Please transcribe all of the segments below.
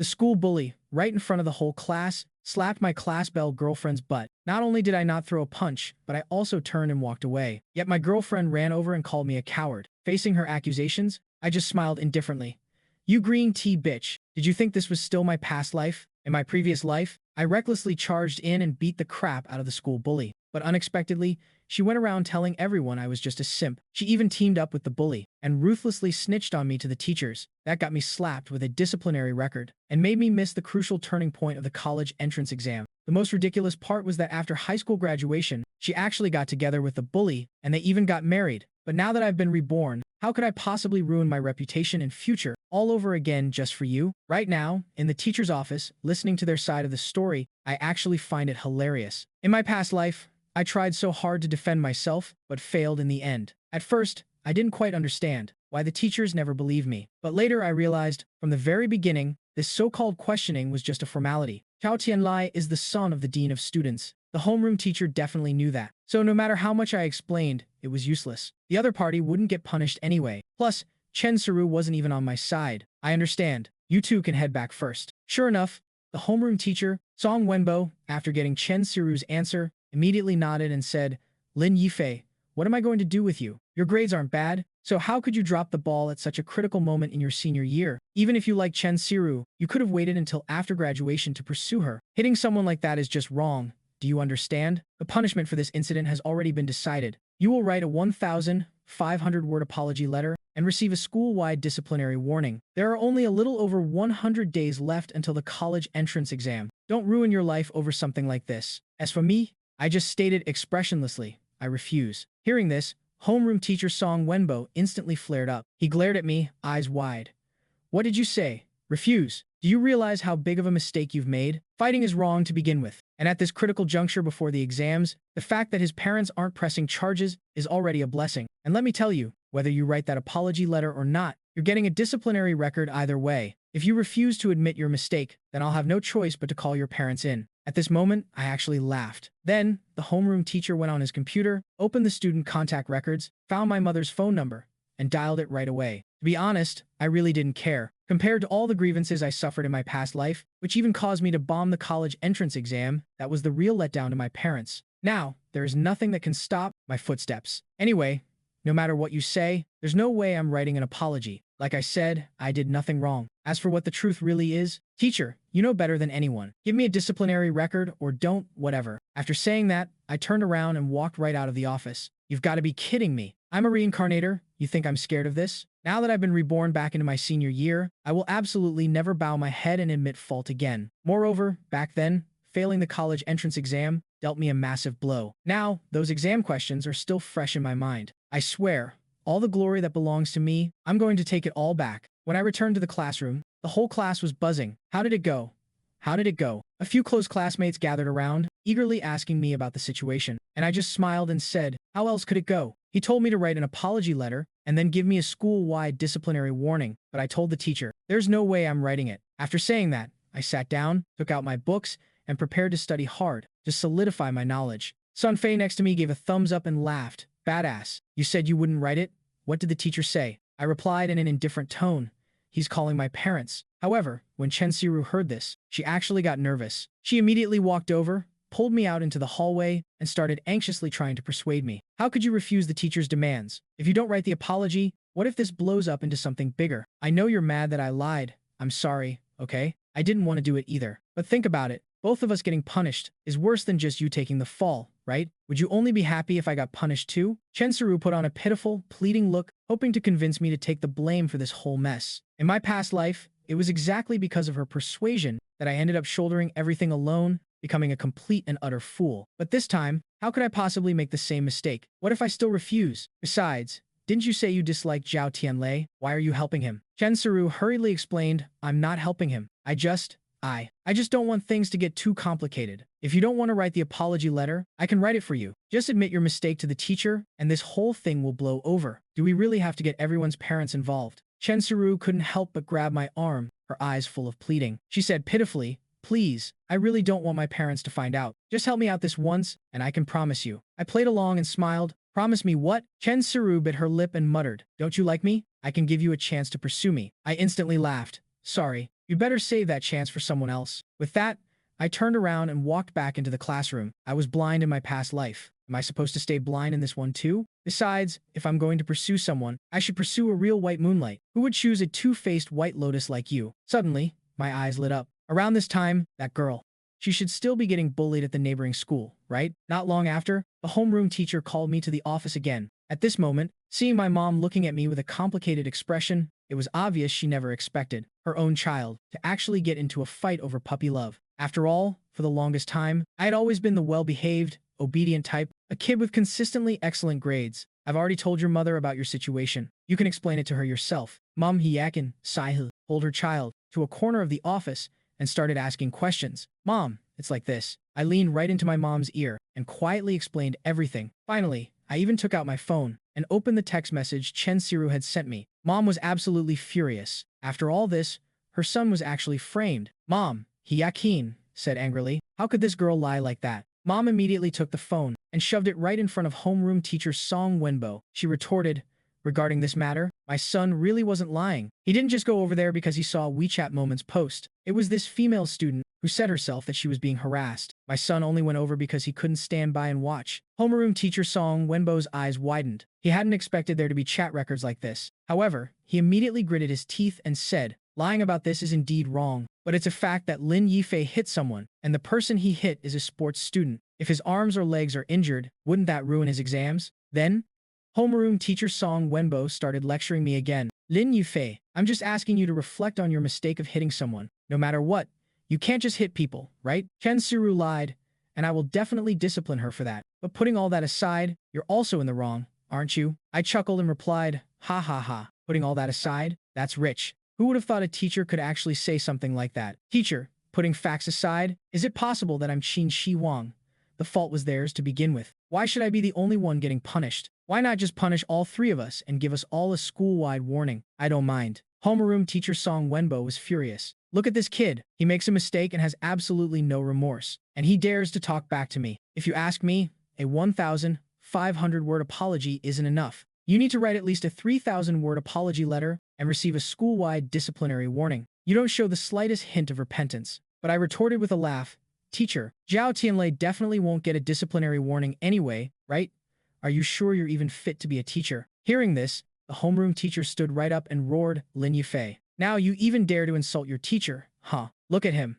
The school bully, right in front of the whole class, slapped my class belle girlfriend's butt. Not only did I not throw a punch, but I also turned and walked away. Yet my girlfriend ran over and called me a coward. Facing her accusations, I just smiled indifferently. You green tea bitch, did you think this was still my past life? In my previous life, I recklessly charged in and beat the crap out of the school bully. But unexpectedly, she went around telling everyone I was just a simp. She even teamed up with the bully and ruthlessly snitched on me to the teachers. That got me slapped with a disciplinary record and made me miss the crucial turning point of the college entrance exam. The most ridiculous part was that after high school graduation, she actually got together with the bully and they even got married. But now that I've been reborn, how could I possibly ruin my reputation and future all over again just for you? Right now, in the teacher's office, listening to their side of the story, I actually find it hilarious. In my past life, I tried so hard to defend myself, but failed in the end. At first, I didn't quite understand why the teachers never believed me. But later I realized, from the very beginning, this so-called questioning was just a formality. Chao Tianlai is the son of the dean of students. The homeroom teacher definitely knew that. So no matter how much I explained, it was useless. The other party wouldn't get punished anyway. Plus, Chen Siru wasn't even on my side. I understand. You two can head back first. Sure enough, the homeroom teacher, Song Wenbo, after getting Chen Siru's answer, immediately nodded and said, Lin Yifei, what am I going to do with you? Your grades aren't bad, so how could you drop the ball at such a critical moment in your senior year? Even if you like Chen Siru, you could have waited until after graduation to pursue her. Hitting someone like that is just wrong. Do you understand? The punishment for this incident has already been decided. You will write a 1,500-word apology letter and receive a school-wide disciplinary warning. There are only a little over 100 days left until the college entrance exam. Don't ruin your life over something like this. As for me, I just stated expressionlessly, I refuse. Hearing this, homeroom teacher Song Wenbo instantly flared up. He glared at me, eyes wide. What did you say? Refuse. Do you realize how big of a mistake you've made? Fighting is wrong to begin with. And at this critical juncture before the exams, the fact that his parents aren't pressing charges is already a blessing. And let me tell you, whether you write that apology letter or not, you're getting a disciplinary record either way. If you refuse to admit your mistake, then I'll have no choice but to call your parents in. At this moment, I actually laughed. Then, the homeroom teacher went on his computer, opened the student contact records, found my mother's phone number, and dialed it right away. To be honest, I really didn't care. Compared to all the grievances I suffered in my past life, which even caused me to bomb the college entrance exam, that was the real letdown to my parents. Now, there is nothing that can stop my footsteps. Anyway, no matter what you say, there's no way I'm writing an apology. Like I said, I did nothing wrong. As for what the truth really is, teacher, you know better than anyone. Give me a disciplinary record or don't, whatever. After saying that, I turned around and walked right out of the office. You've got to be kidding me. I'm a reincarnator. You think I'm scared of this? Now that I've been reborn back into my senior year, I will absolutely never bow my head and admit fault again. Moreover, back then, failing the college entrance exam dealt me a massive blow. Now, those exam questions are still fresh in my mind. I swear, all the glory that belongs to me, I'm going to take it all back. When I returned to the classroom, the whole class was buzzing. How did it go? How did it go? A few close classmates gathered around, eagerly asking me about the situation, and I just smiled and said, how else could it go? He told me to write an apology letter and then give me a school-wide disciplinary warning, but I told the teacher, there's no way I'm writing it. After saying that, I sat down, took out my books, and prepared to study hard to solidify my knowledge. Sun Fei next to me gave a thumbs up and laughed. Badass. You said you wouldn't write it? What did the teacher say? I replied in an indifferent tone. He's calling my parents. However, when Chen Siru heard this, she actually got nervous. She immediately walked over, pulled me out into the hallway, and started anxiously trying to persuade me. How could you refuse the teacher's demands? If you don't write the apology, what if this blows up into something bigger? I know you're mad that I lied. I'm sorry, okay? I didn't want to do it either. But think about it. Both of us getting punished is worse than just you taking the fall, right? Would you only be happy if I got punished too? Chen Siru put on a pitiful, pleading look, hoping to convince me to take the blame for this whole mess. In my past life, it was exactly because of her persuasion that I ended up shouldering everything alone, becoming a complete and utter fool. But this time, how could I possibly make the same mistake? What if I still refuse? Besides, didn't you say you disliked Zhao Tianlei? Why are you helping him? Chen Siru hurriedly explained, I'm not helping him. I just don't want things to get too complicated. If you don't want to write the apology letter, I can write it for you. Just admit your mistake to the teacher, and this whole thing will blow over. Do we really have to get everyone's parents involved? Chen Siru couldn't help but grab my arm, her eyes full of pleading. She said pitifully, please, I really don't want my parents to find out. Just help me out this once, and I can promise you. I played along and smiled. Promise me what? Chen Siru bit her lip and muttered, don't you like me? I can give you a chance to pursue me. I instantly laughed. Sorry, You'd better save that chance for someone else. With that, I turned around and walked back into the classroom. I was blind in my past life. Am I supposed to stay blind in this one too? Besides, if I'm going to pursue someone, I should pursue a real white moonlight. Who would choose a two-faced white lotus like you? Suddenly, my eyes lit up. Around this time, that girl. She should still be getting bullied at the neighboring school, right? Not long after, the homeroom teacher called me to the office again. At this moment, seeing my mom looking at me with a complicated expression, it was obvious she never expected her own child to actually get into a fight over puppy love. After all, for the longest time, I had always been the well-behaved, obedient type, a kid with consistently excellent grades. I've already told your mother about your situation. You can explain it to her yourself. Mom Hiyakin Sahil pulled her child to a corner of the office and started asking questions. Mom, it's like this. I leaned right into my mom's ear and quietly explained everything. Finally, I even took out my phone and opened the text message Chen Siru had sent me. Mom was absolutely furious. After all this, her son was actually framed. Mom, Hiyakin said angrily, how could this girl lie like that? Mom immediately took the phone and shoved it right in front of homeroom teacher Song Wenbo. She retorted, regarding this matter, my son really wasn't lying. He didn't just go over there because he saw a WeChat Moments post. It was this female student who said herself that she was being harassed. My son only went over because he couldn't stand by and watch. Homeroom teacher Song Wenbo's eyes widened. He hadn't expected there to be chat records like this. However, he immediately gritted his teeth and said, lying about this is indeed wrong, but it's a fact that Lin Yifei hit someone, and the person he hit is a sports student. If his arms or legs are injured, wouldn't that ruin his exams? Then, homeroom teacher Song Wenbo started lecturing me again. Lin Yifei, I'm just asking you to reflect on your mistake of hitting someone. No matter what, you can't just hit people, right? Chen Siru lied, and I will definitely discipline her for that. But putting all that aside, you're also in the wrong, aren't you? I chuckled and replied, ha ha ha. Putting all that aside, that's rich. Who would have thought a teacher could actually say something like that? Teacher, putting facts aside, is it possible that I'm Qin Shi Wang? The fault was theirs to begin with. Why should I be the only one getting punished? Why not just punish all three of us and give us all a school-wide warning? I don't mind. Homeroom teacher Song Wenbo was furious. Look at this kid. He makes a mistake and has absolutely no remorse. And he dares to talk back to me. If you ask me, a 1,500-word apology isn't enough. You need to write at least a 3,000-word apology letter and receive a school-wide disciplinary warning. You don't show the slightest hint of repentance. But I retorted with a laugh, Teacher, Zhao Tianlei definitely won't get a disciplinary warning anyway, right? Are you sure you're even fit to be a teacher? Hearing this, the homeroom teacher stood right up and roared, Lin Yifei. Now you even dare to insult your teacher, huh? Look at him.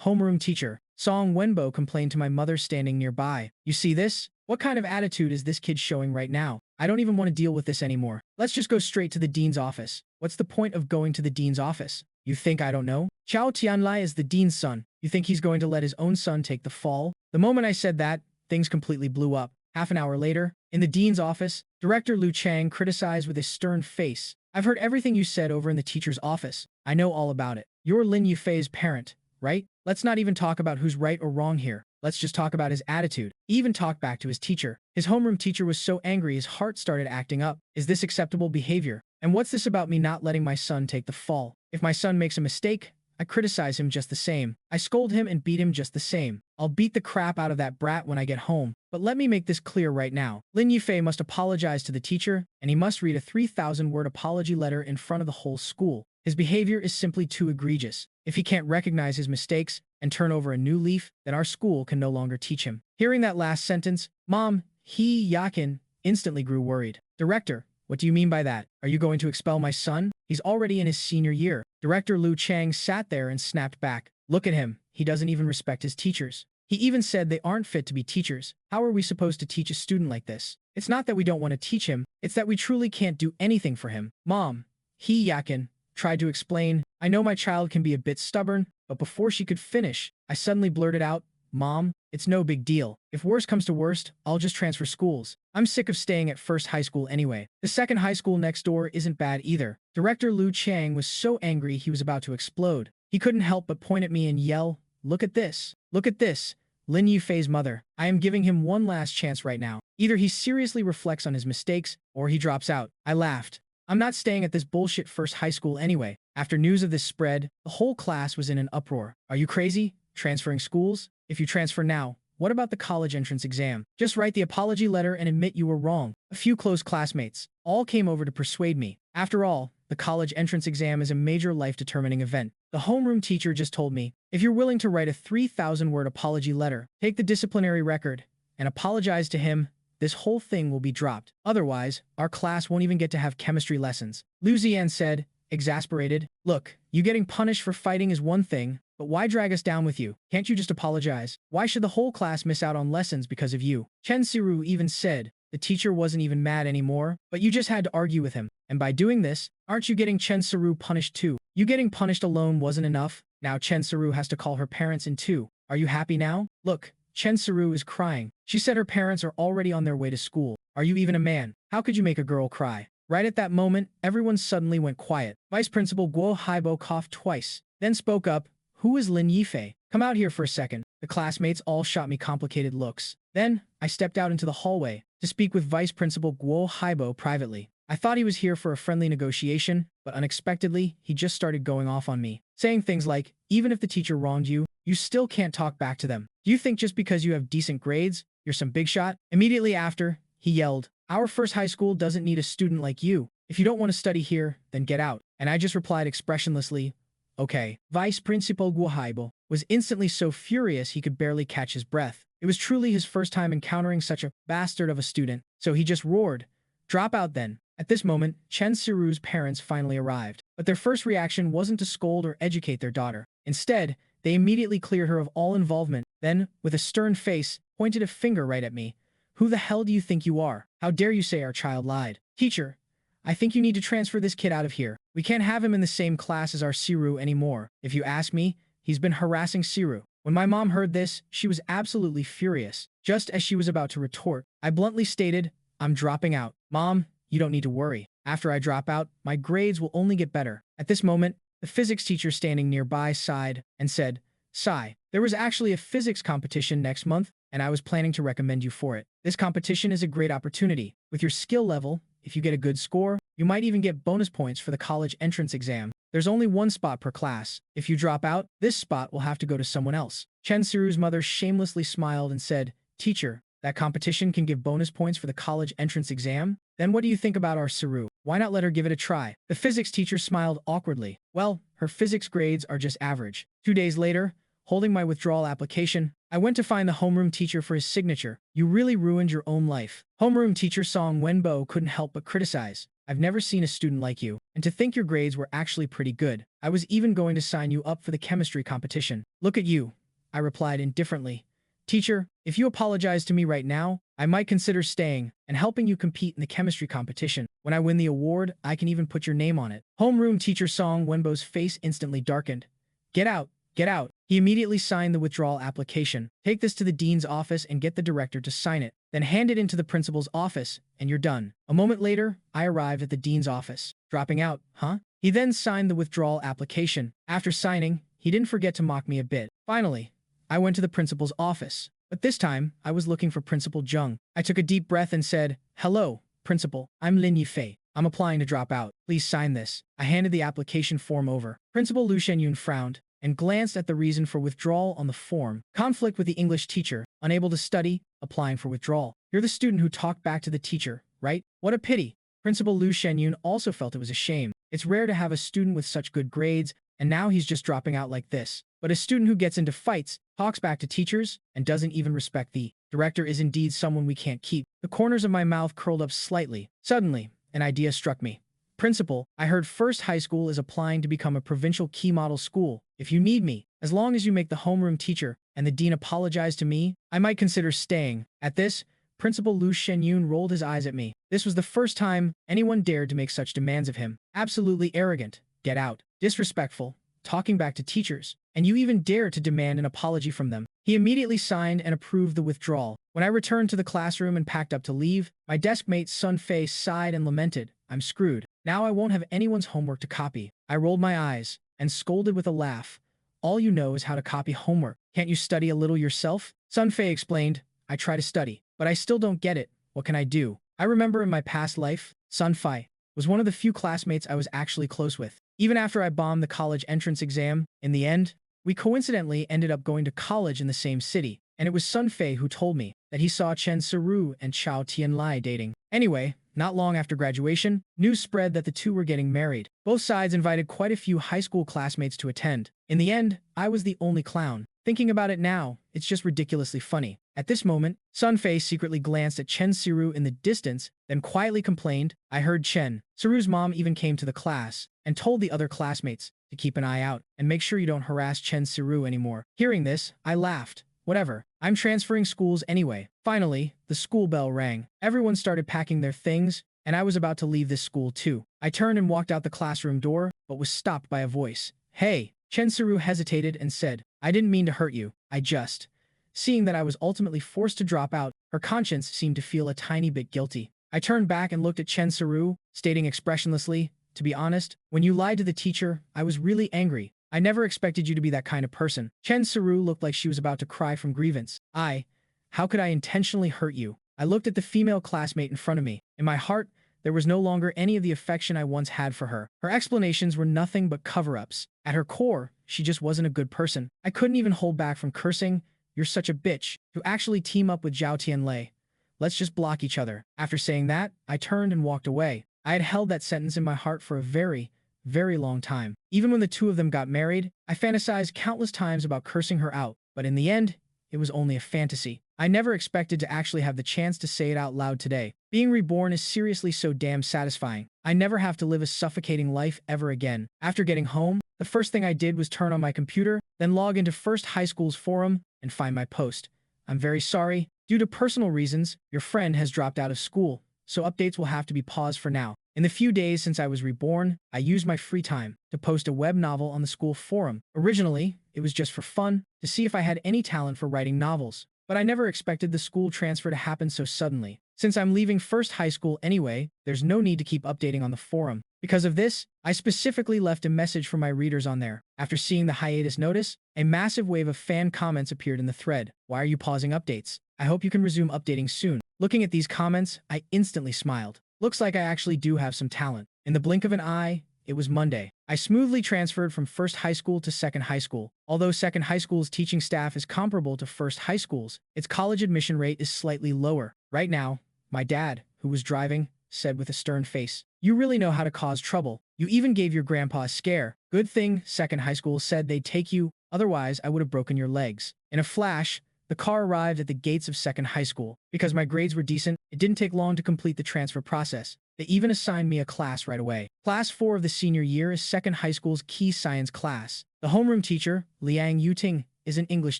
Homeroom teacher, Song Wenbo complained to my mother standing nearby. You see this? What kind of attitude is this kid showing right now? I don't even want to deal with this anymore. Let's just go straight to the dean's office. What's the point of going to the dean's office? You think I don't know? Zhao Tianlai is the dean's son. You think he's going to let his own son take the fall? The moment I said that, things completely blew up. Half an hour later, in the dean's office, Director Lu Chang criticized with a stern face. I've heard everything you said over in the teacher's office. I know all about it. You're Lin Yufei's parent, right? Let's not even talk about who's right or wrong here. Let's just talk about his attitude. He even talked back to his teacher. His homeroom teacher was so angry his heart started acting up. Is this acceptable behavior? And what's this about me not letting my son take the fall? If my son makes a mistake, I criticize him just the same. I scold him and beat him just the same. I'll beat the crap out of that brat when I get home. But let me make this clear right now. Lin Yifei must apologize to the teacher, and he must read a 3,000-word apology letter in front of the whole school. His behavior is simply too egregious. If he can't recognize his mistakes and turn over a new leaf, then our school can no longer teach him. Hearing that last sentence, Mom, Yakin instantly grew worried. Director, what do you mean by that? Are you going to expel my son? He's already in his senior year. Director Lu Chang sat there and snapped back. Look at him. He doesn't even respect his teachers. He even said they aren't fit to be teachers. How are we supposed to teach a student like this? It's not that we don't want to teach him. It's that we truly can't do anything for him. Mom, Yakin tried to explain. I know my child can be a bit stubborn, but before she could finish, I suddenly blurted out, Mom, it's no big deal. If worst comes to worst, I'll just transfer schools. I'm sick of staying at first high school anyway. The second high school next door isn't bad either. Director Lu Chang was so angry he was about to explode. He couldn't help but point at me and yell, Look at this. Look at this. Lin Yufei's mother. I am giving him one last chance right now. Either he seriously reflects on his mistakes, or he drops out. I laughed. I'm not staying at this bullshit first high school anyway. After news of this spread, the whole class was in an uproar. Are you crazy? Transferring schools? If you transfer now, what about the college entrance exam? Just write the apology letter and admit you were wrong. A few close classmates all came over to persuade me. After all, the college entrance exam is a major life-determining event. The homeroom teacher just told me, if you're willing to write a 3,000-word apology letter, take the disciplinary record, and apologize to him, this whole thing will be dropped. Otherwise, our class won't even get to have chemistry lessons. Lu Zian said, exasperated. Look, you getting punished for fighting is one thing, but why drag us down with you? Can't you just apologize? Why should the whole class miss out on lessons because of you? Chen Siru even said, the teacher wasn't even mad anymore, but you just had to argue with him. And by doing this, aren't you getting Chen Siru punished too? You getting punished alone wasn't enough. Now Chen Siru has to call her parents in too. Are you happy now? Look, Chen Siru is crying. She said her parents are already on their way to school. Are you even a man? How could you make a girl cry? Right at that moment, everyone suddenly went quiet. Vice Principal Guo Haibo coughed twice, then spoke up, who is Lin Yifei? Come out here for a second. The classmates all shot me complicated looks. Then, I stepped out into the hallway to speak with Vice Principal Guo Haibo privately. I thought he was here for a friendly negotiation, but unexpectedly, he just started going off on me, saying things like, even if the teacher wronged you, you still can't talk back to them. Do you think just because you have decent grades, you're some big shot? Immediately after, he yelled, our first high school doesn't need a student like you. If you don't want to study here, then get out. And I just replied expressionlessly, okay. Vice Principal Guohaibo was instantly so furious he could barely catch his breath. It was truly his first time encountering such a bastard of a student, so he just roared, drop out then. At this moment, Chen Siru's parents finally arrived, but their first reaction wasn't to scold or educate their daughter. Instead, they immediately cleared her of all involvement, then, with a stern face, pointed a finger right at me. Who the hell do you think you are? How dare you say our child lied? Teacher, I think you need to transfer this kid out of here. We can't have him in the same class as our Siru anymore. If you ask me, he's been harassing Siru. When my mom heard this, she was absolutely furious. Just as she was about to retort, I bluntly stated, I'm dropping out. Mom, you don't need to worry. After I drop out, my grades will only get better. At this moment, the physics teacher standing nearby sighed and said, Sigh, there was actually a physics competition next month, and I was planning to recommend you for it. This competition is a great opportunity. With your skill level, if you get a good score, you might even get bonus points for the college entrance exam. There's only one spot per class. If you drop out, this spot will have to go to someone else. Chen Siru's mother shamelessly smiled and said, Teacher, that competition can give bonus points for the college entrance exam? Then what do you think about our Siru? Why not let her give it a try? The physics teacher smiled awkwardly. Well, her physics grades are just average. 2 days later, holding my withdrawal application, I went to find the homeroom teacher for his signature. You really ruined your own life. Homeroom teacher Song Wenbo couldn't help but criticize. I've never seen a student like you, and to think your grades were actually pretty good. I was even going to sign you up for the chemistry competition. Look at you, I replied indifferently. Teacher, if you apologize to me right now, I might consider staying and helping you compete in the chemistry competition. When I win the award, I can even put your name on it. Homeroom teacher Song Wenbo's face instantly darkened. Get out, get out. He immediately signed the withdrawal application. Take this to the dean's office and get the director to sign it. Then hand it into the principal's office, and you're done. A moment later, I arrived at the dean's office. Dropping out, huh? He then signed the withdrawal application. After signing, he didn't forget to mock me a bit. Finally, I went to the principal's office. But this time, I was looking for Principal Zheng. I took a deep breath and said, Hello, Principal. I'm Lin Yifei. I'm applying to drop out. Please sign this. I handed the application form over. Principal Lu Shenyun frowned and glanced at the reason for withdrawal on the form. Conflict with the English teacher, unable to study, applying for withdrawal. You're the student who talked back to the teacher, right? What a pity. Principal Lu Shenyun also felt it was a shame. It's rare to have a student with such good grades, and now he's just dropping out like this. But a student who gets into fights, talks back to teachers, and doesn't even respect the director is indeed someone we can't keep. The corners of my mouth curled up slightly. Suddenly, an idea struck me. Principal, I heard First High School is applying to become a provincial key model school. If you need me, as long as you make the homeroom teacher and the dean apologize to me, I might consider staying. At this, Principal Lu Shenyun rolled his eyes at me. This was the first time anyone dared to make such demands of him. Absolutely arrogant. Get out. Disrespectful. Talking back to teachers. And you even dare to demand an apology from them. He immediately signed and approved the withdrawal. When I returned to the classroom and packed up to leave, my desk mate Sun Fei sighed and lamented, I'm screwed. Now I won't have anyone's homework to copy. I rolled my eyes and scolded with a laugh. All you know is how to copy homework. Can't you study a little yourself? Sun Fei explained, I try to study, but I still don't get it. What can I do? I remember in my past life, Sun Fei was one of the few classmates I was actually close with. Even after I bombed the college entrance exam, in the end, we coincidentally ended up going to college in the same city, and it was Sun Fei who told me that he saw Chen Siru and Chao Tianlai dating. Anyway, Not long after graduation, news spread that the two were getting married. Both sides invited quite a few high school classmates to attend. In the end, I was the only clown. Thinking about it now, it's just ridiculously funny. At this moment, Sunface secretly glanced at Chen Siru in the distance, then quietly complained, "I heard Chen." Siru's mom even came to the class and told the other classmates to keep an eye out and make sure you don't harass Chen Siru anymore. Hearing this, I laughed. Whatever, I'm transferring schools anyway. Finally, the school bell rang. Everyone started packing their things, and I was about to leave this school too. I turned and walked out the classroom door, but was stopped by a voice. "Hey." Chen Siru hesitated and said, "I didn't mean to hurt you. I just..." Seeing that I was ultimately forced to drop out, her conscience seemed to feel a tiny bit guilty. I turned back and looked at Chen Siru, stating expressionlessly, "To be honest, when you lied to the teacher, I was really angry. I never expected you to be that kind of person." Chen Siru looked like she was about to cry from grievance. How could I intentionally hurt you? I looked at the female classmate in front of me. In my heart, there was no longer any of the affection I once had for her. Her explanations were nothing but cover-ups. At her core, she just wasn't a good person. I couldn't even hold back from cursing, "You're such a bitch," to actually team up with Zhao Tianlei. Let's just block each other. After saying that, I turned and walked away. I had held that sentence in my heart for a very, very long time. Even when the two of them got married, I fantasized countless times about cursing her out, but in the end, it was only a fantasy. I never expected to actually have the chance to say it out loud today. Being reborn is seriously so damn satisfying. I never have to live a suffocating life ever again. After getting home, the first thing I did was turn on my computer, then log into First High School's forum and find my post. "I'm very sorry. Due to personal reasons, your friend has dropped out of school, so updates will have to be paused for now. In the few days since I was reborn, I used my free time to post a web novel on the school forum. Originally, it was just for fun, to see if I had any talent for writing novels. But I never expected the school transfer to happen so suddenly. Since I'm leaving First High School anyway, there's no need to keep updating on the forum. Because of this, I specifically left a message for my readers on there. After seeing the hiatus notice, a massive wave of fan comments appeared in the thread. "Why are you pausing updates? I hope you can resume updating soon." Looking at these comments, I instantly smiled. Looks like I actually do have some talent. In the blink of an eye, it was Monday. I smoothly transferred from First High School to Second High School. Although Second High School's teaching staff is comparable to First High School's, its college admission rate is slightly lower. Right now, my dad, who was driving, said with a stern face, "You really know how to cause trouble. You even gave your grandpa a scare. Good thing Second High School said they'd take you, otherwise I would have broken your legs." In a flash, the car arrived at the gates of Second High School. Because my grades were decent, it didn't take long to complete the transfer process. They even assigned me a class right away. Class 4 of the senior year is Second High School's key science class. The homeroom teacher, Liang Yuting, is an English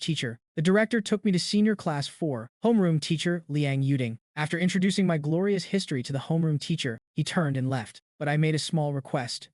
teacher. The director took me to senior class 4, homeroom teacher Liang Yuting. After introducing my glorious history to the homeroom teacher, he turned and left. But I made a small request.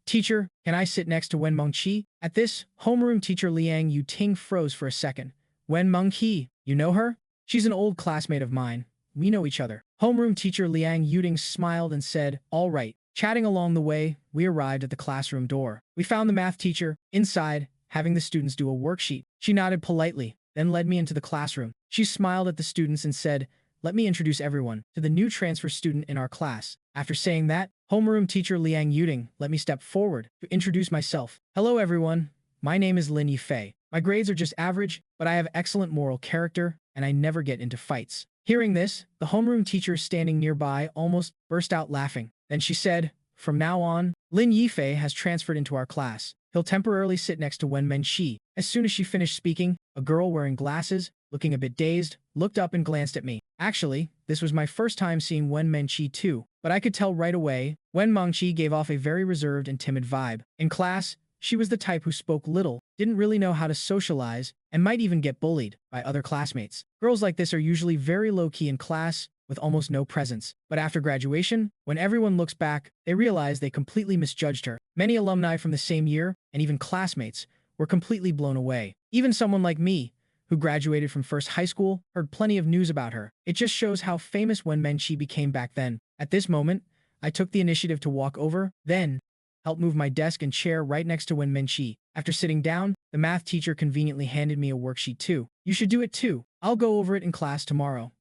"Teacher, can I sit next to Wen Mengqi?" At this, homeroom teacher Liang Yuting froze for a second. "Wen Mengqi, you know her? She's an old classmate of mine. We know each other." Homeroom teacher Liang Yuting smiled and said, "All right." Chatting along the way, we arrived at the classroom door. We found the math teacher inside, having the students do a worksheet. She nodded politely, then led me into the classroom. She smiled at the students and said, "Let me introduce everyone to the new transfer student in our class." After saying that, homeroom teacher Liang Yuting let me step forward to introduce myself. "Hello everyone, my name is Lin Yifei. My grades are just average, but I have excellent moral character, and I never get into fights." Hearing this, the homeroom teacher standing nearby almost burst out laughing. Then she said, "From now on, Lin Yifei has transferred into our class. He'll temporarily sit next to Wen Menqi." As soon as she finished speaking, a girl wearing glasses, looking a bit dazed, looked up and glanced at me. Actually, this was my first time seeing Wen Menqi too, but I could tell right away, Wen Mengqi gave off a very reserved and timid vibe. In class, she was the type who spoke little, didn't really know how to socialize, and might even get bullied by other classmates. Girls like this are usually very low-key in class, with almost no presence. But after graduation, when everyone looks back, they realize they completely misjudged her. Many alumni from the same year, and even classmates, were completely blown away. Even someone like me, who graduated from First High School, heard plenty of news about her. It just shows how famous Wen Menqi became back then. At this moment, I took the initiative to walk over, then helped move my desk and chair right next to Wen Menqi. After sitting down, the math teacher conveniently handed me a worksheet too. "You should do it too. I'll go over it in class tomorrow."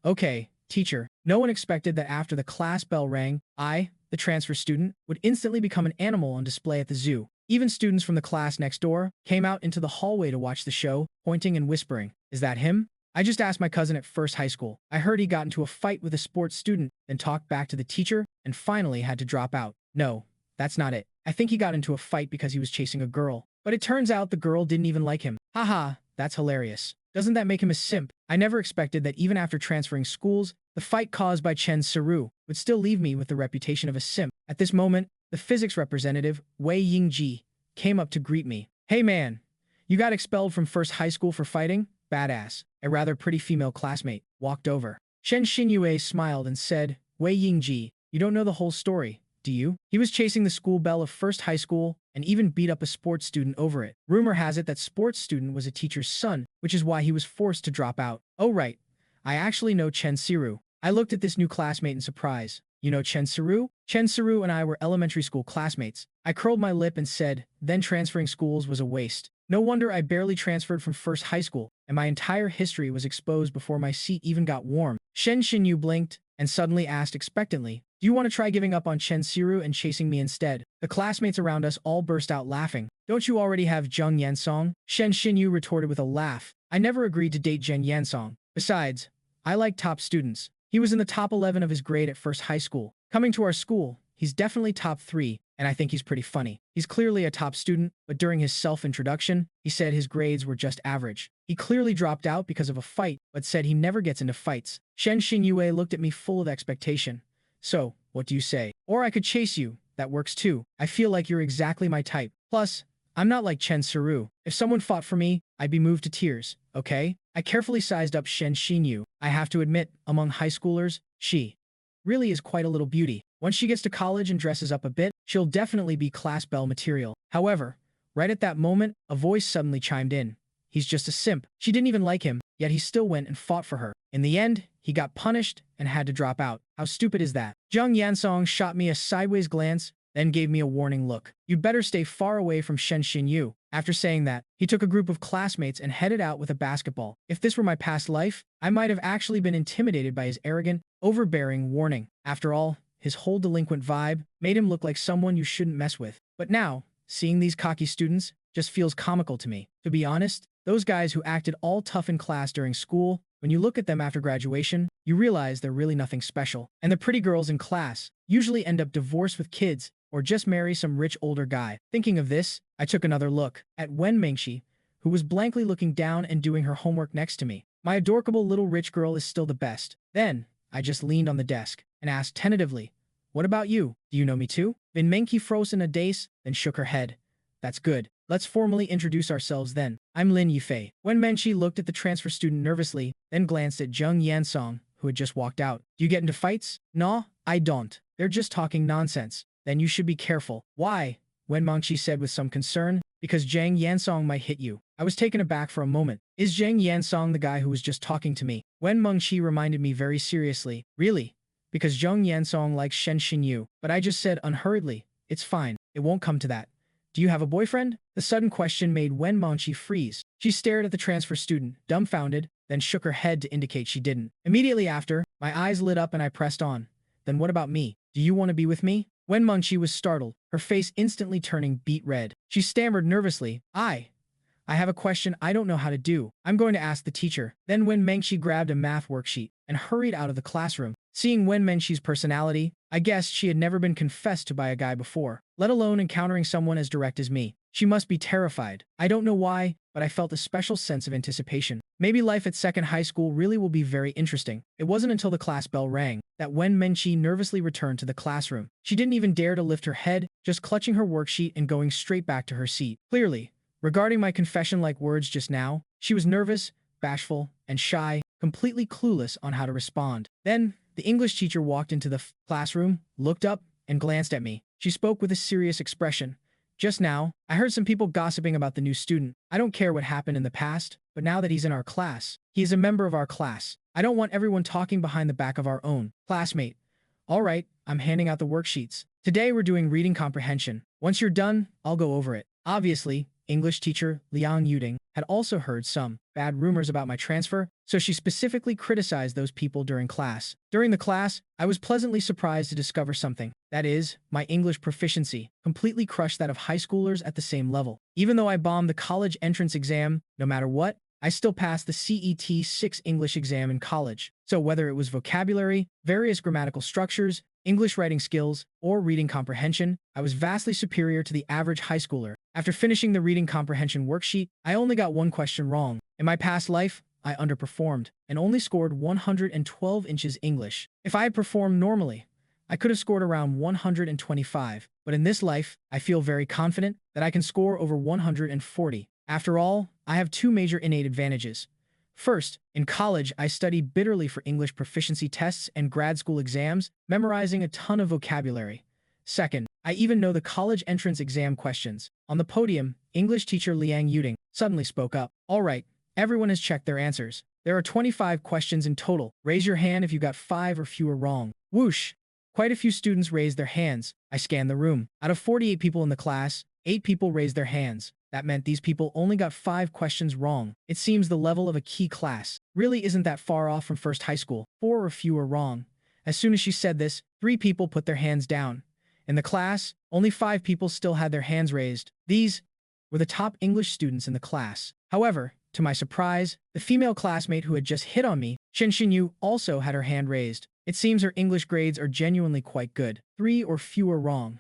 "Okay, teacher." No one expected that after the class bell rang, I, the transfer student, would instantly become an animal on display at the zoo. Even students from the class next door came out into the hallway to watch the show, pointing and whispering, "Is that him?" I just asked my cousin at first high school. I heard he got into a fight with a sports student, then talked back to the teacher, and finally had to drop out. No, that's not it. I think he got into a fight because he was chasing a girl. But it turns out the girl didn't even like him. Haha, that's hilarious. Doesn't that make him a simp? I never expected that even after transferring schools, the fight caused by Chen Siru would still leave me with the reputation of a simp. At this moment, the physics representative, Wei Yingji, came up to greet me. Hey man, you got expelled from first high school for fighting? Badass. A rather pretty female classmate walked over. Shen Xinyue smiled and said, Wei Yingji, you don't know the whole story, do you? He was chasing the school bell of first high school and even beat up a sports student over it. Rumor has it that sports student was a teacher's son, which is why he was forced to drop out. Oh right, I actually know Chen Siru. I looked at this new classmate in surprise. You know Chen Siru? Chen Siru and I were elementary school classmates. I curled my lip and said, then transferring schools was a waste. No wonder I barely transferred from first high school, and my entire history was exposed before my seat even got warm. Shen Xinyu blinked and suddenly asked expectantly, do you want to try giving up on Chen Siru and chasing me instead? The classmates around us all burst out laughing. Don't you already have Zheng Yansong? Shen Xinyu retorted with a laugh. I never agreed to date Zheng Yansong. Besides, I like top students. He was in the top 11 of his grade at first high school. Coming to our school, he's definitely top 3, and I think he's pretty funny. He's clearly a top student, but during his self-introduction, he said his grades were just average. He clearly dropped out because of a fight, but said he never gets into fights. Shen Xinyue looked at me full of expectation. So, what do you say? Or I could chase you. That works too. I feel like you're exactly my type. Plus, I'm not like Chen Siru. If someone fought for me, I'd be moved to tears, okay? I carefully sized up Shen Xinyu. I have to admit, among high schoolers, she really is quite a little beauty. Once she gets to college and dresses up a bit, she'll definitely be class belle material. However, right at that moment, a voice suddenly chimed in. He's just a simp. She didn't even like him, yet he still went and fought for her. In the end, he got punished and had to drop out. How stupid is that? Zheng Yansong shot me a sideways glance, then gave me a warning look. You'd better stay far away from Shen Xinyu. After saying that, he took a group of classmates and headed out with a basketball. If this were my past life, I might have actually been intimidated by his arrogant, overbearing warning. After all, his whole delinquent vibe made him look like someone you shouldn't mess with. But now, seeing these cocky students just feels comical to me. To be honest, those guys who acted all tough in class during school, when you look at them after graduation, you realize they're really nothing special. And the pretty girls in class usually end up divorced with kids or just marry some rich older guy. Thinking of this, I took another look at Wen Mengxi, who was blankly looking down and doing her homework next to me. My adorable little rich girl is still the best. Then, I just leaned on the desk and asked tentatively, what about you? Do you know me too? Wen Mengxi froze in a daze, then shook her head. That's good. Let's formally introduce ourselves then. I'm Lin Yifei. Wen Mengxi looked at the transfer student nervously, then glanced at Zheng Yansong, who had just walked out. Do you get into fights? No, I don't. They're just talking nonsense. Then you should be careful. Why? Wen Mengxi said with some concern. Because Zheng Yansong might hit you. I was taken aback for a moment. Is Zheng Yansong the guy who was just talking to me? Wen Mengxi reminded me very seriously. Really? Because Zheng Yansong likes Shen Xinyu. But I just said unhurriedly, it's fine. It won't come to that. Do you have a boyfriend? The sudden question made Wen Mengxi freeze. She stared at the transfer student, dumbfounded, then shook her head to indicate she didn't. Immediately after, my eyes lit up and I pressed on. Then what about me? Do you want to be with me? Wen Mengxi was startled, her face instantly turning beet red. She stammered nervously, I have a question I don't know how to do. I'm going to ask the teacher. Then Wen Mengxi grabbed a math worksheet and hurried out of the classroom. Seeing Wen Mengxi's personality, I guessed she had never been confessed to by a guy before, let alone encountering someone as direct as me. She must be terrified. I don't know why, but I felt a special sense of anticipation. Maybe life at second high school really will be very interesting. It wasn't until the class bell rang that Wen Mengxi nervously returned to the classroom. She didn't even dare to lift her head, just clutching her worksheet and going straight back to her seat. Clearly, regarding my confession-like words just now, she was nervous, bashful, and shy, completely clueless on how to respond. Then, the English teacher walked into the classroom, looked up, and glanced at me. She spoke with a serious expression. Just now, I heard some people gossiping about the new student. I don't care what happened in the past, but now that he's in our class, he is a member of our class. I don't want everyone talking behind the back of our own classmate. All right, I'm handing out the worksheets. Today we're doing reading comprehension. Once you're done, I'll go over it. Obviously, English teacher Liang Yuding had also heard some bad rumors about my transfer, so she specifically criticized those people during class. During the class, I was pleasantly surprised to discover something. That is, my English proficiency completely crushed that of high schoolers at the same level. Even though I bombed the college entrance exam, no matter what, I still passed the CET 6 English exam in college. So whether it was vocabulary, various grammatical structures, English writing skills, or reading comprehension, I was vastly superior to the average high schooler. After finishing the reading comprehension worksheet, I only got one question wrong. In my past life, I underperformed and only scored 112 inches English. If I had performed normally, I could have scored around 125, but in this life, I feel very confident that I can score over 140. After all, I have two major innate advantages. First, in college, I studied bitterly for English proficiency tests and grad school exams, memorizing a ton of vocabulary. Second, I even know the college entrance exam questions. On the podium, English teacher Liang Yuding suddenly spoke up. All right, everyone has checked their answers. There are 25 questions in total. Raise your hand if you got 5 or fewer wrong. Whoosh! Quite a few students raised their hands. I scanned the room. Out of 48 people in the class, 8 people raised their hands. That meant these people only got 5 questions wrong. It seems the level of a key class really isn't that far off from first high school. 4 or fewer wrong. As soon as she said this, 3 people put their hands down. In the class, only 5 people still had their hands raised. These were the top English students in the class. However, to my surprise, the female classmate who had just hit on me, Shen Xinyu, also had her hand raised. It seems her English grades are genuinely quite good. 3 or fewer wrong.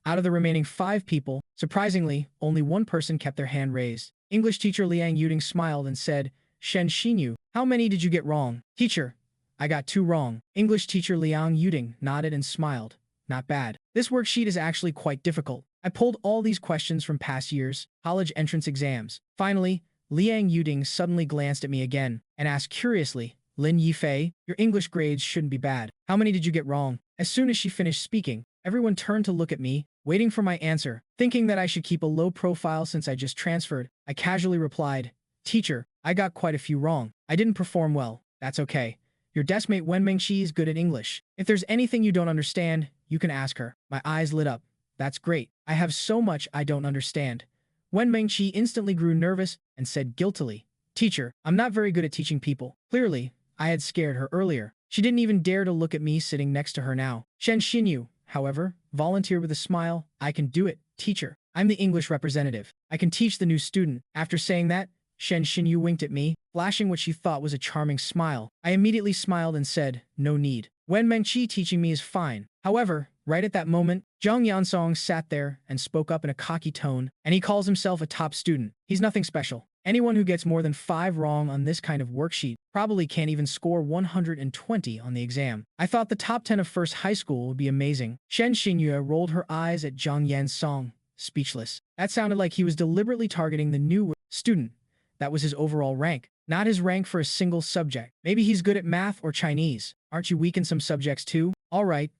Out of the remaining 5 people, surprisingly, only one person kept their hand raised. English teacher Liang Yuding smiled and said, Shen Xinyu, how many did you get wrong? Teacher, I got 2 wrong. English teacher Liang Yuding nodded and smiled. Not bad. This worksheet is actually quite difficult. I pulled all these questions from past years' college entrance exams. Finally, Liang Yuding suddenly glanced at me again and asked curiously, Lin Yifei, your English grades shouldn't be bad. How many did you get wrong? As soon as she finished speaking, everyone turned to look at me, waiting for my answer. Thinking that I should keep a low profile since I just transferred, I casually replied, Teacher, I got quite a few wrong. I didn't perform well. That's okay. Your deskmate Wenmengqi is good at English. If there's anything you don't understand, you can ask her. My eyes lit up. That's great. I have so much I don't understand. Wenmengqi instantly grew nervous and said guiltily, Teacher, I'm not very good at teaching people. Clearly, I had scared her earlier. She didn't even dare to look at me sitting next to her now. Shen Xinyu, however, volunteered with a smile. I can do it, teacher. I'm the English representative. I can teach the new student. After saying that, Shen Xinyu winked at me, flashing what she thought was a charming smile. I immediately smiled and said, no need. Wenmengqi teaching me is fine. However, right at that moment, Zhang Yansong sat there and spoke up in a cocky tone, and he calls himself a top student. He's nothing special. Anyone who gets more than 5 wrong on this kind of worksheet probably can't even score 120 on the exam. I thought the top 10 of first high school would be amazing. Shen Xinyu rolled her eyes at Zhang Yansong, speechless. That sounded like he was deliberately targeting the new student. That was his overall rank, not his rank for a single subject. Maybe he's good at math or Chinese. Aren't you weak in some subjects too? All right.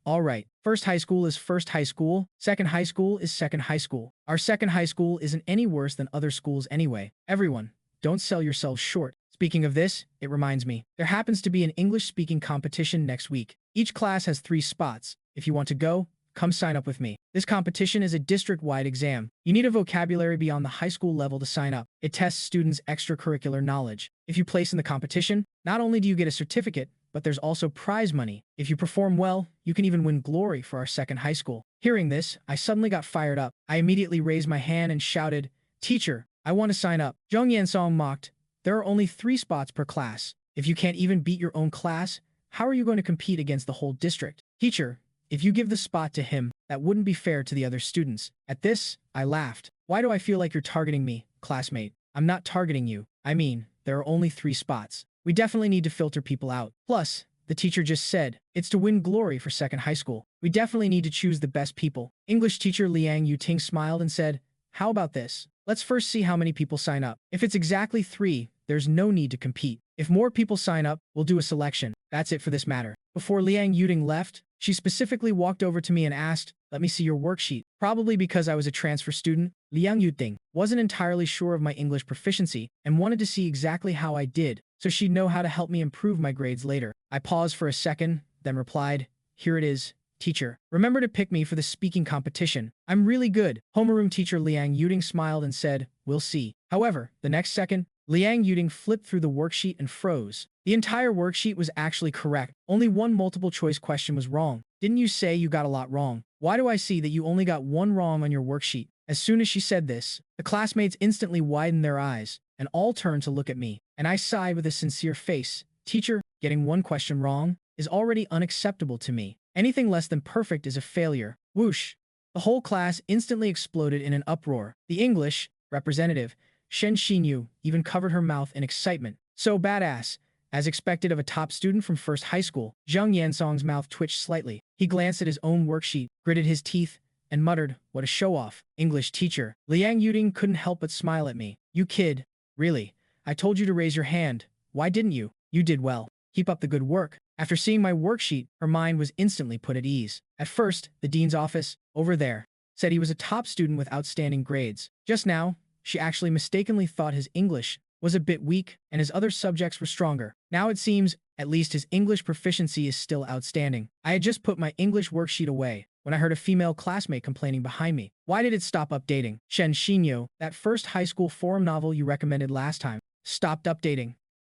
First high school is first high school. Second high school is second high school. Our second high school isn't any worse than other schools anyway. Everyone, don't sell yourselves short. Speaking of this, it reminds me, there happens to be an English-speaking competition next week. Each class has 3 spots. If you want to go, come sign up with me. This competition is a district-wide exam. You need a vocabulary beyond the high school level to sign up. It tests students' extracurricular knowledge. If you place in the competition, not only do you get a certificate, but there's also prize money. If you perform well, you can even win glory for our second high school. Hearing this, I suddenly got fired up. I immediately raised my hand and shouted, Teacher, I want to sign up. Zhang Yansong mocked, there are only 3 spots per class. If you can't even beat your own class, how are you going to compete against the whole district? Teacher, if you give the spot to him, that wouldn't be fair to the other students. At this, I laughed. Why do I feel like you're targeting me, classmate? I'm not targeting you. I mean, there are only 3 spots. We definitely need to filter people out. Plus, the teacher just said, it's to win glory for second high school. We definitely need to choose the best people. English teacher Liang Yuting smiled and said, how about this? Let's first see how many people sign up. If it's exactly 3, there's no need to compete. If more people sign up, we'll do a selection. That's it for this matter. Before Liang Yuting left, she specifically walked over to me and asked, let me see your worksheet. Probably because I was a transfer student, Liang Yuting wasn't entirely sure of my English proficiency and wanted to see exactly how I did, so she'd know how to help me improve my grades later. I paused for a second, then replied, here it is, teacher. Remember to pick me for the speaking competition. I'm really good. Homeroom teacher Liang Yuting smiled and said, we'll see. However, the next second, Liang Yuting flipped through the worksheet and froze. The entire worksheet was actually correct. Only one multiple choice question was wrong. Didn't you say you got a lot wrong? Why do I see that you only got 1 wrong on your worksheet? As soon as she said this, the classmates instantly widened their eyes and all turned to look at me. and I sighed with a sincere face. Teacher, getting one question wrong is already unacceptable to me. Anything less than perfect is a failure. Whoosh! The whole class instantly exploded in an uproar. The English representative, Shen Xinyu, even covered her mouth in excitement. So badass. As expected of a top student from first high school, Zhang Yansong's mouth twitched slightly. He glanced at his own worksheet, gritted his teeth, and muttered, "What a show-off." English teacher. Liang Yuding couldn't help but smile at me. "You kid. Really? I told you to raise your hand. Why didn't you? You did well. Keep up the good work." After seeing my worksheet, her mind was instantly put at ease. At first, the dean's office, over there, said he was a top student with outstanding grades. Just now, she actually mistakenly thought his English was a bit weak and his other subjects were stronger. Now it seems, at least his English proficiency is still outstanding. I had just put my English worksheet away when I heard a female classmate complaining behind me. "Why did it stop updating?" Shen Xinyo, that first high school forum novel you recommended last time, stopped updating.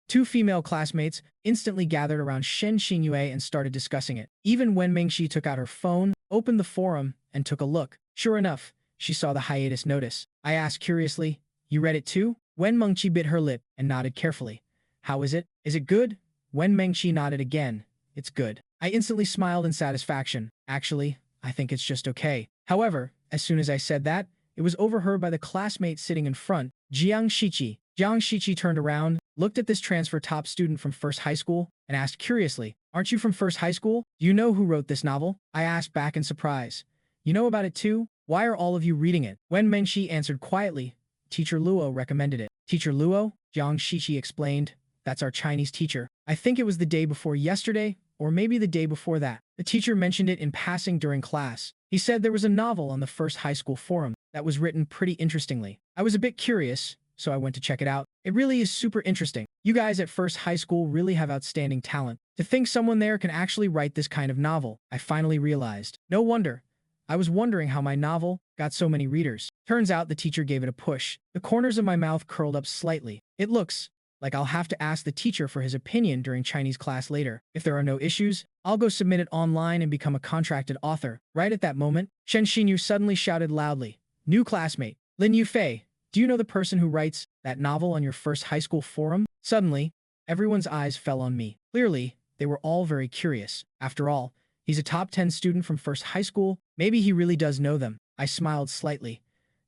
Two female classmates instantly gathered around Shen Xinyu and started discussing it. Even when Mengxi took out her phone, opened the forum, and took a look. Sure enough, she saw the hiatus notice. I asked curiously, "You read it too?" Wen Mengqi bit her lip and nodded carefully. "How is it? Is it good?" Wen Mengqi nodded again. "It's good." I instantly smiled in satisfaction. Actually, I think it's just okay. However, as soon as I said that, it was overheard by the classmate sitting in front, Jiang Shiqi. Jiang Shiqi turned around, looked at this transfer top student from first high school, and asked curiously, "Aren't you from first high school? Do you know who wrote this novel?" I asked back in surprise. "You know about it too? Why are all of you reading it?" Wen Mengxi answered quietly, "Teacher Luo recommended it." "Teacher Luo?" Jiang Shiqi explained. "That's our Chinese teacher. I think it was the day before yesterday, or maybe the day before that. The teacher mentioned it in passing during class. He said there was a novel on the first high school forum that was written pretty interestingly. I was a bit curious, so I went to check it out. It really is super interesting. You guys at first high school really have outstanding talent. To think someone there can actually write this kind of novel, I finally realized. No wonder. I was wondering how my novel got so many readers. Turns out the teacher gave it a push. The corners of my mouth curled up slightly. It looks like I'll have to ask the teacher for his opinion during Chinese class later. If there are no issues, I'll go submit it online and become a contracted author. Right at that moment, Shen Xinyu suddenly shouted loudly, "New classmate, Lin Yufei, do you know the person who writes that novel on your first high school forum?" Suddenly, everyone's eyes fell on me. Clearly, they were all very curious. After all, he's a top 10 student from first high school. Maybe he really does know them. I smiled slightly.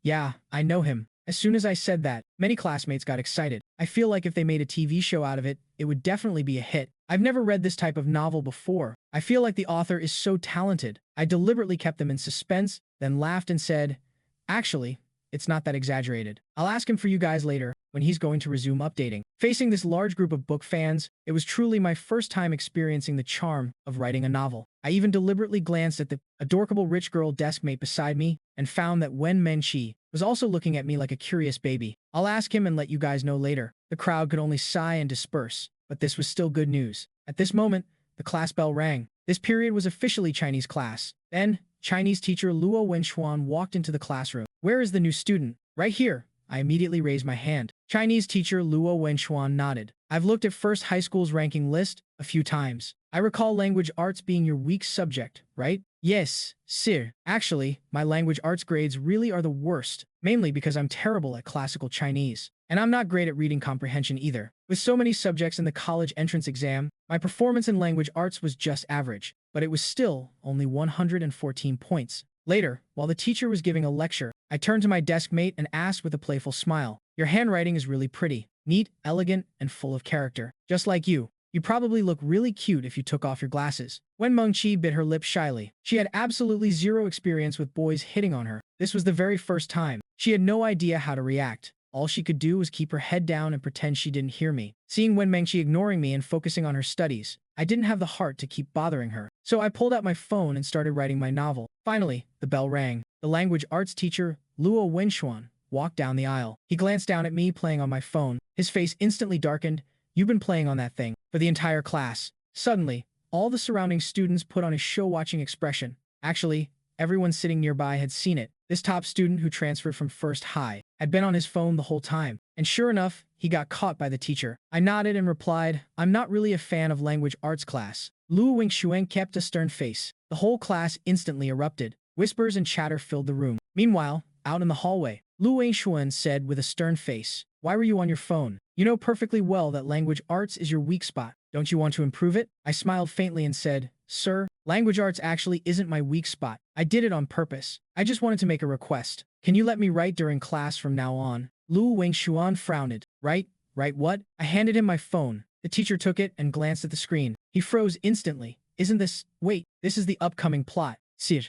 "Yeah, I know him." As soon as I said that, many classmates got excited. I feel like if they made a TV show out of it, it would definitely be a hit. I've never read this type of novel before. I feel like the author is so talented. I deliberately kept them in suspense, then laughed and said, "Actually, it's not that exaggerated. I'll ask him for you guys later when he's going to resume updating." Facing this large group of book fans, it was truly my first time experiencing the charm of writing a novel. I even deliberately glanced at the adorable rich girl deskmate beside me and found that Wen Menqi was also looking at me like a curious baby. "I'll ask him and let you guys know later." The crowd could only sigh and disperse, but this was still good news. At this moment, the class bell rang. This period was officially Chinese class. Then, Chinese teacher Luo Wenxuan walked into the classroom. "Where is the new student?" "Right here." I immediately raised my hand. Chinese teacher Luo Wenxuan nodded. "I've looked at first high school's ranking list a few times. I recall language arts being your weak subject, right?" "Yes, sir. Actually, my language arts grades really are the worst, mainly because I'm terrible at classical Chinese. And I'm not great at reading comprehension either. With so many subjects in the college entrance exam, my performance in language arts was just average, but it was still only 114 points. Later, while the teacher was giving a lecture, I turned to my desk mate and asked with a playful smile, "Your handwriting is really pretty, neat, elegant, and full of character. Just like you. You probably look really cute if you took off your glasses." Wen Mengqi bit her lip shyly. She had absolutely zero experience with boys hitting on her. This was the very first time. She had no idea how to react. All she could do was keep her head down and pretend she didn't hear me. Seeing Wen Mengqi ignoring me and focusing on her studies, I didn't have the heart to keep bothering her. So I pulled out my phone and started writing my novel. Finally, the bell rang. The language arts teacher, Luo Wenxuan, walked down the aisle. He glanced down at me playing on my phone. His face instantly darkened. "You've been playing on that thing for the entire class." Suddenly, all the surrounding students put on a show-watching expression. Actually, everyone sitting nearby had seen it. This top student who transferred from first high had been on his phone the whole time. And sure enough, he got caught by the teacher. I nodded and replied, "I'm not really a fan of language arts class." Lu Wingxuan kept a stern face. The whole class instantly erupted. Whispers and chatter filled the room. Meanwhile, out in the hallway, Lu Wingxuan said with a stern face, "Why were you on your phone?" You know perfectly well that language arts is your weak spot. Don't you want to improve it? I smiled faintly and said, Sir, language arts actually isn't my weak spot. I did it on purpose. I just wanted to make a request. Can you let me write during class from now on? Lu Wengshuan frowned. Write? Write what? I handed him my phone. The teacher took it and glanced at the screen. He froze instantly. Isn't this— Wait, this is the upcoming plot. Sir.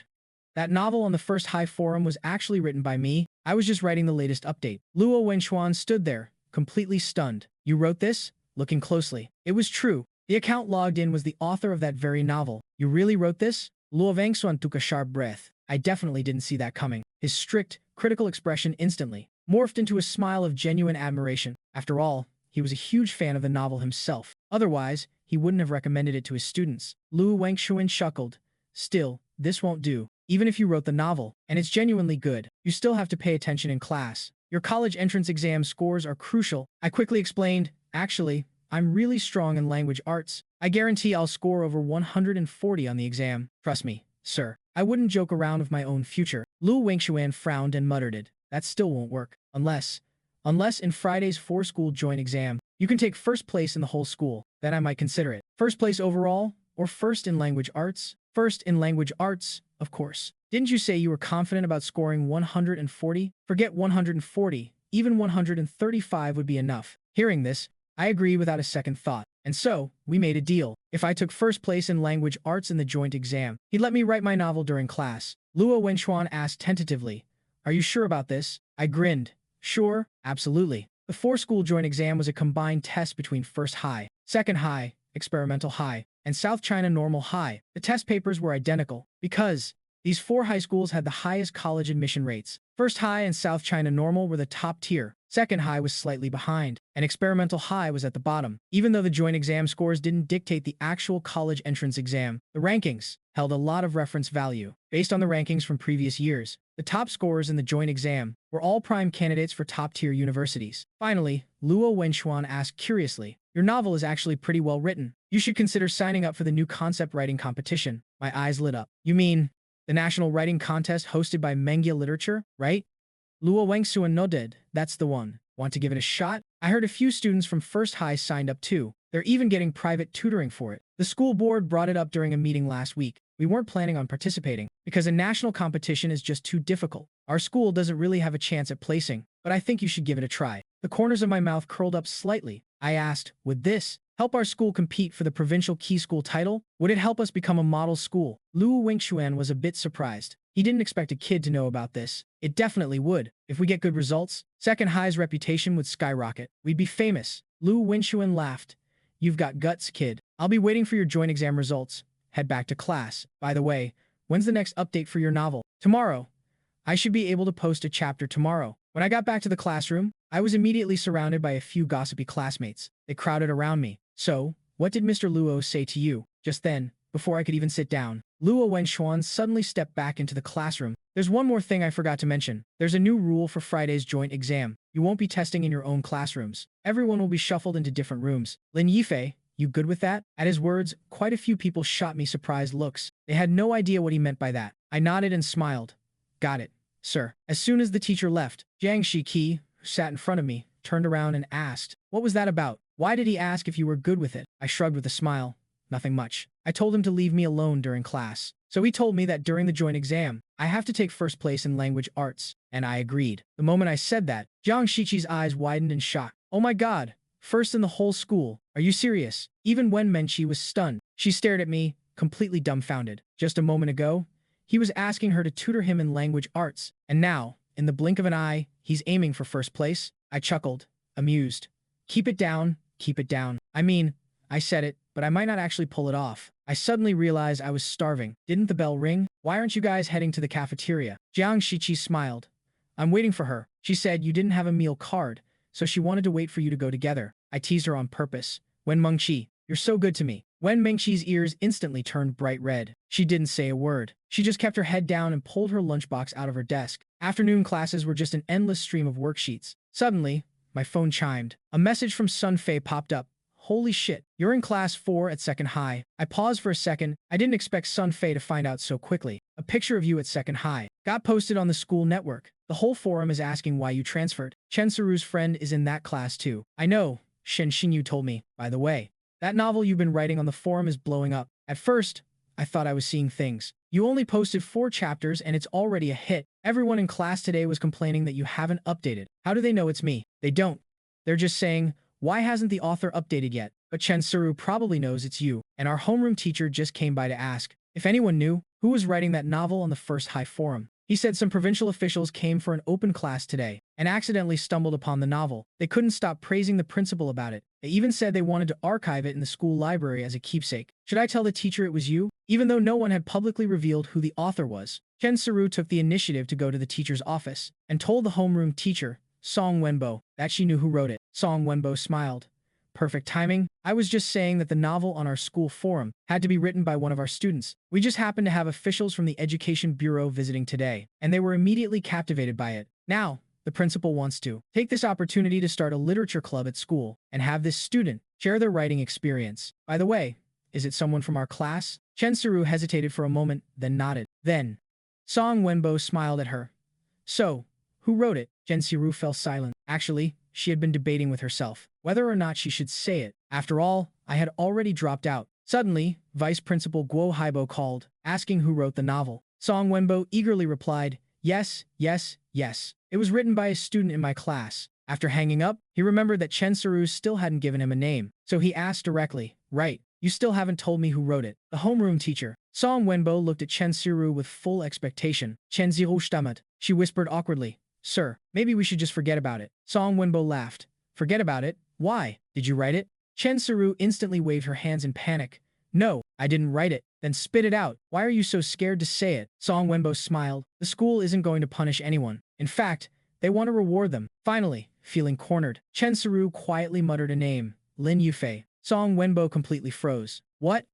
That novel on the First High Forum was actually written by me. I was just writing the latest update. Luo Wenchuan stood there, completely stunned. You wrote this? Looking closely. It was true. The account logged in was the author of that very novel. You really wrote this? Luo Wangxuan took a sharp breath. I definitely didn't see that coming. His strict, critical expression instantly morphed into a smile of genuine admiration. After all, he was a huge fan of the novel himself. Otherwise, he wouldn't have recommended it to his students. Lu Wengshuan chuckled. Still, this won't do. Even if you wrote the novel, and it's genuinely good, you still have to pay attention in class. Your college entrance exam scores are crucial. I quickly explained, actually, I'm really strong in language arts. I guarantee I'll score over 140 on the exam. Trust me, sir. I wouldn't joke around with my own future. Lu Wengshuan frowned and muttered it. That still won't work. Unless in Friday's four-school joint exam, you can take first place in the whole school. Then I might consider it. First place overall, or first in language arts? First in language arts, of course. Didn't you say you were confident about scoring 140? Forget 140, even 135 would be enough. Hearing this, I agreed without a second thought. And so, we made a deal. If I took first place in language arts in the joint exam, he'd let me write my novel during class. Luo Wenchuan asked tentatively, Are you sure about this? I grinned. Sure, absolutely. The four-school joint exam was a combined test between First High, Second High, Experimental High, and South China Normal High. The test papers were identical because these four high schools had the highest college admission rates. First High and South China Normal were the top tier. Second High was slightly behind, and Experimental High was at the bottom. Even though the joint exam scores didn't dictate the actual college entrance exam, the rankings held a lot of reference value. Based on the rankings from previous years, the top scorers in the joint exam were all prime candidates for top-tier universities. Finally, Luo Wenchuan asked curiously, Your novel is actually pretty well written. You should consider signing up for the new concept writing competition. My eyes lit up. You mean the national writing contest hosted by Manga Literature, right? Luo Wangsuan nodded. That's the one. Want to give it a shot? I heard a few students from First High signed up too. They're even getting private tutoring for it. The school board brought it up during a meeting last week. We weren't planning on participating because a national competition is just too difficult. Our school doesn't really have a chance at placing, but I think you should give it a try. The corners of my mouth curled up slightly. I asked, Would this help our school compete for the provincial key school title? Would it help us become a model school? Luo Wingchuan was a bit surprised. He didn't expect a kid to know about this. It definitely would. If we get good results, Second High's reputation would skyrocket. We'd be famous. Luo Wingchuan laughed. You've got guts, kid. I'll be waiting for your joint exam results. Head back to class. By the way, when's the next update for your novel? Tomorrow. I should be able to post a chapter tomorrow. When I got back to the classroom, I was immediately surrounded by a few gossipy classmates. They crowded around me. So, what did Mr. Luo say to you? Just then, before I could even sit down, Luo Wenshuan suddenly stepped back into the classroom. There's one more thing I forgot to mention. There's a new rule for Friday's joint exam. You won't be testing in your own classrooms. Everyone will be shuffled into different rooms. Lin Yifei, you good with that? At his words, quite a few people shot me surprised looks. They had no idea what he meant by that. I nodded and smiled. Got it, sir. As soon as the teacher left, Jiang Shiqi, who sat in front of me, turned around and asked, What was that about? Why did he ask if you were good with it? I shrugged with a smile. Nothing much. I told him to leave me alone during class. So he told me that during the joint exam, I have to take first place in language arts. And I agreed. The moment I said that, Jiang Shiqi's eyes widened in shock. Oh my god. First in the whole school. Are you serious? Even Wen Menqi was stunned. She stared at me, completely dumbfounded. Just a moment ago, he was asking her to tutor him in language arts. And now, in the blink of an eye, he's aiming for first place. I chuckled, amused. Keep it down, keep it down. I mean, I said it, but I might not actually pull it off. I suddenly realized I was starving. Didn't the bell ring? Why aren't you guys heading to the cafeteria? Jiang Shiqi smiled. I'm waiting for her. She said you didn't have a meal card, so she wanted to wait for you to go together. I teased her on purpose. Wen Mengqi, you're so good to me. Wen Mengqi's ears instantly turned bright red. She didn't say a word. She just kept her head down and pulled her lunchbox out of her desk. Afternoon classes were just an endless stream of worksheets. Suddenly, my phone chimed. A message from Sun Fei popped up. Holy shit, you're in class 4 at Second High. I paused for a second. I didn't expect Sun Fei to find out so quickly. A picture of you at Second High got posted on the school network. The whole forum is asking why you transferred. Chen Saru's friend is in that class too. I know, Shen Xinyu told me. By the way, that novel you've been writing on the forum is blowing up. At first, I thought I was seeing things. You only posted 4 chapters and it's already a hit. Everyone in class today was complaining that you haven't updated. How do they know it's me? They don't. They're just saying, why hasn't the author updated yet? But Chen Saru probably knows it's you. And our homeroom teacher just came by to ask if anyone knew who was writing that novel on the first high forum. He said some provincial officials came for an open class today and accidentally stumbled upon the novel. They couldn't stop praising the principal about it. They even said they wanted to archive it in the school library as a keepsake. Should I tell the teacher it was you? Even though no one had publicly revealed who the author was, Chen Saru took the initiative to go to the teacher's office and told the homeroom teacher, Song Wenbo, that she knew who wrote it. Song Wenbo smiled. Perfect timing. I was just saying that the novel on our school forum had to be written by one of our students. We just happened to have officials from the Education Bureau visiting today, and they were immediately captivated by it. Now, the principal wants to take this opportunity to start a literature club at school and have this student share their writing experience. By the way, is it someone from our class? Chen Saru hesitated for a moment, then nodded. Then, Song Wenbo smiled at her. So, who wrote it? Chen Saru fell silent. Actually, she had been debating with herself whether or not she should say it. After all, I had already dropped out. Suddenly, Vice Principal Guo Haibo called, asking who wrote the novel. Song Wenbo eagerly replied, yes, yes, yes. It was written by a student in my class. After hanging up, he remembered that Chen Saru still hadn't given him a name, so he asked directly, right, you still haven't told me who wrote it. The homeroom teacher, Song Wenbo, looked at Chen Saru with full expectation. Chen Ziru stammered. She whispered awkwardly, sir, maybe we should just forget about it. Song Wenbo laughed. Forget about it? Why? Did you write it? Chen Saru instantly waved her hands in panic. No, I didn't write it. Then spit it out. Why are you so scared to say it? Song Wenbo smiled. The school isn't going to punish anyone. In fact, they want to reward them. Finally, feeling cornered, Chen Saru quietly muttered a name, Lin Yufei. Song Wenbo completely froze. What?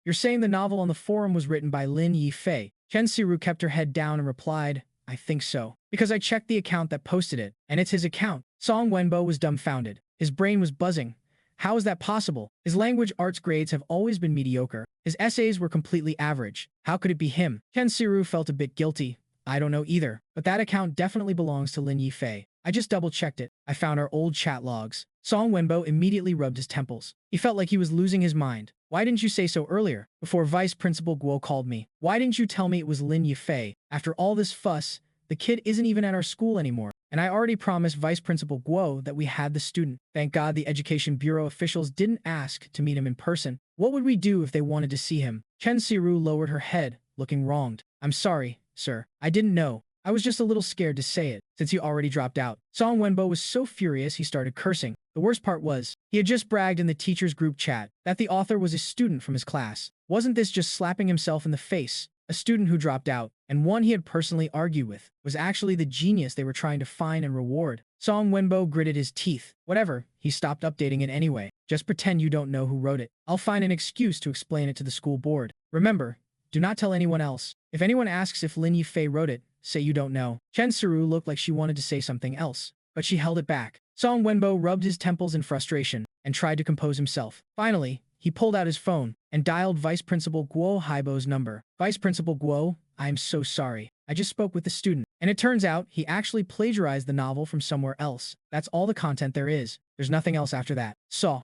You're saying the novel on the forum was written by Lin Yifei? Chen Saru kept her head down and replied, I think so. Because I checked the account that posted it, and it's his account. Song Wenbo was dumbfounded. His brain was buzzing. How is that possible? His language arts grades have always been mediocre. His essays were completely average. How could it be him? Chen Saru felt a bit guilty. I don't know either, but that account definitely belongs to Lin Yifei. I just double-checked it. I found our old chat logs. Song Wenbo immediately rubbed his temples. He felt like he was losing his mind. Why didn't you say so earlier, before Vice Principal Guo called me? Why didn't you tell me it was Lin Yifei? After all this fuss, the kid isn't even at our school anymore. And I already promised Vice Principal Guo that we had the student. Thank God the Education Bureau officials didn't ask to meet him in person. What would we do if they wanted to see him? Chen Saru lowered her head, looking wronged. I'm sorry, sir. I didn't know. I was just a little scared to say it, since you already dropped out. Song Wenbo was so furious he started cursing. The worst part was, he had just bragged in the teacher's group chat that the author was a student from his class. Wasn't this just slapping himself in the face? A student who dropped out, and one he had personally argued with, was actually the genius they were trying to find and reward. Song Wenbo gritted his teeth. Whatever, he stopped updating it anyway. Just pretend you don't know who wrote it. I'll find an excuse to explain it to the school board. Remember, do not tell anyone else. If anyone asks if Lin Yifei wrote it, say you don't know. Chen Saru looked like she wanted to say something else, but she held it back. Song Wenbo rubbed his temples in frustration and tried to compose himself. Finally, he pulled out his phone and dialed Vice Principal Guo Haibo's number. Vice Principal Guo, I am so sorry. I just spoke with the student, and it turns out he actually plagiarized the novel from somewhere else. That's all the content there is. There's nothing else after that. So,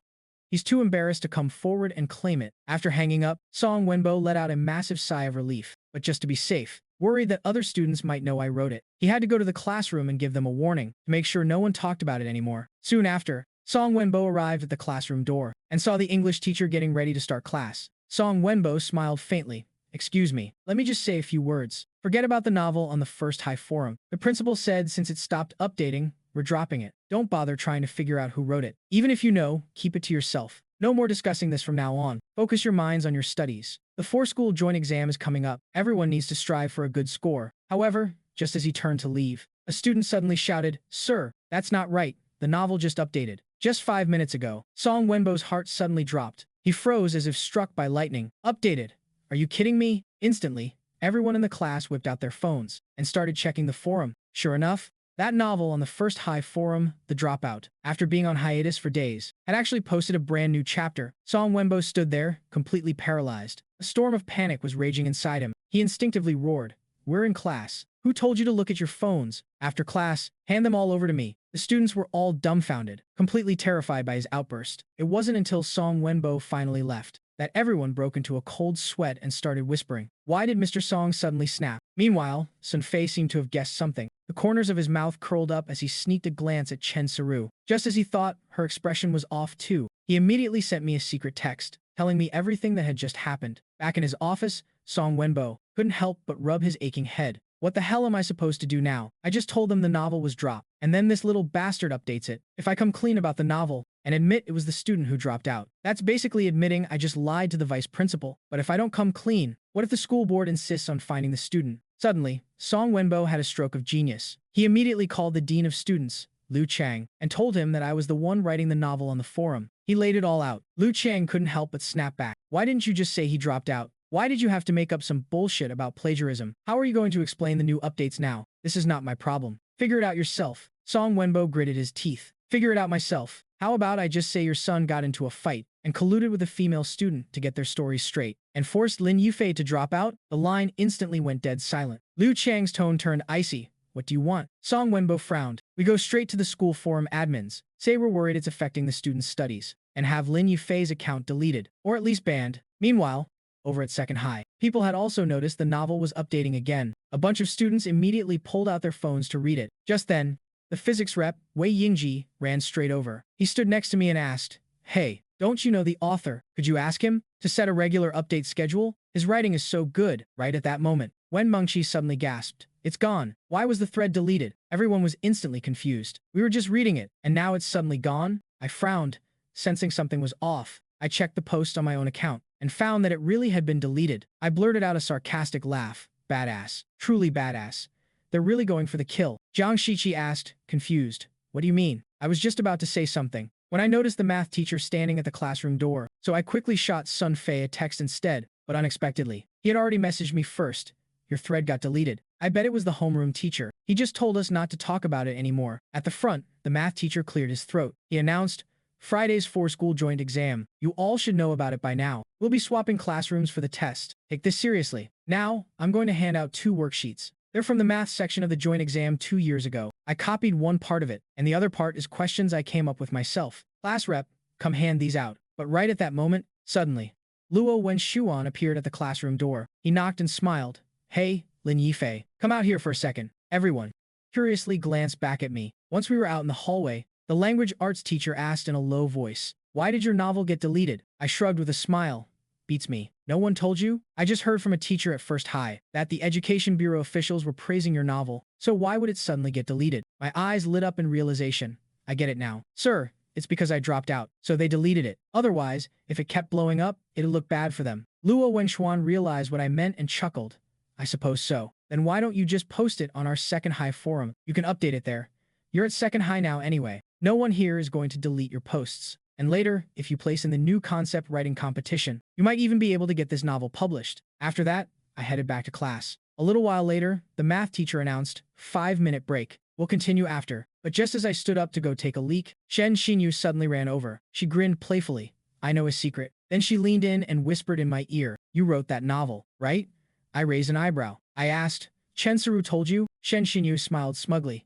he's too embarrassed to come forward and claim it. After hanging up, Song Wenbo let out a massive sigh of relief. But just to be safe, worried that other students might know I wrote it, he had to go to the classroom and give them a warning to make sure no one talked about it anymore. Soon after, Song Wenbo arrived at the classroom door and saw the English teacher getting ready to start class. Song Wenbo smiled faintly. Excuse me, let me just say a few words. Forget about the novel on the first high forum. The principal said since it stopped updating, we're dropping it. Don't bother trying to figure out who wrote it. Even if you know, keep it to yourself. No more discussing this from now on. Focus your minds on your studies. The four-school joint exam is coming up. Everyone needs to strive for a good score. However, just as he turned to leave, a student suddenly shouted, Sir, that's not right. The novel just updated. Just 5 minutes ago. Song Wenbo's heart suddenly dropped. He froze as if struck by lightning. Updated. Are you kidding me? Instantly, everyone in the class whipped out their phones and started checking the forum. Sure enough, that novel on the first high forum, The Dropout, after being on hiatus for days, had actually posted a brand new chapter. Song Wenbo stood there, completely paralyzed. A storm of panic was raging inside him. He instinctively roared, We're in class. Who told you to look at your phones? After class, hand them all over to me. The students were all dumbfounded, completely terrified by his outburst. It wasn't until Song Wenbo finally left that everyone broke into a cold sweat and started whispering. Why did Mr. Song suddenly snap? Meanwhile, Sun Fei seemed to have guessed something. The corners of his mouth curled up as he sneaked a glance at Chen Saru. Just as he thought, her expression was off too. He immediately sent me a secret text, telling me everything that had just happened. Back in his office, Song Wenbo couldn't help but rub his aching head. What the hell am I supposed to do now? I just told them the novel was dropped, and then this little bastard updates it. If I come clean about the novel and admit it was the student who dropped out, that's basically admitting I just lied to the vice principal. But if I don't come clean, what if the school board insists on finding the student? Suddenly, Song Wenbo had a stroke of genius. He immediately called the dean of students, Liu Chang, and told him that I was the one writing the novel on the forum. He laid it all out. Liu Chang couldn't help but snap back. Why didn't you just say he dropped out? Why did you have to make up some bullshit about plagiarism? How are you going to explain the new updates now? This is not my problem. Figure it out yourself. Song Wenbo gritted his teeth. Figure it out myself. How about I just say your son got into a fight and colluded with a female student to get their stories straight and forced Lin Yufei to drop out? The line instantly went dead silent. Liu Chang's tone turned icy. What do you want? Song Wenbo frowned. We go straight to the school forum admins. Say we're worried it's affecting the students' studies and have Lin Yufei's account deleted or at least banned. Meanwhile, over at Second High, people had also noticed the novel was updating again. A bunch of students immediately pulled out their phones to read it. Just then, the physics rep, Wei Yingji, ran straight over. He stood next to me and asked, "Hey, don't you know the author? Could you ask him to set a regular update schedule? His writing is so good." Right at that moment, Wen Mengqi suddenly gasped. It's gone. Why was the thread deleted? Everyone was instantly confused. We were just reading it, and now it's suddenly gone? I frowned, sensing something was off. I checked the post on my own account and found that it really had been deleted. I blurted out a sarcastic laugh. Badass. Truly badass. They're really going for the kill. Jiang Shiqi asked, confused. What do you mean? I was just about to say something when I noticed the math teacher standing at the classroom door, so I quickly shot Sun Fei a text instead, but unexpectedly. He had already messaged me first. Your thread got deleted. I bet it was the homeroom teacher. He just told us not to talk about it anymore. At the front, the math teacher cleared his throat. He announced, Friday's for-school joint exam. You all should know about it by now. We'll be swapping classrooms for the test. Take this seriously. Now, I'm going to hand out 2 worksheets. They're from the math section of the joint exam 2 years ago. I copied one part of it, and the other part is questions I came up with myself. Class rep, come hand these out. But right at that moment, suddenly, Luo Wenshuan appeared at the classroom door. He knocked and smiled. Hey, Lin Yifei, come out here for a second. Everyone curiously glanced back at me. Once we were out in the hallway, the language arts teacher asked in a low voice, why did your novel get deleted? I shrugged with a smile. Beats me. No one told you? I just heard from a teacher at First High that the Education Bureau officials were praising your novel, so why would it suddenly get deleted? My eyes lit up in realization. I get it now. Sir, it's because I dropped out, so they deleted it. Otherwise, if it kept blowing up, it'd look bad for them. Luo Wenshuan realized what I meant and chuckled. I suppose so. Then why don't you just post it on our Second High forum? You can update it there. You're at Second High now anyway. No one here is going to delete your posts. And later, if you place in the new concept writing competition, you might even be able to get this novel published. After that, I headed back to class. A little while later, the math teacher announced, 5-minute break. We'll continue after. But just as I stood up to go take a leak, Shen Xinyu suddenly ran over. She grinned playfully. I know his secret. Then she leaned in and whispered in my ear, you wrote that novel, right? I raised an eyebrow. I asked, Chen Saru told you? Shen Xinyu smiled smugly.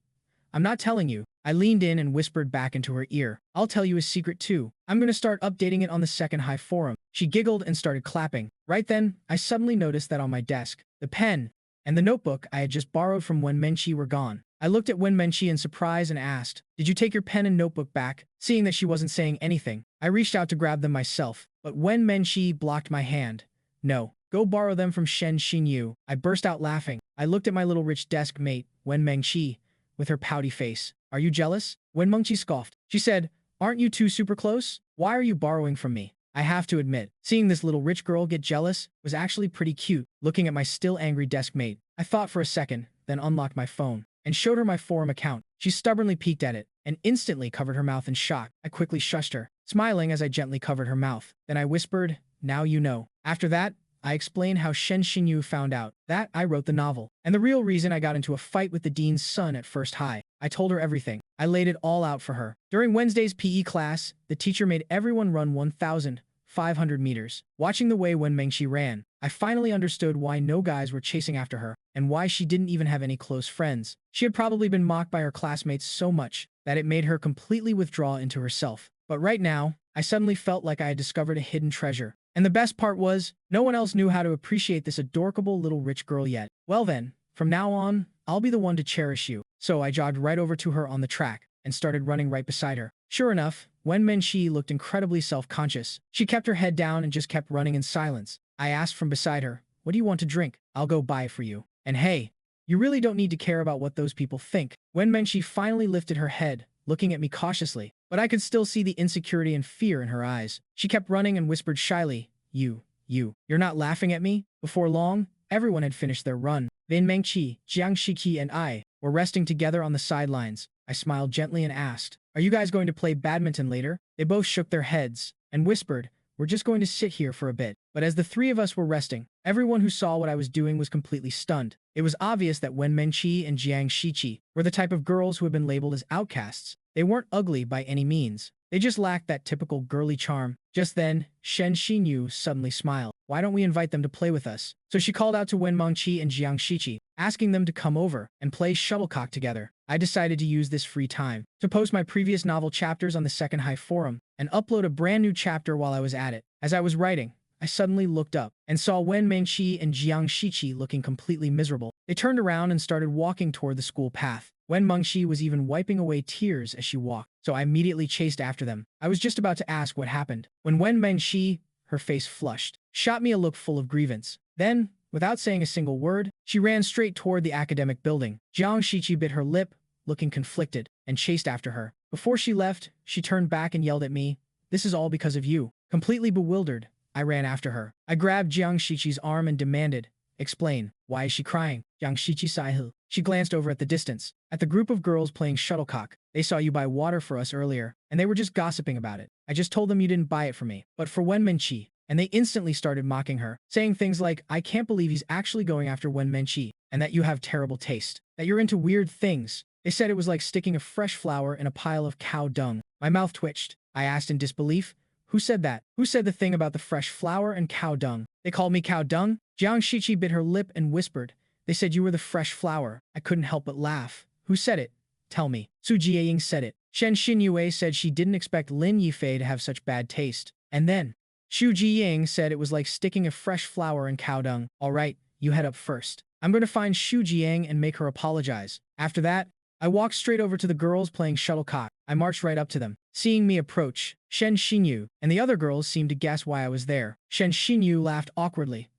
I'm not telling you. I leaned in and whispered back into her ear. I'll tell you a secret too. I'm going to start updating it on the Second High forum. She giggled and started clapping. Right then, I suddenly noticed that on my desk, the pen and the notebook I had just borrowed from Wen Menqi were gone. I looked at Wen Menqi in surprise and asked, did you take your pen and notebook back? Seeing that she wasn't saying anything, I reached out to grab them myself, but Wen Menqi blocked my hand. No, go borrow them from Shen Xinyu. I burst out laughing. I looked at my little rich desk mate, Wen Menqi, with her pouty face. Are you jealous? Wen Mengqi scoffed. She said, aren't you two super close? Why are you borrowing from me? I have to admit, seeing this little rich girl get jealous was actually pretty cute. Looking at my still angry desk mate, I thought for a second, then unlocked my phone and showed her my forum account. She stubbornly peeked at it and instantly covered her mouth in shock. I quickly shushed her, smiling as I gently covered her mouth. Then I whispered, now you know. After that, I explained how Shen Xinyu found out that I wrote the novel, and the real reason I got into a fight with the dean's son at First High. I told her everything. I laid it all out for her. During Wednesday's PE class, the teacher made everyone run 1,500 meters. Watching the way Wen Mengqi ran, I finally understood why no guys were chasing after her. and why she didn't even have any close friends. She had probably been mocked by her classmates so much that it made her completely withdraw into herself. But right now, I suddenly felt like I had discovered a hidden treasure. And the best part was, no one else knew how to appreciate this adorable little rich girl yet. Well then, from now on, I'll be the one to cherish you. So I jogged right over to her on the track and started running right beside her. Sure enough, Wen Menqi looked incredibly self-conscious. She kept her head down and just kept running in silence. I asked from beside her, "What do you want to drink? I'll go buy it for you. And hey, you really don't need to care about what those people think." Wen Menqi finally lifted her head, looking at me cautiously, but I could still see the insecurity and fear in her eyes. She kept running and whispered shyly, You're not laughing at me?" Before long, everyone had finished their run. Wen Menqi, Jiang Shiki, and I were resting together on the sidelines. I smiled gently and asked, "Are you guys going to play badminton later?" They both shook their heads and whispered, "We're just going to sit here for a bit." But as the three of us were resting, everyone who saw what I was doing was completely stunned. It was obvious that Wen Menqi and Jiang Shiqi were the type of girls who had been labeled as outcasts. They weren't ugly by any means. They just lacked that typical girly charm. Just then, Shen Xinyu suddenly smiled. "Why don't we invite them to play with us?" So she called out to Wen Mengqi and Jiang Shiqi, asking them to come over and play shuttlecock together. I decided to use this free time to post my previous novel chapters on the Second High forum and upload a brand new chapter while I was at it. As I was writing, I suddenly looked up and saw Wen Mengqi and Jiang Shiqi looking completely miserable. They turned around and started walking toward the school path. Wen Mengqi was even wiping away tears as she walked, so I immediately chased after them. I was just about to ask what happened when Wen Mengqi, her face flushed, shot me a look full of grievance. Then, without saying a single word, she ran straight toward the academic building. Jiang Shiqi bit her lip, looking conflicted, and chased after her. Before she left, she turned back and yelled at me, "This is all because of you." Completely bewildered, I ran after her. I grabbed Jiang Shiqi's arm and demanded, "Explain, why is she crying?" Jiang Shiqi sighed. She glanced over at the distance, at the group of girls playing shuttlecock. "They saw you buy water for us earlier, and they were just gossiping about it. I just told them you didn't buy it for me, but for Wen Menqi." And they instantly started mocking her, saying things like, "I can't believe he's actually going after Wen Menqi, and that you have terrible taste, that you're into weird things." They said it was like sticking a fresh flower in a pile of cow dung. My mouth twitched. I asked in disbelief, "Who said that? Who said the thing about the fresh flower and cow dung?" "They called me cow dung?" Jiang Shiqi bit her lip and whispered, "They said you were the fresh flower." I couldn't help but laugh. "Who said it? Tell me." Su Jiaying said it. Shen Xinyue said she didn't expect Lin Yifei to have such bad taste. And then, Xu Jiying said it was like sticking a fresh flower in cow dung. "All right, you head up first. I'm going to find Xu Jiying and make her apologize." After that, I walked straight over to the girls playing shuttlecock. I marched right up to them. Seeing me approach, Shen Xinyu and the other girls seemed to guess why I was there. Shen Xinyu laughed awkwardly.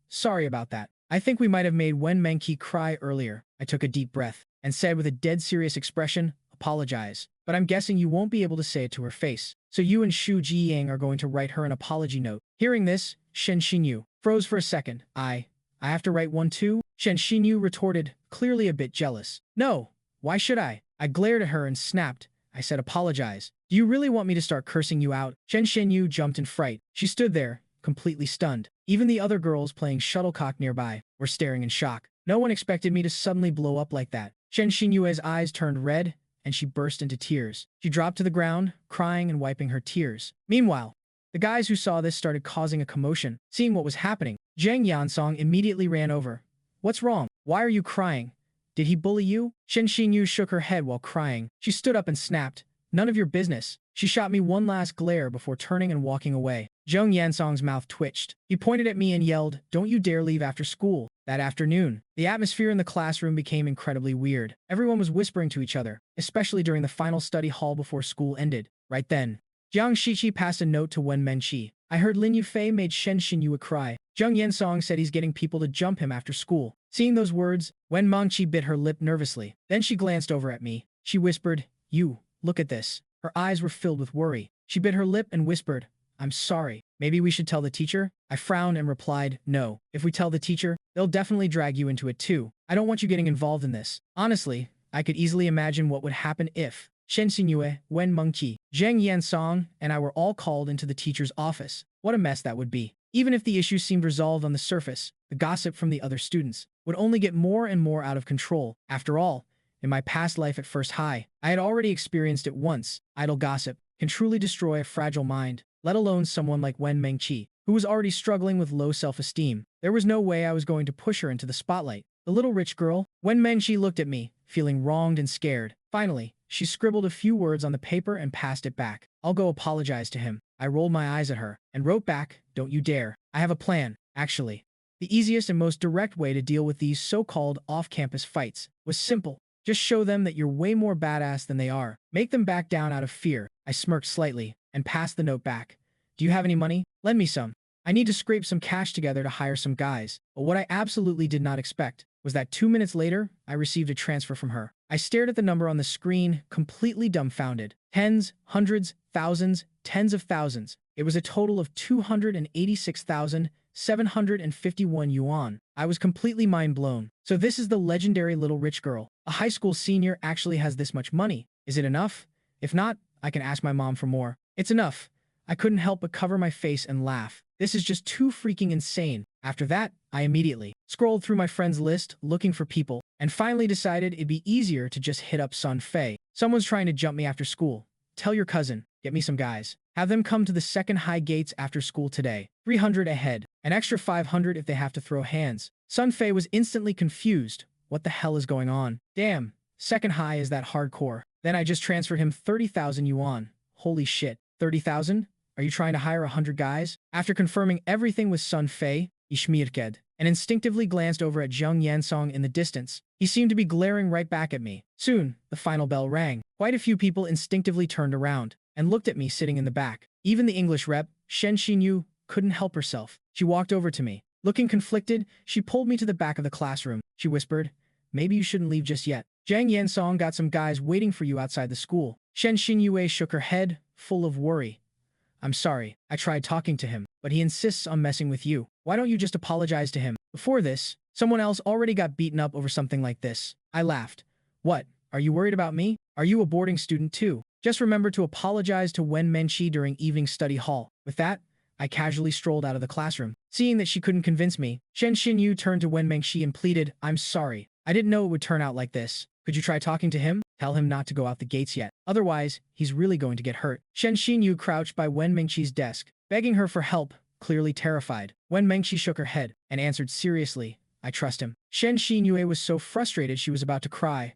Sorry about that. I think we might have made Wen Menqi cry earlier." I took a deep breath and said with a dead serious expression, "Apologize. But I'm guessing you won't be able to say it to her face. So you and Xu Jiying are going to write her an apology note." Hearing this, Shen Xinyu froze for a second. I have to write one too?" Shen Xinyu retorted, clearly a bit jealous. "No, why should I?" I glared at her and snapped. I said, "Apologize. Do you really want me to start cursing you out?" Shen Xinyu jumped in fright. She stood there, completely stunned. Even the other girls playing shuttlecock nearby were staring in shock. No one expected me to suddenly blow up like that. Shen Xinyue's eyes turned red, and she burst into tears. She dropped to the ground, crying and wiping her tears. Meanwhile, the guys who saw this started causing a commotion. Seeing what was happening, Zhang Yansong immediately ran over. "What's wrong? Why are you crying? Did he bully you?" Shen Xinyu shook her head while crying. She stood up and snapped, "None of your business." She shot me one last glare before turning and walking away. Zhang Yansong's mouth twitched. He pointed at me and yelled, "Don't you dare leave after school." That afternoon, the atmosphere in the classroom became incredibly weird. Everyone was whispering to each other, especially during the final study hall before school ended. Right then, Jiang Shiqi passed a note to Wen Menqi. "I heard Lin Yufei made Shen Xinyu cry. Zhang Yansong said he's getting people to jump him after school." Seeing those words, Wen Mengqi bit her lip nervously. Then she glanced over at me. She whispered, "You, look at this." Her eyes were filled with worry. She bit her lip and whispered, "I'm sorry. Maybe we should tell the teacher?" I frowned and replied, "No. If we tell the teacher, they'll definitely drag you into it too. I don't want you getting involved in this." Honestly, I could easily imagine what would happen if Shen Xinyu, Wen Mengqi, Zhang Yansong, and I were all called into the teacher's office. What a mess that would be. Even if the issue seemed resolved on the surface, the gossip from the other students would only get more and more out of control. After all, in my past life at First High, I had already experienced it once. Idle gossip can truly destroy a fragile mind, let alone someone like Wen Mengqi, who was already struggling with low self-esteem. There was no way I was going to push her into the spotlight. The little rich girl? When Menchi looked at me, feeling wronged and scared. Finally, she scribbled a few words on the paper and passed it back. I'll go apologize to him. I rolled my eyes at her and wrote back, don't you dare. I have a plan, actually. The easiest and most direct way to deal with these so-called off-campus fights was simple. Just show them that you're way more badass than they are. Make them back down out of fear. I smirked slightly and passed the note back. Do you have any money? Lend me some. I need to scrape some cash together to hire some guys. But what I absolutely did not expect was that 2 minutes later, I received a transfer from her. I stared at the number on the screen, completely dumbfounded. Tens, hundreds, thousands, tens of thousands. It was a total of 286,751 yuan. I was completely mind-blown. So this is the legendary little rich girl. A high school senior actually has this much money. Is it enough? If not, I can ask my mom for more. It's enough. I couldn't help but cover my face and laugh. This is just too freaking insane. After that, I immediately scrolled through my friends list looking for people and finally decided it'd be easier to just hit up Sun Fei. Someone's trying to jump me after school. Tell your cousin, get me some guys. Have them come to the second high gates after school today. 300 ahead. An extra 500 if they have to throw hands. Sun Fei was instantly confused. What the hell is going on? Damn, second high is that hardcore. Then I just transferred him 30,000 yuan. Holy shit. 30,000? Are you trying to hire 100 guys? After confirming everything with Sun Fei, he smirked and instinctively glanced over at Zheng Yansong in the distance. He seemed to be glaring right back at me. Soon, the final bell rang. Quite a few people instinctively turned around and looked at me sitting in the back. Even the English rep, Shen Xinyu, couldn't help herself. She walked over to me. Looking conflicted, she pulled me to the back of the classroom. She whispered, maybe you shouldn't leave just yet. Zhang Yansong got some guys waiting for you outside the school. Shen Xinyue shook her head, full of worry. I'm sorry, I tried talking to him, but he insists on messing with you. Why don't you just apologize to him? Before this, someone else already got beaten up over something like this. I laughed. What? Are you worried about me? Are you a boarding student too? Just remember to apologize to Wen Menchi during evening study hall. With that, I casually strolled out of the classroom. Seeing that she couldn't convince me, Shen Xinyu turned to Wen Mengxi and pleaded, I'm sorry. I didn't know it would turn out like this. Could you try talking to him? Tell him not to go out the gates yet. Otherwise, he's really going to get hurt. Shen Xinyu crouched by Wen Mengxi's desk, begging her for help, clearly terrified. Wen Mengxi shook her head and answered seriously, I trust him. Shen Xinyu was so frustrated she was about to cry.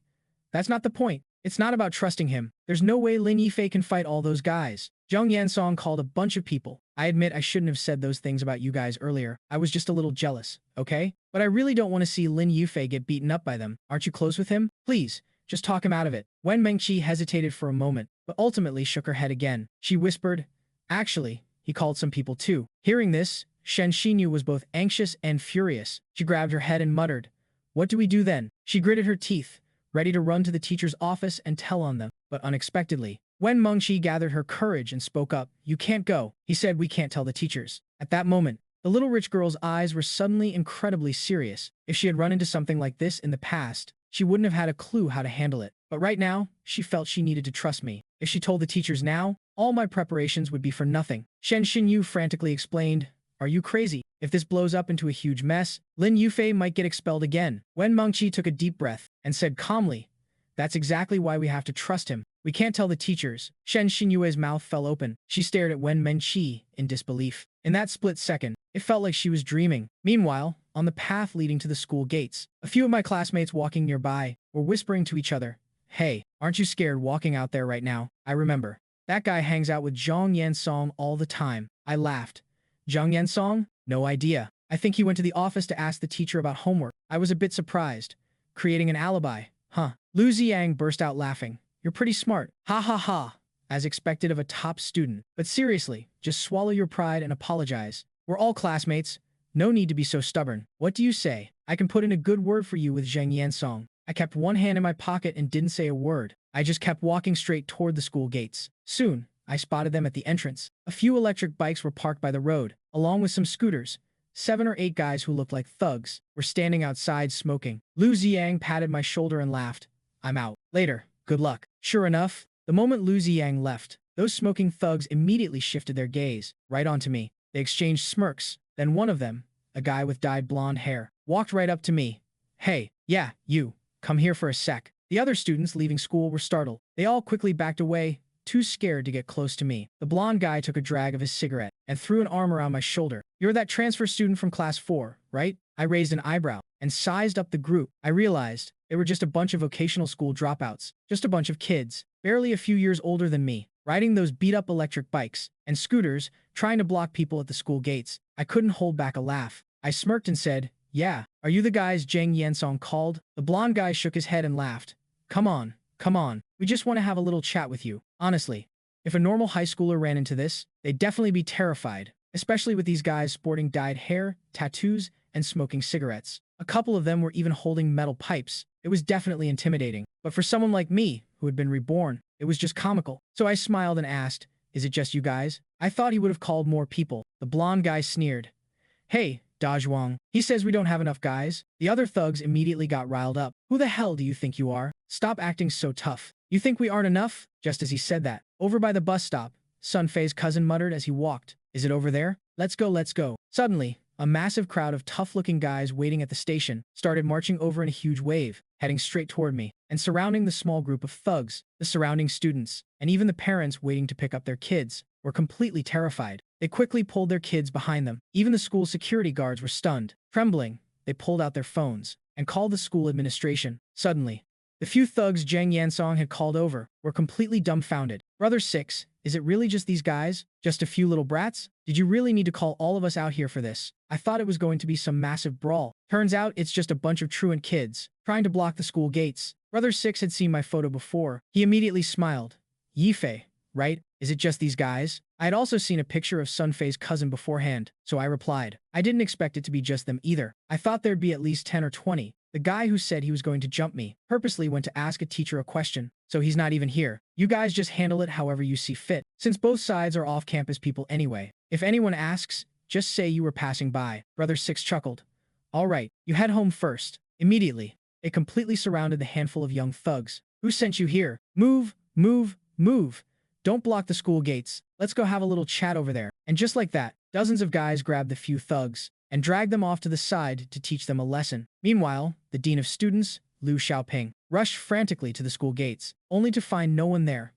That's not the point. It's not about trusting him. There's no way Lin Yifei can fight all those guys. Zheng Yansong called a bunch of people. I admit I shouldn't have said those things about you guys earlier. I was just a little jealous, okay? But I really don't want to see Lin Yifei get beaten up by them. Aren't you close with him? Please, just talk him out of it. Wen Mengqi hesitated for a moment, but ultimately shook her head again. She whispered, actually, he called some people too. Hearing this, Shen Xinyu was both anxious and furious. She grabbed her head and muttered, what do we do then? She gritted her teeth, ready to run to the teacher's office and tell on them, but unexpectedly, Wen Mengqi gathered her courage and spoke up. You can't go. He said we can't tell the teachers. At that moment, the little rich girl's eyes were suddenly incredibly serious. If she had run into something like this in the past, she wouldn't have had a clue how to handle it. But right now, she felt she needed to trust me. If she told the teachers now, all my preparations would be for nothing. Shen Xinyu frantically explained, are you crazy? If this blows up into a huge mess, Lin Yufei might get expelled again. Wen Mengqi took a deep breath and said calmly, that's exactly why we have to trust him. We can't tell the teachers. Shen Xinyue's mouth fell open. She stared at Wen Mengqi in disbelief. In that split second, it felt like she was dreaming. Meanwhile, on the path leading to the school gates, a few of my classmates walking nearby were whispering to each other, hey, aren't you scared walking out there right now? I remember. That guy hangs out with Zhang Yansong all the time. I laughed. Zhang Yansong? No idea. I think he went to the office to ask the teacher about homework. I was a bit surprised. Creating an alibi. Huh. Lu Ziyang burst out laughing. You're pretty smart. Ha ha ha. As expected of a top student. But seriously, just swallow your pride and apologize. We're all classmates. No need to be so stubborn. What do you say? I can put in a good word for you with Zheng Yansong. I kept one hand in my pocket and didn't say a word. I just kept walking straight toward the school gates. Soon, I spotted them at the entrance. A few electric bikes were parked by the road, along with some scooters. 7 or 8 guys who looked like thugs were standing outside smoking. Lu Ziyang patted my shoulder and laughed. I'm out. Later. Good luck. Sure enough, the moment Lu Ziyang left, those smoking thugs immediately shifted their gaze right onto me. They exchanged smirks. Then one of them, a guy with dyed blonde hair, walked right up to me. Hey, yeah, you. Come here for a sec. The other students leaving school were startled. They all quickly backed away, too scared to get close to me. The blonde guy took a drag of his cigarette and threw an arm around my shoulder. You're that transfer student from class 4, right? I raised an eyebrow and sized up the group. I realized they were just a bunch of vocational school dropouts, just a bunch of kids, barely a few years older than me, riding those beat-up electric bikes and scooters, trying to block people at the school gates. I couldn't hold back a laugh. I smirked and said, "Yeah, are you the guys Jang Yansong called?" The blonde guy shook his head and laughed. Come on, come on. We just want to have a little chat with you. Honestly, if a normal high schooler ran into this, they'd definitely be terrified, especially with these guys sporting dyed hair, tattoos, and smoking cigarettes. A couple of them were even holding metal pipes. It was definitely intimidating. But for someone like me, who had been reborn, it was just comical. So I smiled and asked, "Is it just you guys?" I thought he would have called more people. The blonde guy sneered. "Hey, Dajwang. He says we don't have enough guys." The other thugs immediately got riled up. "Who the hell do you think you are? Stop acting so tough. You think we aren't enough?" Just as he said that, over by the bus stop, Sun Fei's cousin muttered as he walked, "Is it over there? Let's go, let's go." Suddenly, a massive crowd of tough-looking guys waiting at the station started marching over in a huge wave, heading straight toward me, and surrounding the small group of thugs. The surrounding students, and even the parents waiting to pick up their kids, were completely terrified. They quickly pulled their kids behind them. Even the school security guards were stunned. Trembling, they pulled out their phones and called the school administration. Suddenly, the few thugs Jang Yansong had called over were completely dumbfounded. "Brother Six, is it really just these guys? Just a few little brats? Did you really need to call all of us out here for this? I thought it was going to be some massive brawl. Turns out it's just a bunch of truant kids trying to block the school gates." Brother Six had seen my photo before. He immediately smiled. "Yifei, right? Is it just these guys?" I had also seen a picture of Sun Fei's cousin beforehand, so I replied. I didn't expect it to be just them either. I thought there'd be at least 10 or 20. The guy who said he was going to jump me purposely went to ask a teacher a question, so he's not even here. You guys just handle it however you see fit, since both sides are off-campus people anyway. If anyone asks, just say you were passing by. Brother Six chuckled. "All right, you head home first." Immediately, it completely surrounded the handful of young thugs. "Who sent you here? Move, move, move. Don't block the school gates. Let's go have a little chat over there." And just like that, dozens of guys grabbed the few thugs and dragged them off to the side to teach them a lesson. Meanwhile, the dean of students, Liu Xiaoping, rushed frantically to the school gates, only to find no one there.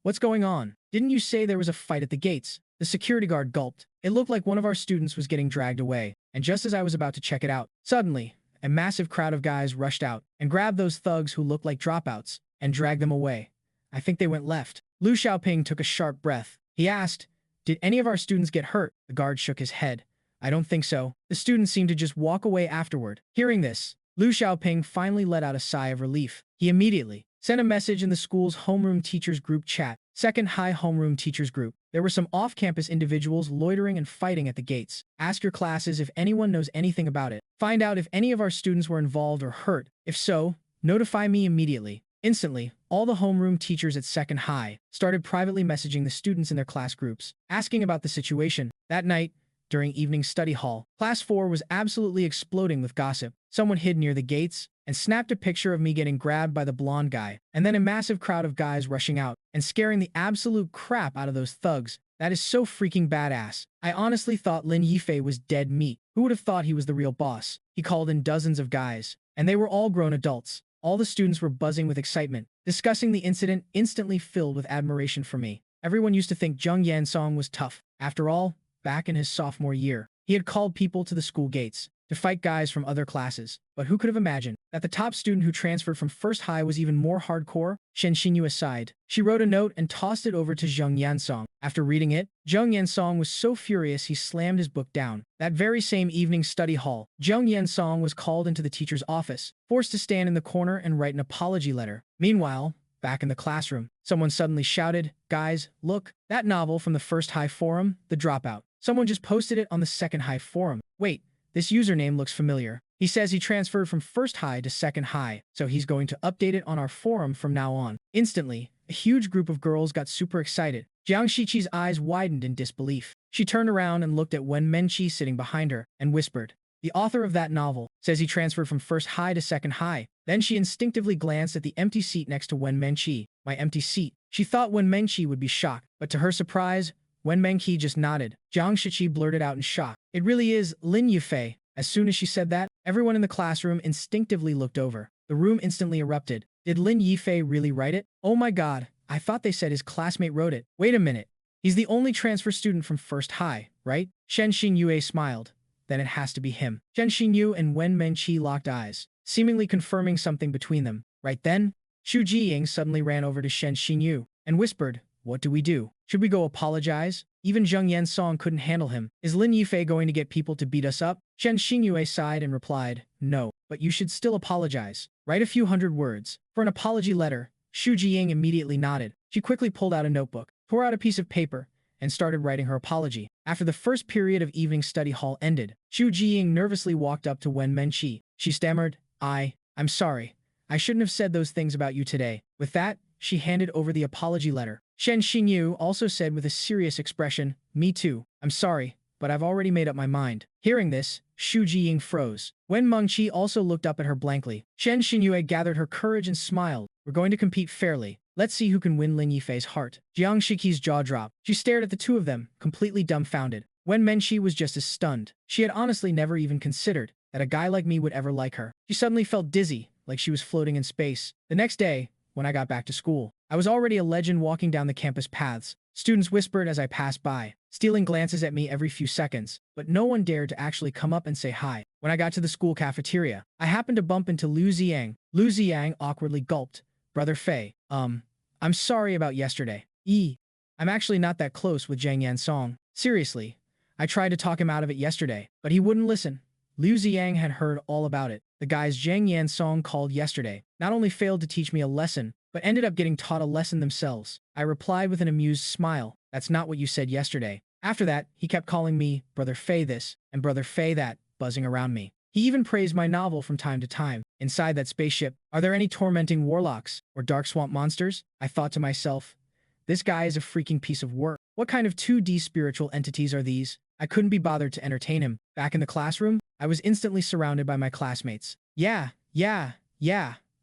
"What's going on? Didn't you say there was a fight at the gates?" The security guard gulped. "It looked like one of our students was getting dragged away, and just as I was about to check it out, suddenly, a massive crowd of guys rushed out and grabbed those thugs who looked like dropouts and dragged them away. I think they went left." Liu Xiaoping took a sharp breath. He asked, "Did any of our students get hurt?" The guard shook his head. "I don't think so." The students seemed to just walk away afterward. Hearing this, Liu Xiaoping finally let out a sigh of relief. He immediately sent a message in the school's homeroom teachers group chat. Second high homeroom teachers group. There were some off-campus individuals loitering and fighting at the gates. Ask your classes if anyone knows anything about it. Find out if any of our students were involved or hurt. If so, notify me immediately. Instantly, all the homeroom teachers at second high started privately messaging the students in their class groups, asking about the situation. That night, during evening study hall, Class 4 was absolutely exploding with gossip. Someone hid near the gates and snapped a picture of me getting grabbed by the blonde guy, and then a massive crowd of guys rushing out and scaring the absolute crap out of those thugs. That is so freaking badass. I honestly thought Lin Yifei was dead meat. Who would have thought he was the real boss? He called in dozens of guys, and they were all grown adults. All the students were buzzing with excitement, discussing the incident instantly filled with admiration for me. Everyone used to think Jung Yansong was tough. After all, back in his sophomore year, he had called people to the school gates to fight guys from other classes. But who could have imagined that the top student who transferred from first high was even more hardcore? Shen Xinyu aside, she wrote a note and tossed it over to Zheng Yansong. After reading it, Zheng Yansong was so furious he slammed his book down. That very same evening study hall, Zheng Yansong was called into the teacher's office, forced to stand in the corner and write an apology letter. Meanwhile, back in the classroom, someone suddenly shouted, "Guys, look, that novel from the first high forum, The Dropout. Someone just posted it on the second high forum. Wait, this username looks familiar. He says he transferred from first high to second high, so he's going to update it on our forum from now on." Instantly, a huge group of girls got super excited. Jiang Shiqi's eyes widened in disbelief. She turned around and looked at Wen Menqi sitting behind her and whispered, "The author of that novel says he transferred from first high to second high." Then she instinctively glanced at the empty seat next to Wen Menqi. My empty seat. She thought Wen Menqi would be shocked, but to her surprise, Wen Menqi just nodded. Jiang Shiqi blurted out in shock, "It really is Lin Yifei." As soon as she said that, everyone in the classroom instinctively looked over. The room instantly erupted. Did Lin Yifei really write it? Oh my god, I thought they said his classmate wrote it. Wait a minute. He's the only transfer student from first high, right? Shen Xingyue smiled. then it has to be him. Shen Xinyu and Wen Menqi locked eyes, seemingly confirming something between them. Right then, Xu Jiying suddenly ran over to Shen Xinyu and whispered, "What do we do? Should we go apologize?" Even Zheng Yansong couldn't handle him. "Is Lin Yifei going to get people to beat us up?" Shen Xinyu sighed and replied, "No, but you should still apologize. Write a few hundred words for an apology letter." Xu Jiying immediately nodded. She quickly pulled out a notebook, tore out a piece of paper, and started writing her apology. After the first period of evening study hall ended, Xu Jiying nervously walked up to Wen Menqi. She stammered, I'm sorry. I shouldn't have said those things about you today." With that, she handed over the apology letter. Shen Xinyu also said with a serious expression, "Me too. I'm sorry, but I've already made up my mind." Hearing this, Xu Jiying froze. Wen Mengqi also looked up at her blankly. Shen Xinyu gathered her courage and smiled. "We're going to compete fairly. Let's see who can win Lin Yifei's heart." Jiang Shiqi's jaw dropped. She stared at the two of them, completely dumbfounded. Wen Menqi was just as stunned. She had honestly never even considered that a guy like me would ever like her. She suddenly felt dizzy, like she was floating in space. The next day, when I got back to school, I was already a legend walking down the campus paths. Students whispered as I passed by, stealing glances at me every few seconds, but no one dared to actually come up and say hi. When I got to the school cafeteria, I happened to bump into Lu Ziang. Lu Ziang awkwardly gulped. "Brother Fei, I'm sorry about yesterday. I'm actually not that close with Zhang Yansong. Seriously, I tried to talk him out of it yesterday, but he wouldn't listen." Liu Ziang had heard all about it. The guys Zhang Yansong called yesterday not only failed to teach me a lesson, but ended up getting taught a lesson themselves. I replied with an amused smile, "That's not what you said yesterday." After that, he kept calling me Brother Fei this and Brother Fei that, buzzing around me. He even praised my novel from time to time. Inside that spaceship, are there any tormenting warlocks or dark swamp monsters? I thought to myself, this guy is a freaking piece of work. What kind of 2D spiritual entities are these? I couldn't be bothered to entertain him. Back in the classroom, I was instantly surrounded by my classmates. Yeah,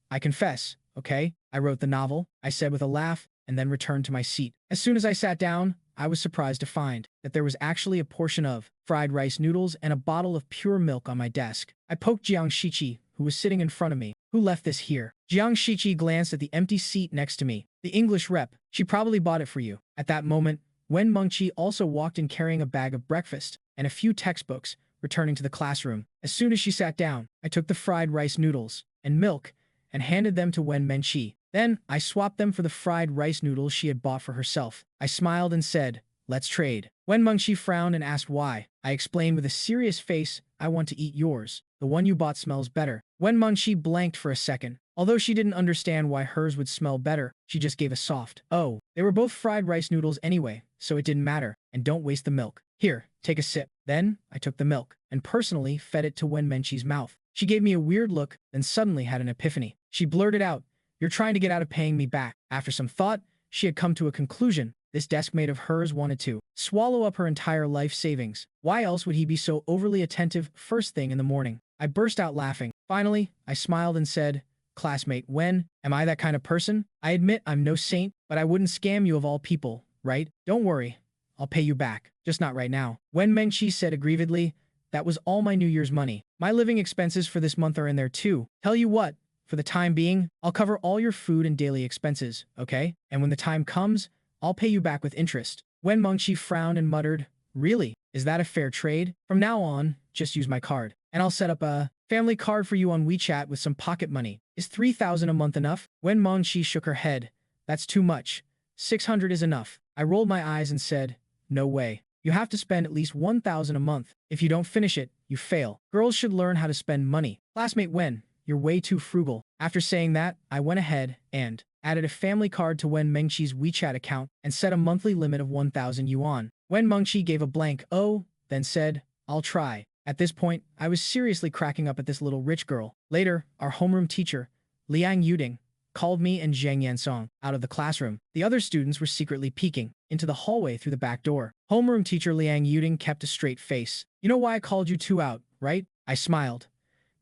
I confess, okay? I wrote the novel, I said with a laugh, and then returned to my seat. As soon as I sat down, I was surprised to find that there was actually a portion of fried rice noodles and a bottle of pure milk on my desk. I poked Jiang Shiqi, who was sitting in front of me. "Who left this here?" Jiang Shiqi glanced at the empty seat next to me. "The English rep. She probably bought it for you." At that moment, Wen Mengqi also walked in carrying a bag of breakfast and a few textbooks, returning to the classroom. As soon as she sat down, I took the fried rice noodles and milk and handed them to Wen Menqi. Then, I swapped them for the fried rice noodles she had bought for herself. I smiled and said, "Let's trade." Wen Mengqi frowned and asked why. I explained with a serious face, "I want to eat yours. The one you bought smells better." Wen Mengqi blanked for a second. Although she didn't understand why hers would smell better, she just gave a soft, "Oh." They were both fried rice noodles anyway, so it didn't matter. "And don't waste the milk. Here, take a sip." Then, I took the milk and personally fed it to Wen Menqi's mouth. She gave me a weird look, then suddenly had an epiphany. She blurted out, "You're trying to get out of paying me back." After some thought, she had come to a conclusion. This deskmate of hers wanted to swallow up her entire life savings. Why else would he be so overly attentive first thing in the morning? I burst out laughing. Finally, I smiled and said, "Classmate Wen, am I that kind of person? I admit I'm no saint, but I wouldn't scam you of all people, right? Don't worry. I'll pay you back. Just not right now." Wen Mengqi said aggrievedly, "That was all my New Year's money. My living expenses for this month are in there too. Tell you what, for the time being, I'll cover all your food and daily expenses, okay? And when the time comes, I'll pay you back with interest." Wen Mengqi frowned and muttered, "Really? Is that a fair trade? From now on, just use my card, and I'll set up a family card for you on WeChat with some pocket money. Is 3,000 a month enough?" Wen Mengqi shook her head. "That's too much. 600 is enough." I rolled my eyes and said, "No way. You have to spend at least 1,000 a month. If you don't finish it, you fail. Girls should learn how to spend money." Classmate Wen, you're way too frugal. After saying that, I went ahead and added a family card to Wen Mengqi's WeChat account and set a monthly limit of 1,000 yuan. Wen Mengqi gave a blank "oh," then said, "I'll try." At this point, I was seriously cracking up at this little rich girl. Later, our homeroom teacher, Liang Yuding, called me and Zhang Yansong out of the classroom. The other students were secretly peeking into the hallway through the back door. Homeroom teacher Liang Yuding kept a straight face. "You know why I called you two out, right?" I smiled.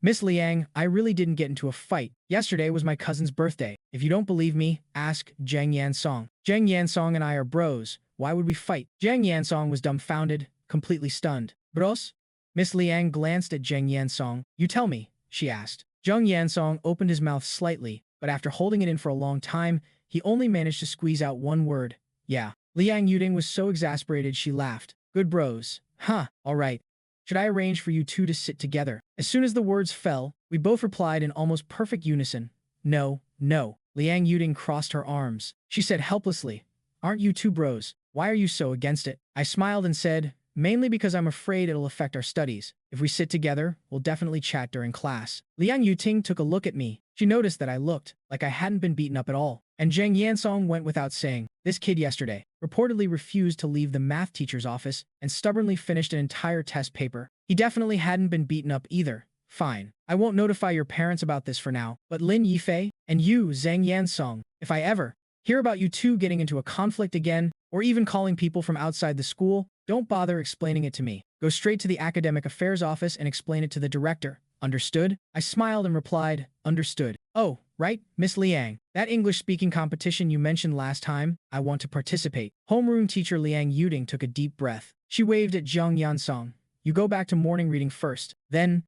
"Miss Liang, I really didn't get into a fight. Yesterday was my cousin's birthday. If you don't believe me, ask Zhang Yansong. Zhang Yansong and I are bros. Why would we fight?" Zhang Yansong was dumbfounded, completely stunned. "Bros?" Miss Liang glanced at Zhang Yansong. "You tell me," she asked. Zhang Yansong opened his mouth slightly, but after holding it in for a long time, he only managed to squeeze out one word. "Yeah." Liang Yuding was so exasperated she laughed. "Good bros. Huh, alright. Should I arrange for you two to sit together? As soon as the words fell, we both replied in almost perfect unison. No, no. Liang Yuding crossed her arms. She said helplessly, aren't you two bros? Why are you so against it? I smiled and said, mainly because I'm afraid it'll affect our studies. If we sit together, we'll definitely chat during class. Liang Yuting took a look at me. She noticed that I looked like I hadn't been beaten up at all. And Zheng Yansong went without saying. This kid yesterday reportedly refused to leave the math teacher's office and stubbornly finished an entire test paper. He definitely hadn't been beaten up either. Fine. I won't notify your parents about this for now, but Lin Yifei and you, Zheng Yansong, if I ever hear about you two getting into a conflict again, or even calling people from outside the school, don't bother explaining it to me. Go straight to the academic affairs office and explain it to the director. Understood? I smiled and replied, understood. Oh, right, Miss Liang. That English-speaking competition you mentioned last time, I want to participate. Homeroom teacher Liang Yuding took a deep breath. She waved at Zheng Yansong. You go back to morning reading first. Then,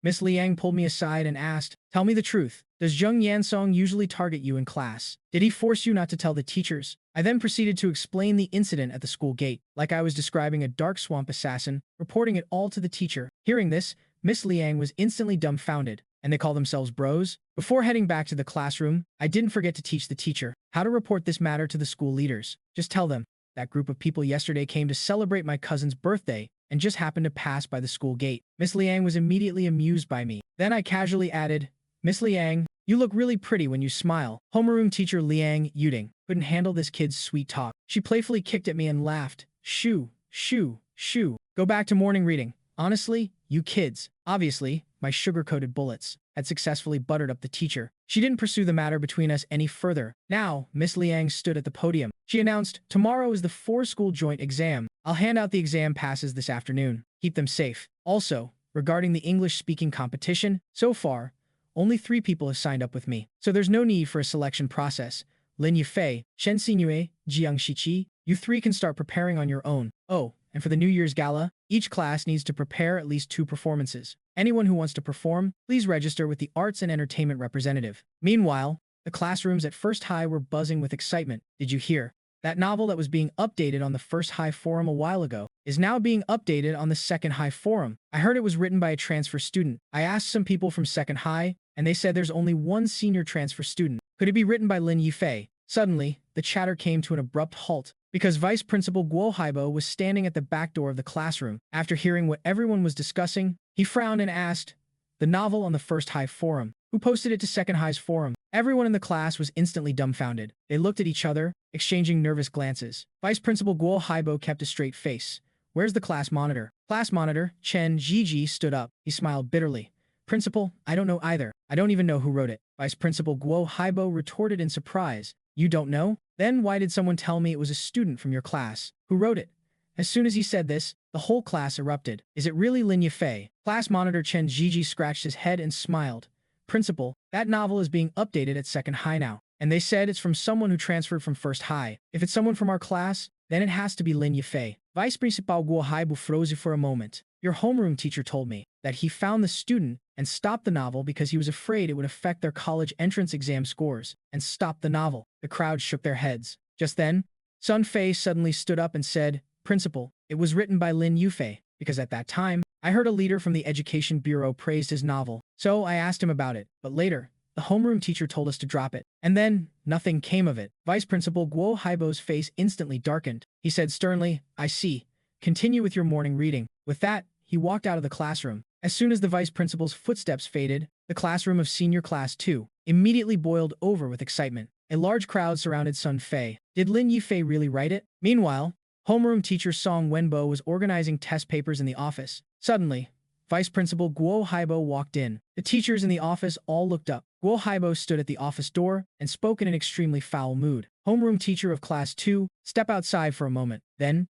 Miss Liang pulled me aside and asked, tell me the truth. Does Zheng Yansong usually target you in class? Did he force you not to tell the teachers? I then proceeded to explain the incident at the school gate, like I was describing a dark swamp assassin, reporting it all to the teacher. Hearing this, Miss Liang was instantly dumbfounded. And they call themselves bros? Before heading back to the classroom, I didn't forget to teach the teacher how to report this matter to the school leaders. Just tell them, that group of people yesterday came to celebrate my cousin's birthday and just happened to pass by the school gate. Miss Liang was immediately amused by me. Then I casually added, Miss Liang, you look really pretty when you smile. Homeroom teacher Liang Yuding couldn't handle this kid's sweet talk. She playfully kicked at me and laughed. Shoo, shoo, shoo. Go back to morning reading. Honestly, you kids. Obviously, my sugar-coated bullets had successfully buttered up the teacher. She didn't pursue the matter between us any further. Now, Miss Liang stood at the podium. She announced, tomorrow is the four-school joint exam. I'll hand out the exam passes this afternoon. Keep them safe. Also, regarding the English-speaking competition, so far, only 3 people have signed up with me, so there's no need for a selection process. Lin Yifei, Shen Xingyue, Jiang Shiqi, you 3 can start preparing on your own. Oh, and for the New Year's Gala, each class needs to prepare at least 2 performances. Anyone who wants to perform, please register with the Arts and Entertainment representative. Meanwhile, the classrooms at First High were buzzing with excitement. Did you hear? That novel that was being updated on the First High forum a while ago is now being updated on the Second High forum. I heard it was written by a transfer student. I asked some people from Second High, and they said there's only one senior transfer student. Could it be written by Lin Yifei? Suddenly, the chatter came to an abrupt halt, because Vice Principal Guo Haibo was standing at the back door of the classroom. After hearing what everyone was discussing, he frowned and asked, the novel on the First High forum. Who posted it to Second High's forum? Everyone in the class was instantly dumbfounded. They looked at each other, exchanging nervous glances. Vice Principal Guo Haibo kept a straight face. Where's the class monitor? Class monitor, Chen Jiji stood up. He smiled bitterly. Principal, I don't know either. I don't even know who wrote it. Vice Principal Guo Haibo retorted in surprise. You don't know? Then why did someone tell me it was a student from your class? Who wrote it? As soon as he said this, the whole class erupted. Is it really Lin Yifei? Class monitor Chen Jiji scratched his head and smiled. Principal, that novel is being updated at Second High now. And they said it's from someone who transferred from First High. If it's someone from our class, then it has to be Lin Yifei. Vice Principal Guo Haibo froze for a moment. Your homeroom teacher told me that he found the student and stopped the novel because he was afraid it would affect their college entrance exam scores, and stopped the novel. The crowd shook their heads. Just then, Sun Fei suddenly stood up and said, Principal, it was written by Lin Yifei, because at that time, I heard a leader from the Education Bureau praised his novel, so I asked him about it, but later, the homeroom teacher told us to drop it. And then, nothing came of it. Vice Principal Guo Haibo's face instantly darkened. He said sternly, I see. Continue with your morning reading. With that, he walked out of the classroom. As soon as the vice principal's footsteps faded, the classroom of Senior Class 2 immediately boiled over with excitement. A large crowd surrounded Sun Fei. Did Lin Yifei really write it? Meanwhile, homeroom teacher Song Wenbo was organizing test papers in the office. Suddenly, Vice Principal Guo Haibo walked in. The teachers in the office all looked up. Guo Haibo stood at the office door and spoke in an extremely foul mood. Homeroom teacher of Class 2, step outside for a moment. Then,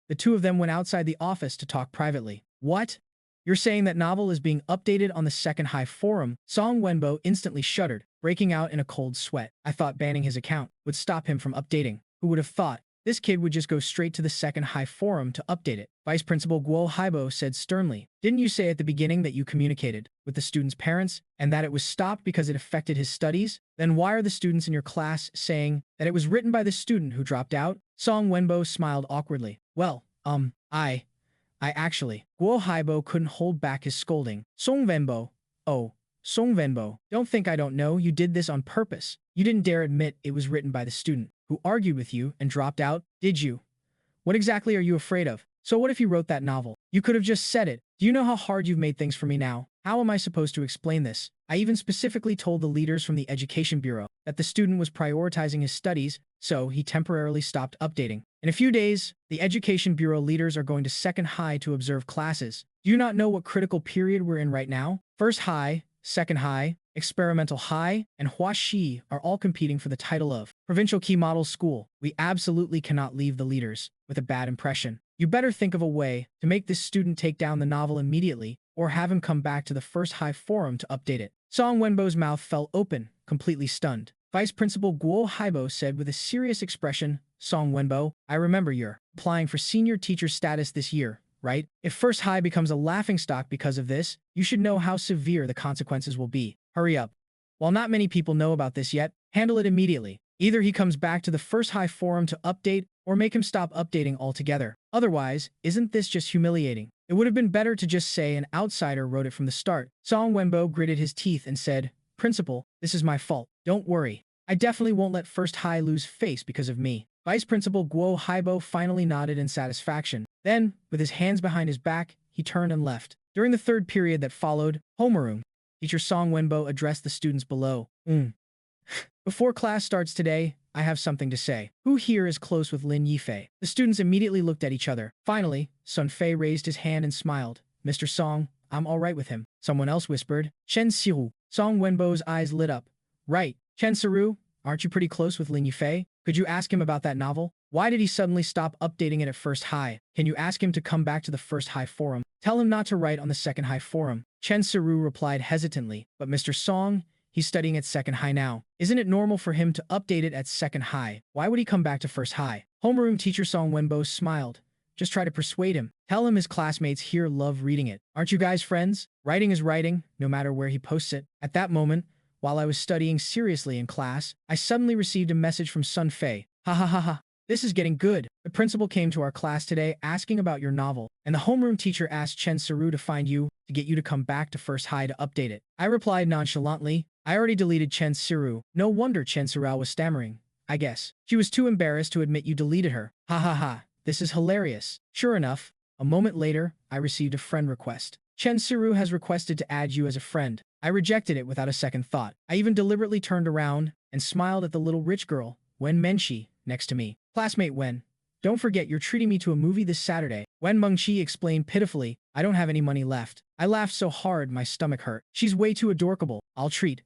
the two of them went outside the office to talk privately. What? You're saying that novel is being updated on the Second High forum? Song Wenbo instantly shuddered, breaking out in a cold sweat. I thought banning his account would stop him from updating. Who would have thought? This kid would just go straight to the Second High forum to update it. Vice Principal Guo Haibo said sternly, didn't you say at the beginning that you communicated with the student's parents and that it was stopped because it affected his studies? Then why are the students in your class saying that it was written by the student who dropped out? Song Wenbo smiled awkwardly. Well, Guo Haibo couldn't hold back his scolding. Song Venbo. Oh, Song Venbo. Don't think I don't know you did this on purpose. You didn't dare admit it was written by the student who argued with you and dropped out, did you? What exactly are you afraid of? So what if you wrote that novel? You could have just said it. Do you know how hard you've made things for me now? How am I supposed to explain this? I even specifically told the leaders from the Education Bureau that the student was prioritizing his studies, so he temporarily stopped updating. In a few days, the Education Bureau leaders are going to Second High to observe classes. Do you not know what critical period we're in right now? First High, Second High, Experimental High, and Huaxi are all competing for the title of Provincial Key Model School. We absolutely cannot leave the leaders with a bad impression. You better think of a way to make this student take down the novel immediately or have him come back to the First High Forum to update it. Song Wenbo's mouth fell open, completely stunned. Vice Principal Guo Haibo said with a serious expression, Song Wenbo, I remember you're applying for senior teacher status this year, right? If First High becomes a laughingstock because of this, you should know how severe the consequences will be. Hurry up. While not many people know about this yet, handle it immediately. Either he comes back to the First High Forum to update, or make him stop updating altogether. Otherwise, isn't this just humiliating? It would have been better to just say an outsider wrote it from the start. Song Wenbo gritted his teeth and said, Principal, this is my fault. Don't worry. I definitely won't let First High lose face because of me. Vice Principal Guo Haibo finally nodded in satisfaction. Then, with his hands behind his back, he turned and left. During the third period that followed, homeroom, Teacher Song Wenbo addressed the students below. Before class starts today, I have something to say. Who here is close with Lin Yifei? The students immediately looked at each other. Finally, Sun Fei raised his hand and smiled. Mr. Song, I'm all right with him. Someone else whispered. Chen Siru. Song Wenbo's eyes lit up. Right. Chen Siru, aren't you pretty close with Lin Yifei? Could you ask him about that novel? Why did he suddenly stop updating it at First High? Can you ask him to come back to the First High Forum? Tell him not to write on the Second High Forum. Chen Siru replied hesitantly. But Mr. Song, he's studying at Second High now. Isn't it normal for him to update it at Second High? Why would he come back to First High? Homeroom teacher Song Wenbo smiled. Just try to persuade him. Tell him his classmates here love reading it. Aren't you guys friends? Writing is writing, no matter where he posts it. At that moment, while I was studying seriously in class, I suddenly received a message from Sun Fei. Ha ha ha ha. This is getting good. The principal came to our class today asking about your novel, and the homeroom teacher asked Chen Siru to find you to get you to come back to First High to update it. I replied nonchalantly, I already deleted Chen Siru. No wonder Chen Siru was stammering. I guess. She was too embarrassed to admit you deleted her. Ha ha ha. This is hilarious. Sure enough, a moment later, I received a friend request. Chen Siru has requested to add you as a friend. I rejected it without a second thought. I even deliberately turned around and smiled at the little rich girl, Wen Menchi, next to me. Classmate Wen, don't forget you're treating me to a movie this Saturday. Wen Mengqi explained pitifully, I don't have any money left. I laughed so hard my stomach hurt. She's way too adorable. I'll treat,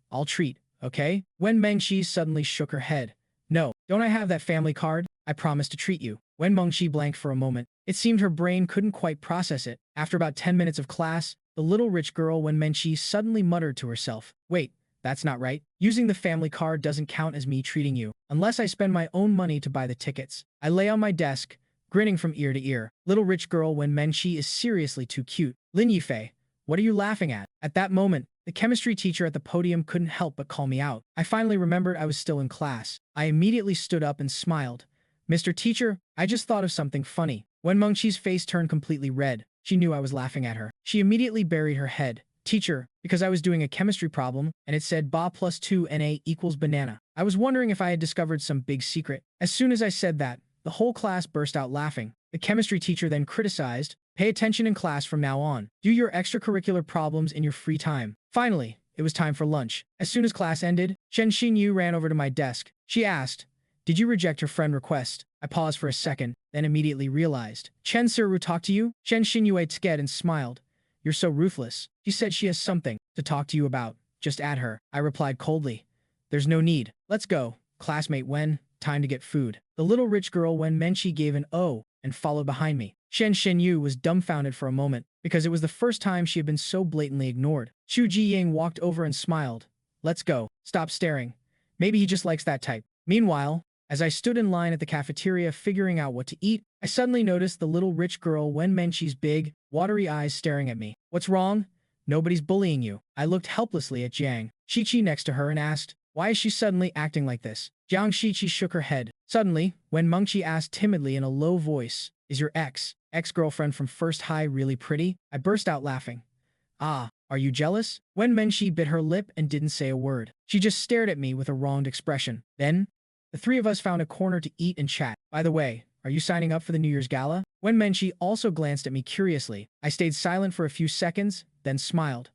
okay? Wen Mengqi suddenly shook her head. No, don't I have that family card? I promised to treat you. Wen Mengqi blanked for a moment. It seemed her brain couldn't quite process it. After about 10 minutes of class, the little rich girl Wen Mengqi suddenly muttered to herself, wait, that's not right. Using the family card doesn't count as me treating you, unless I spend my own money to buy the tickets. I lay on my desk, grinning from ear to ear. Little rich girl Wen Menchi is seriously too cute. Lin Yifei, what are you laughing at? At that moment, the chemistry teacher at the podium couldn't help but call me out. I finally remembered I was still in class. I immediately stood up and smiled. Mr. Teacher, I just thought of something funny. Wen Mengqi's face turned completely red. She knew I was laughing at her. She immediately buried her head. Teacher, because I was doing a chemistry problem, and it said ba plus 2 Na equals banana. I was wondering if I had discovered some big secret. As soon as I said that, the whole class burst out laughing. The chemistry teacher then criticized, pay attention in class from now on. Do your extracurricular problems in your free time. Finally, it was time for lunch. As soon as class ended, Chen Xinyu ran over to my desk. She asked, did you reject her friend request? I paused for a second, then immediately realized. Chen Siru talked to you? Chen Xinyu ate scared and smiled. You're so ruthless. She said she has something to talk to you about. Just add her. I replied coldly. There's no need. Let's go. Classmate Wen, time to get food. The little rich girl Wen Menchi gave an O and followed behind me. Shen Shenyu was dumbfounded for a moment because it was the first time she had been so blatantly ignored. Chu Jiying walked over and smiled. Let's go. Stop staring. Maybe he just likes that type. Meanwhile, as I stood in line at the cafeteria figuring out what to eat, I suddenly noticed the little rich girl Wen Menchi's big, watery eyes staring at me. What's wrong? Nobody's bullying you. I looked helplessly at Jiang Shichi next to her and asked, why is she suddenly acting like this? Jiang Shichi shook her head. Suddenly, Wen Mengqi asked timidly in a low voice, is your ex-girlfriend from first high really pretty? I burst out laughing. Ah, are you jealous? Wen Menchi bit her lip and didn't say a word. She just stared at me with a wronged expression. Then, the three of us found a corner to eat and chat. By the way, are you signing up for the New Year's gala? Wen Menchi also glanced at me curiously. I stayed silent for a few seconds, then smiled.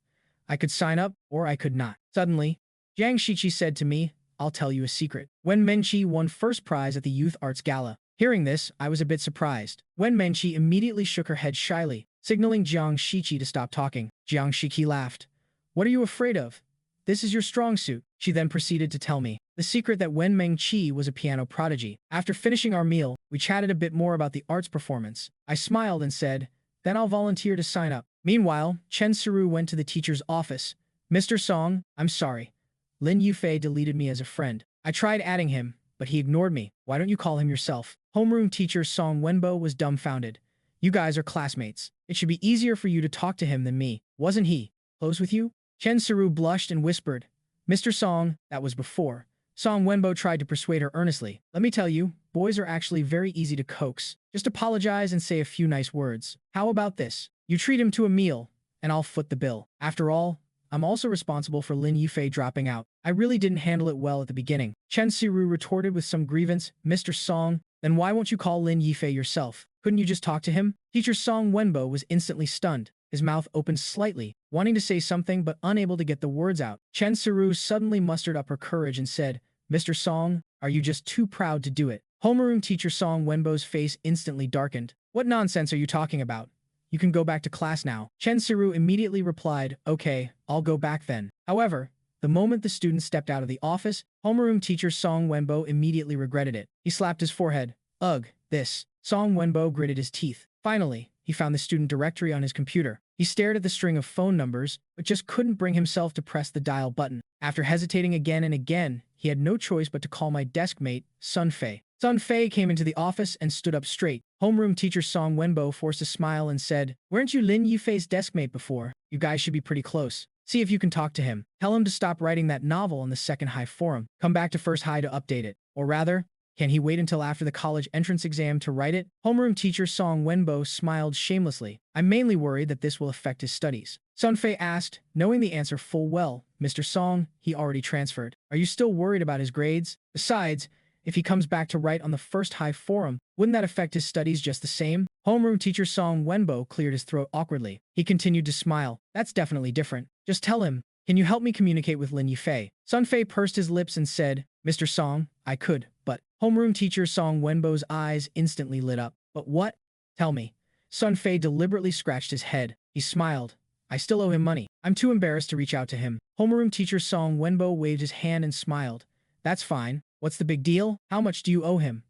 I could sign up, or I could not. Suddenly, Jiang Shiqi said to me, I'll tell you a secret. Wen Menchi won first prize at the Youth Arts Gala. Hearing this, I was a bit surprised. Wen Menchi immediately shook her head shyly, signaling Jiang Shiqi to stop talking. Jiang Shiqi laughed. What are you afraid of? This is your strong suit. She then proceeded to tell me the secret that Wen Mengqi was a piano prodigy. After finishing our meal, we chatted a bit more about the arts performance. I smiled and said, then I'll volunteer to sign up. Meanwhile, Chen Siru went to the teacher's office. Mr. Song, I'm sorry. Lin Yufei deleted me as a friend. I tried adding him, but he ignored me. Why don't you call him yourself? Homeroom teacher Song Wenbo was dumbfounded. You guys are classmates. It should be easier for you to talk to him than me. Wasn't he close with you? Chen Siru blushed and whispered, Mr. Song, that was before. Song Wenbo tried to persuade her earnestly. Let me tell you, boys are actually very easy to coax. Just apologize and say a few nice words. How about this? You treat him to a meal, and I'll foot the bill. After all, I'm also responsible for Lin Yufei dropping out. I really didn't handle it well at the beginning. Chen Siru retorted with some grievance. Mr. Song, then why won't you call Lin Yufei yourself? Couldn't you just talk to him? Teacher Song Wenbo was instantly stunned. His mouth opened slightly, wanting to say something but unable to get the words out. Chen Siru suddenly mustered up her courage and said, Mr. Song, are you just too proud to do it? Homeroom teacher Song Wenbo's face instantly darkened. What nonsense are you talking about? You can go back to class now. Chen Siru immediately replied, okay, I'll go back then. However, the moment the student stepped out of the office, homeroom teacher Song Wenbo immediately regretted it. He slapped his forehead. Ugh, this. Song Wenbo gritted his teeth. Finally, he found the student directory on his computer. He stared at the string of phone numbers, but just couldn't bring himself to press the dial button. After hesitating again and again, he had no choice but to call my desk mate, Sun Fei. Sun Fei came into the office and stood up straight. Homeroom teacher Song Wenbo forced a smile and said, weren't you Lin Yufei's desk mate before? You guys should be pretty close. See if you can talk to him. Tell him to stop writing that novel on the second high forum. Come back to first high to update it. Or rather, can he wait until after the college entrance exam to write it? Homeroom teacher Song Wenbo smiled shamelessly. I'm mainly worried that this will affect his studies. Sun Fei asked, knowing the answer full well. Mr. Song, he already transferred. Are you still worried about his grades? Besides, if he comes back to write on the first high forum, wouldn't that affect his studies just the same? Homeroom teacher Song Wenbo cleared his throat awkwardly. He continued to smile. That's definitely different. Just tell him, can you help me communicate with Lin Yufei? Sun Fei pursed his lips and said, Mr. Song, I could, but homeroom teacher Song Wenbo's eyes instantly lit up. But what? Tell me. Sun Fei deliberately scratched his head. He smiled. I still owe him money. I'm too embarrassed to reach out to him. Homeroom teacher Song Wenbo waved his hand and smiled. That's fine. What's the big deal? How much do you owe him?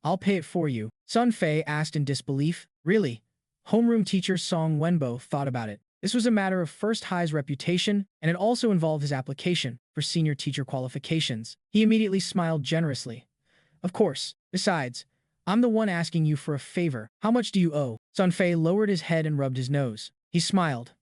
I'll pay it for you. Sun Fei asked in disbelief. Really? Homeroom teacher Song Wenbo thought about it. This was a matter of First High's reputation, and it also involved his application for senior teacher qualifications. He immediately smiled generously. Of course. Besides, I'm the one asking you for a favor. How much do you owe? Sun Fei lowered his head and rubbed his nose. He smiled.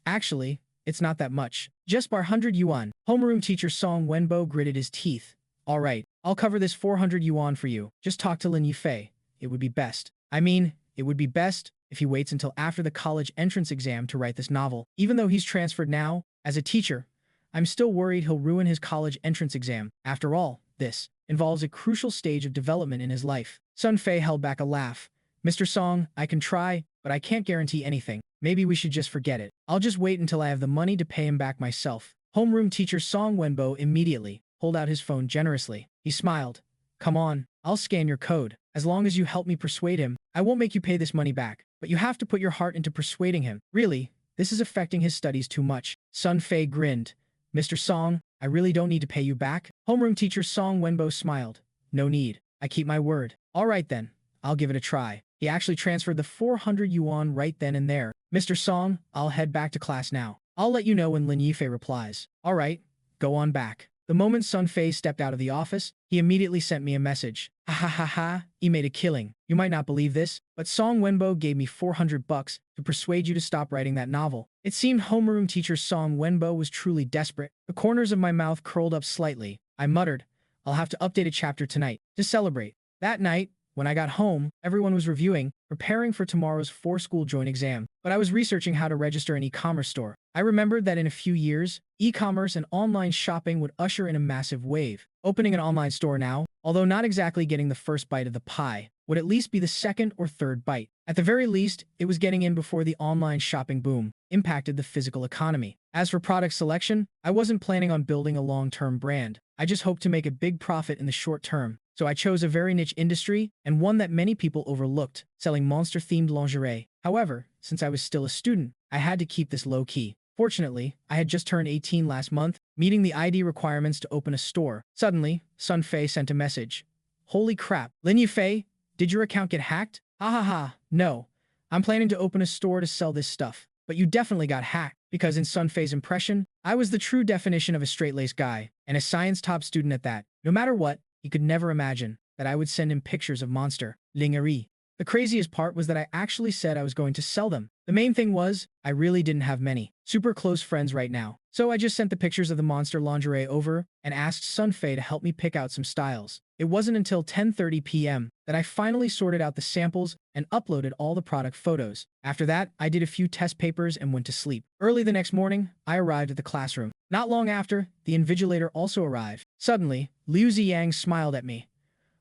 Actually, it's not that much. Just 400 yuan. Homeroom teacher Song Wenbo gritted his teeth. All right, I'll cover this 400 yuan for you. Just talk to Lin Yufei. It would be best. I mean, it would be best if he waits until after the college entrance exam to write this novel. Even though he's transferred now, as a teacher, I'm still worried he'll ruin his college entrance exam. After all, this involves a crucial stage of development in his life. Sun Fei held back a laugh. Mr. Song, I can try, but I can't guarantee anything. Maybe we should just forget it. I'll just wait until I have the money to pay him back myself. Homeroom teacher Song Wenbo immediately pulled out his phone generously. He smiled. Come on, I'll scan your code. As long as you help me persuade him, I won't make you pay this money back. But you have to put your heart into persuading him. Really, this is affecting his studies too much. Sun Fei grinned. Mr. Song, I really don't need to pay you back. Homeroom teacher Song Wenbo smiled. No need. I keep my word. All right then, I'll give it a try. He actually transferred the 400 yuan right then and there. Mr. Song, I'll head back to class now. I'll let you know when Lin Yufei replies. All right, go on back. The moment Sun Fei stepped out of the office, he immediately sent me a message. Ha ha ha ha, he made a killing. You might not believe this, but Song Wenbo gave me 400 bucks to persuade you to stop writing that novel. It seemed homeroom teacher Song Wenbo was truly desperate. The corners of my mouth curled up slightly. I muttered, I'll have to update a chapter tonight to celebrate. That night, when I got home, everyone was reviewing preparing for tomorrow's four-school joint exam, but I was researching how to register an e-commerce store. I remembered that in a few years, e-commerce and online shopping would usher in a massive wave. Opening an online store now, although not exactly getting the first bite of the pie, would at least be the second or third bite. At the very least, it was getting in before the online shopping boom impacted the physical economy. As for product selection, I wasn't planning on building a long-term brand. I just hoped to make a big profit in the short term. So I chose a very niche industry and one that many people overlooked, selling monster-themed lingerie. However, since I was still a student, I had to keep this low-key. Fortunately, I had just turned 18 last month, meeting the ID requirements to open a store. Suddenly, Sun Fei sent a message. Holy crap, Lin Yufei, did your account get hacked? Ha ha ha, no. I'm planning to open a store to sell this stuff. But you definitely got hacked, because in Sun Fei's impression, I was the true definition of a straight-laced guy, and a science top student at that. No matter what, he could never imagine that I would send him pictures of monster lingerie. The craziest part was that I actually said I was going to sell them. The main thing was, I really didn't have many super close friends right now. So I just sent the pictures of the monster lingerie over and asked Sun Fei to help me pick out some styles. It wasn't until 10:30 p.m. that I finally sorted out the samples and uploaded all the product photos. After that, I did a few test papers and went to sleep. Early the next morning, I arrived at the classroom. Not long after, the invigilator also arrived. Suddenly, Liu Ziyang smiled at me.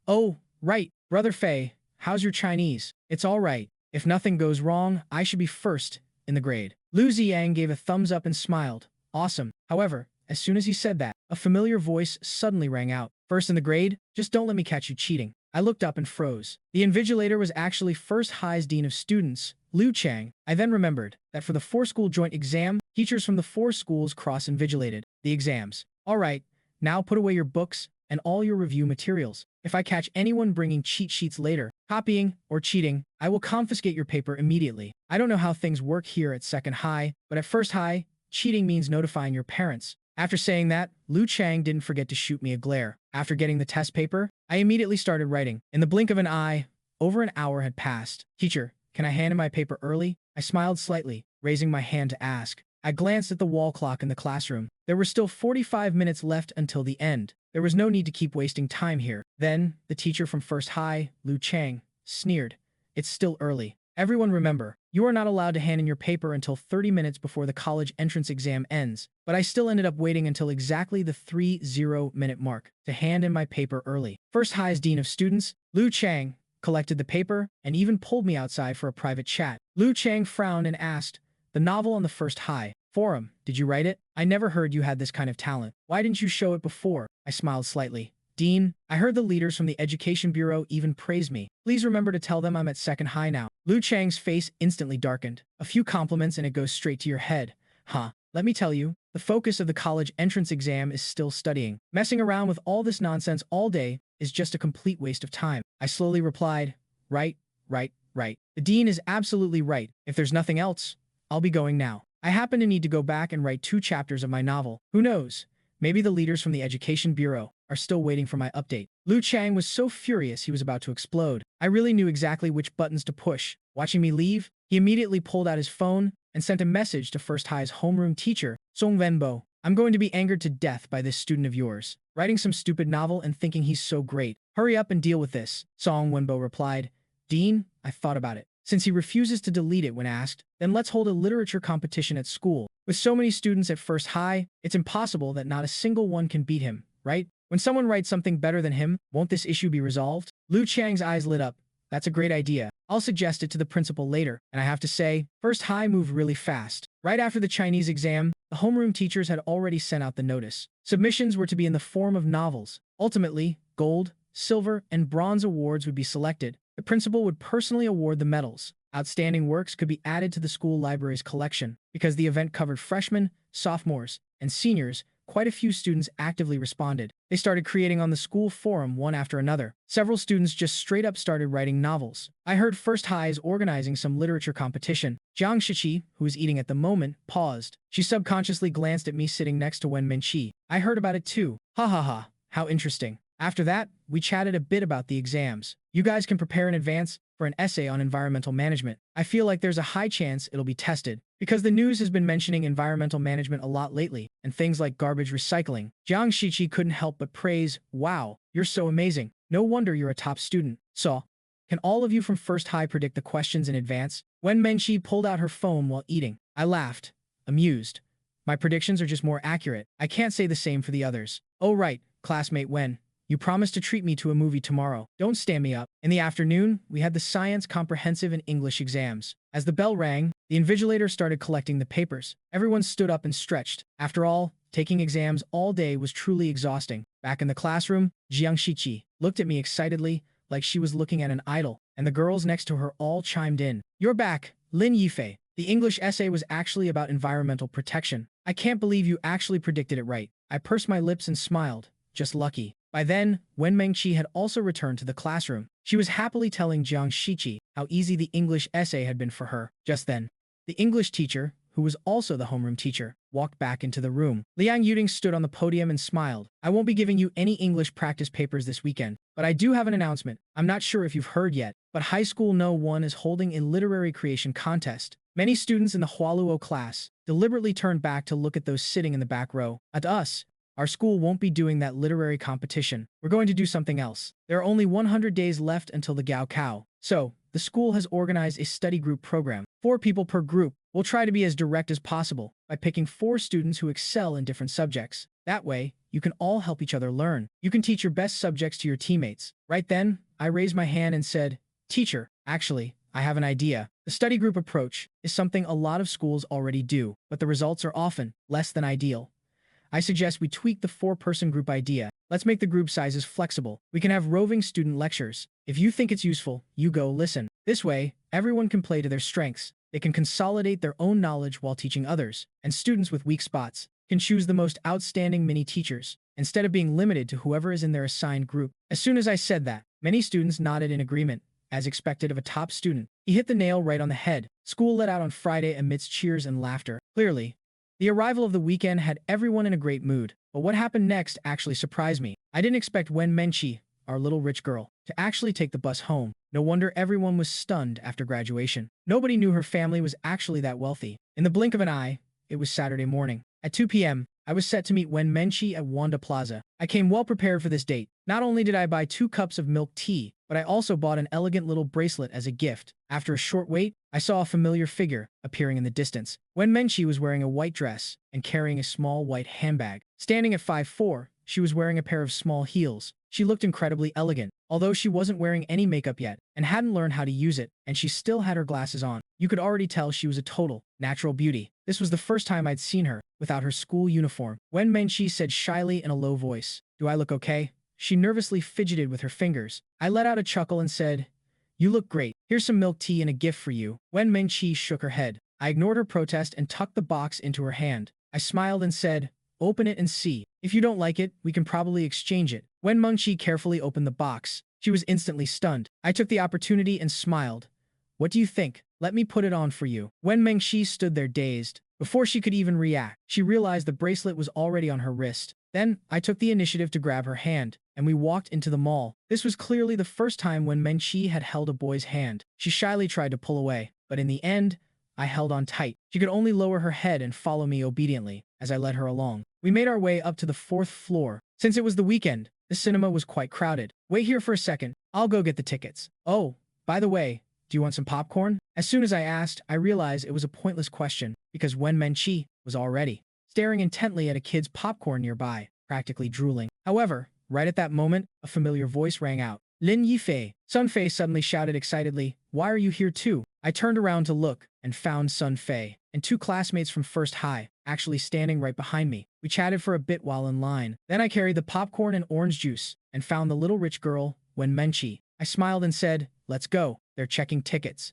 Oh, right, Brother Fei, how's your Chinese? It's all right. If nothing goes wrong, I should be first in the grade. Liu Ziyang gave a thumbs up and smiled. Awesome. However, as soon as he said that, a familiar voice suddenly rang out. First in the grade? Just don't let me catch you cheating. I looked up and froze. The invigilator was actually First High's Dean of Students, Liu Chang. I then remembered that for the four-school joint exam, teachers from the four schools cross-invigilated the exams. All right, now put away your books and all your review materials. If I catch anyone bringing cheat sheets later, copying, or cheating, I will confiscate your paper immediately. I don't know how things work here at Second High, but at First High, cheating means notifying your parents. After saying that, Liu Chang didn't forget to shoot me a glare. After getting the test paper, I immediately started writing. In the blink of an eye, over an hour had passed. Teacher, can I hand in my paper early? I smiled slightly, raising my hand to ask. I glanced at the wall clock in the classroom. There were still 45 minutes left until the end. There was no need to keep wasting time here. Then, the teacher from First High, Liu Chang, sneered. It's still early. Everyone remember, you are not allowed to hand in your paper until 30 minutes before the college entrance exam ends. But I still ended up waiting until exactly the 30-minute mark to hand in my paper early. First High's Dean of Students, Liu Chang, collected the paper and even pulled me outside for a private chat. Liu Chang frowned and asked, the novel on the First High forum, did you write it? I never heard you had this kind of talent. Why didn't you show it before? I smiled slightly. Dean, I heard the leaders from the Education Bureau even praise me. Please remember to tell them I'm at Second High now. Liu Chang's face instantly darkened. A few compliments and it goes straight to your head. Huh. Let me tell you, the focus of the college entrance exam is still studying. Messing around with all this nonsense all day is just a complete waste of time. I slowly replied, right. The dean is absolutely right. If there's nothing else, I'll be going now. I happen to need to go back and write 2 chapters of my novel. Who knows? Maybe the leaders from the Education Bureau are still waiting for my update. Liu Chang was so furious he was about to explode. I really knew exactly which buttons to push. Watching me leave, he immediately pulled out his phone and sent a message to First High's homeroom teacher, Song Wenbo. I'm going to be angered to death by this student of yours, writing some stupid novel and thinking he's so great. Hurry up and deal with this. Song Wenbo replied, Dean, I thought about it. Since he refuses to delete it when asked, then let's hold a literature competition at school. With so many students at First High, it's impossible that not a single one can beat him, right? When someone writes something better than him, won't this issue be resolved? Liu Chang's eyes lit up. That's a great idea. I'll suggest it to the principal later. And I have to say, First High moved really fast. Right after the Chinese exam, the homeroom teachers had already sent out the notice. Submissions were to be in the form of novels. Ultimately, gold, silver, and bronze awards would be selected. The principal would personally award the medals. Outstanding works could be added to the school library's collection. Because the event covered freshmen, sophomores, and seniors, quite a few students actively responded. They started creating on the school forum one after another. Several students just straight up started writing novels. I heard First High is organizing some literature competition. Jiang Shiqi, who was eating at the moment, paused. She subconsciously glanced at me sitting next to Wen Minqi. I heard about it too. Ha ha ha, how interesting. After that, we chatted a bit about the exams. You guys can prepare in advance for an essay on environmental management. I feel like there's a high chance it'll be tested, because the news has been mentioning environmental management a lot lately, and things like garbage recycling. Jiang Shiqi couldn't help but praise, wow, you're so amazing. No wonder you're a top student. So, Can all of you from First High predict the questions in advance? Wen Mengqi pulled out her phone while eating. I laughed, amused. My predictions are just more accurate. I can't say the same for the others. Oh right, classmate Wen. You promised to treat me to a movie tomorrow. Don't stand me up. In the afternoon, we had the science, comprehensive, and English exams. As the bell rang, the invigilator started collecting the papers. Everyone stood up and stretched. After all, taking exams all day was truly exhausting. Back in the classroom, Jiang Shiqi looked at me excitedly, like she was looking at an idol, and the girls next to her all chimed in. You're back, Lin Yifei. The English essay was actually about environmental protection. I can't believe you actually predicted it right. I pursed my lips and smiled. Just lucky. By then, Wen Mengqi had also returned to the classroom. She was happily telling Jiang Shiqi how easy the English essay had been for her. Just then, the English teacher, who was also the homeroom teacher, walked back into the room. Liang Yuding stood on the podium and smiled. I won't be giving you any English practice papers this weekend, but I do have an announcement. I'm not sure if you've heard yet, but High School No. 1 is holding a literary creation contest. Many students in the Hualuo class deliberately turned back to look at those sitting in the back row. At us, our school won't be doing that literary competition. We're going to do something else. There are only 100 days left until the Gaokao. So, the school has organized a study group program. 4 people per group. We'll try to be as direct as possible by picking 4 students who excel in different subjects. That way, you can all help each other learn. You can teach your best subjects to your teammates. Right then, I raised my hand and said, Teacher, actually, I have an idea. The study group approach is something a lot of schools already do, but the results are often less than ideal. I suggest we tweak the 4-person group idea. Let's make the group sizes flexible. We can have roving student lectures. If you think it's useful, you go listen. This way, everyone can play to their strengths. They can consolidate their own knowledge while teaching others, and students with weak spots can choose the most outstanding mini-teachers, instead of being limited to whoever is in their assigned group. As soon as I said that, many students nodded in agreement, as expected of a top student. He hit the nail right on the head. School let out on Friday amidst cheers and laughter. Clearly, the arrival of the weekend had everyone in a great mood, but what happened next actually surprised me. I didn't expect Wen Mengqi, our little rich girl, to actually take the bus home. No wonder everyone was stunned after graduation. Nobody knew her family was actually that wealthy. In the blink of an eye, it was Saturday morning. At 2 p.m., I was set to meet Wen Mengqi at Wanda Plaza. I came well prepared for this date. Not only did I buy 2 cups of milk tea, but I also bought an elegant little bracelet as a gift. After a short wait, I saw a familiar figure appearing in the distance. Wen Mengqi was wearing a white dress and carrying a small white handbag. Standing at 5'4", she was wearing a pair of small heels. She looked incredibly elegant, although she wasn't wearing any makeup yet and hadn't learned how to use it, and she still had her glasses on. You could already tell she was a total, natural beauty. This was the first time I'd seen her without her school uniform. Wen Mengqi said shyly in a low voice, "Do I look okay?" She nervously fidgeted with her fingers. I let out a chuckle and said, "You look great. Here's some milk tea and a gift for you." Wen Mengqi shook her head. I ignored her protest and tucked the box into her hand. I smiled and said, "Open it and see. If you don't like it, we can probably exchange it." Wen Mengqi carefully opened the box. She was instantly stunned. I took the opportunity and smiled. "What do you think? Let me put it on for you." Wen Mengqi stood there dazed. Before she could even react, she realized the bracelet was already on her wrist. Then, I took the initiative to grab her hand, and we walked into the mall. This was clearly the first time when Mengqi had held a boy's hand. She shyly tried to pull away, but in the end, I held on tight. She could only lower her head and follow me obediently as I led her along. We made our way up to the 4th floor. Since it was the weekend, the cinema was quite crowded. "Wait here for a second. I'll go get the tickets. Oh, by the way, do you want some popcorn?" As soon as I asked, I realized it was a pointless question because Wen Mengqi was already staring intently at a kid's popcorn nearby, practically drooling. However, right at that moment, a familiar voice rang out. "Lin Yifei." Sun Fei suddenly shouted excitedly, "Why are you here too?" I turned around to look and found Sun Fei and 2 classmates from First High actually standing right behind me. We chatted for a bit while in line. Then I carried the popcorn and orange juice and found the little rich girl, Wen Mengqi. I smiled and said, "Let's go." They're checking tickets.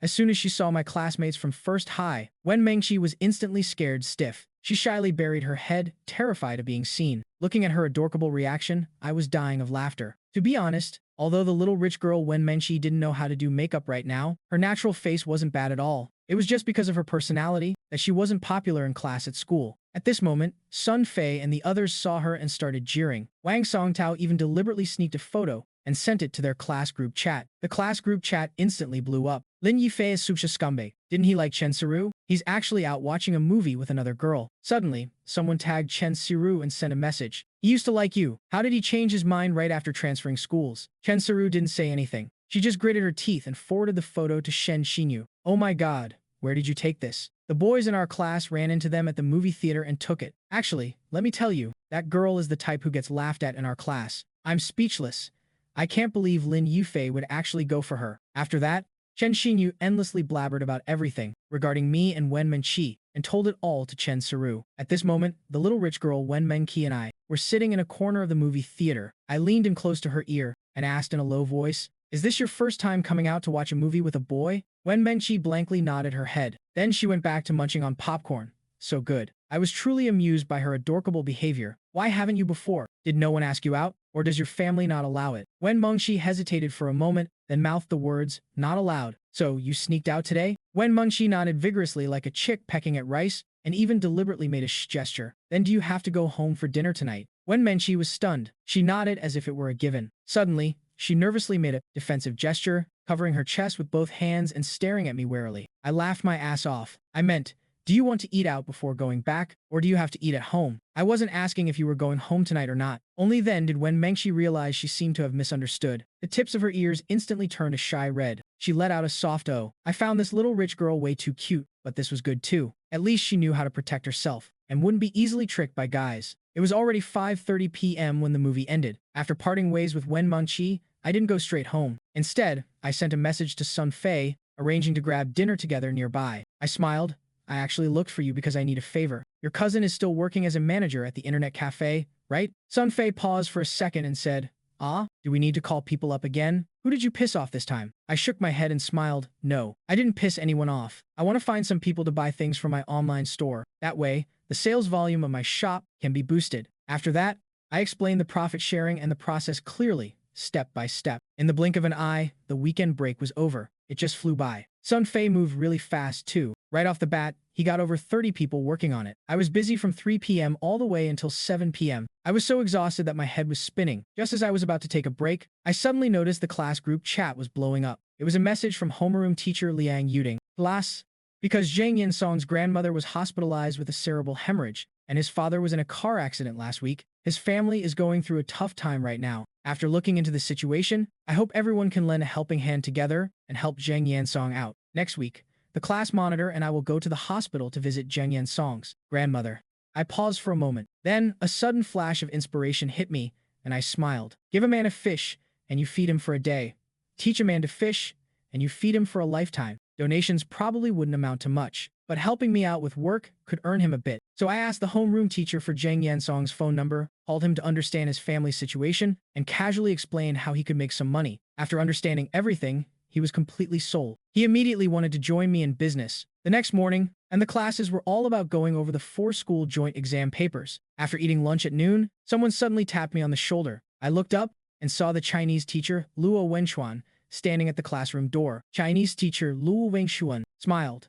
As soon as she saw my classmates from First High, Wen Mengqi was instantly scared stiff. She shyly buried her head, terrified of being seen. Looking at her adorable reaction, I was dying of laughter. To be honest, although the little rich girl Wen Mengqi didn't know how to do makeup right now, her natural face wasn't bad at all. It was just because of her personality that she wasn't popular in class at school. At this moment, Sun Fei and the others saw her and started jeering. Wang Songtao even deliberately sneaked a photo and sent it to their class group chat. The class group chat instantly blew up. "Lin Yifei is such a scumbag. Didn't he like Chen Siru? He's actually out watching a movie with another girl." Suddenly, someone tagged Chen Siru and sent a message. "He used to like you. How did he change his mind right after transferring schools?" Chen Siru didn't say anything. She just gritted her teeth and forwarded the photo to Shen Xinyu. Oh my god, where did you take this? The boys in our class ran into them at the movie theater and took it. Actually, let me tell you, that girl is the type who gets laughed at in our class. I'm speechless. I can't believe Lin Yufei would actually go for her. After that, Chen Xinyu endlessly blabbered about everything regarding me and Wen Menqi and told it all to Chen Saru. At this moment, the little rich girl Wen Menqi and I were sitting in a corner of the movie theater. I leaned in close to her ear and asked in a low voice, "Is this your first time coming out to watch a movie with a boy?" Wen Menqi blankly nodded her head. Then she went back to munching on popcorn. So good. I was truly amused by her adorable behavior. Why haven't you before? Did no one ask you out? Or does your family not allow it? Wen Mengxi hesitated for a moment, then mouthed the words, "Not allowed." So, you sneaked out today? Wen Mengxi nodded vigorously like a chick pecking at rice, and even deliberately made a gesture. Then do you have to go home for dinner tonight? Wen Mengxi was stunned. She nodded as if it were a given. Suddenly, she nervously made a defensive gesture, covering her chest with both hands and staring at me warily. I laughed my ass off. I meant, do you want to eat out before going back, or do you have to eat at home? I wasn't asking if you were going home tonight or not. Only then did Wen Mengxi realize she seemed to have misunderstood. The tips of her ears instantly turned a shy red. She let out a soft "oh." I found this little rich girl way too cute, but this was good too. At least she knew how to protect herself, and wouldn't be easily tricked by guys. It was already 5:30 p.m. when the movie ended. After parting ways with Wen Mengxi, I didn't go straight home. Instead, I sent a message to Sun Fei, arranging to grab dinner together nearby. I smiled. I actually looked for you because I need a favor. Your cousin is still working as a manager at the internet cafe, right? Sun Fei paused for a second and said, "Ah, do we need to call people up again? Who did you piss off this time?" I shook my head and smiled. No, I didn't piss anyone off. I want to find some people to buy things from my online store. That way, the sales volume of my shop can be boosted. After that, I explained the profit sharing and the process clearly, step by step. In the blink of an eye, the weekend break was over. It just flew by. Sun Fei moved really fast too. Right off the bat, he got over 30 people working on it. I was busy from 3 p.m. all the way until 7 p.m. I was so exhausted that my head was spinning. Just as I was about to take a break, I suddenly noticed the class group chat was blowing up. It was a message from homeroom teacher Liang Yuding. Class, because Zhang Yinsong's grandmother was hospitalized with a cerebral hemorrhage, and his father was in a car accident last week, his family is going through a tough time right now. After looking into the situation, I hope everyone can lend a helping hand together and help Zhang Yansong out. Next week, the class monitor and I will go to the hospital to visit Zhang Yansong's grandmother. I paused for a moment. Then, a sudden flash of inspiration hit me, and I smiled. Give a man a fish, and you feed him for a day. Teach a man to fish, and you feed him for a lifetime. Donations probably wouldn't amount to much, but helping me out with work could earn him a bit. So I asked the homeroom teacher for Zhang Yansong's phone number, called him to understand his family's situation, and casually explained how he could make some money. After understanding everything, he was completely sold. He immediately wanted to join me in business. The next morning, and the classes were all about going over the 4 school joint exam papers. After eating lunch at noon, someone suddenly tapped me on the shoulder. I looked up and saw the Chinese teacher, Luo Wenxuan, standing at the classroom door. Chinese teacher Luo Wenxuan smiled.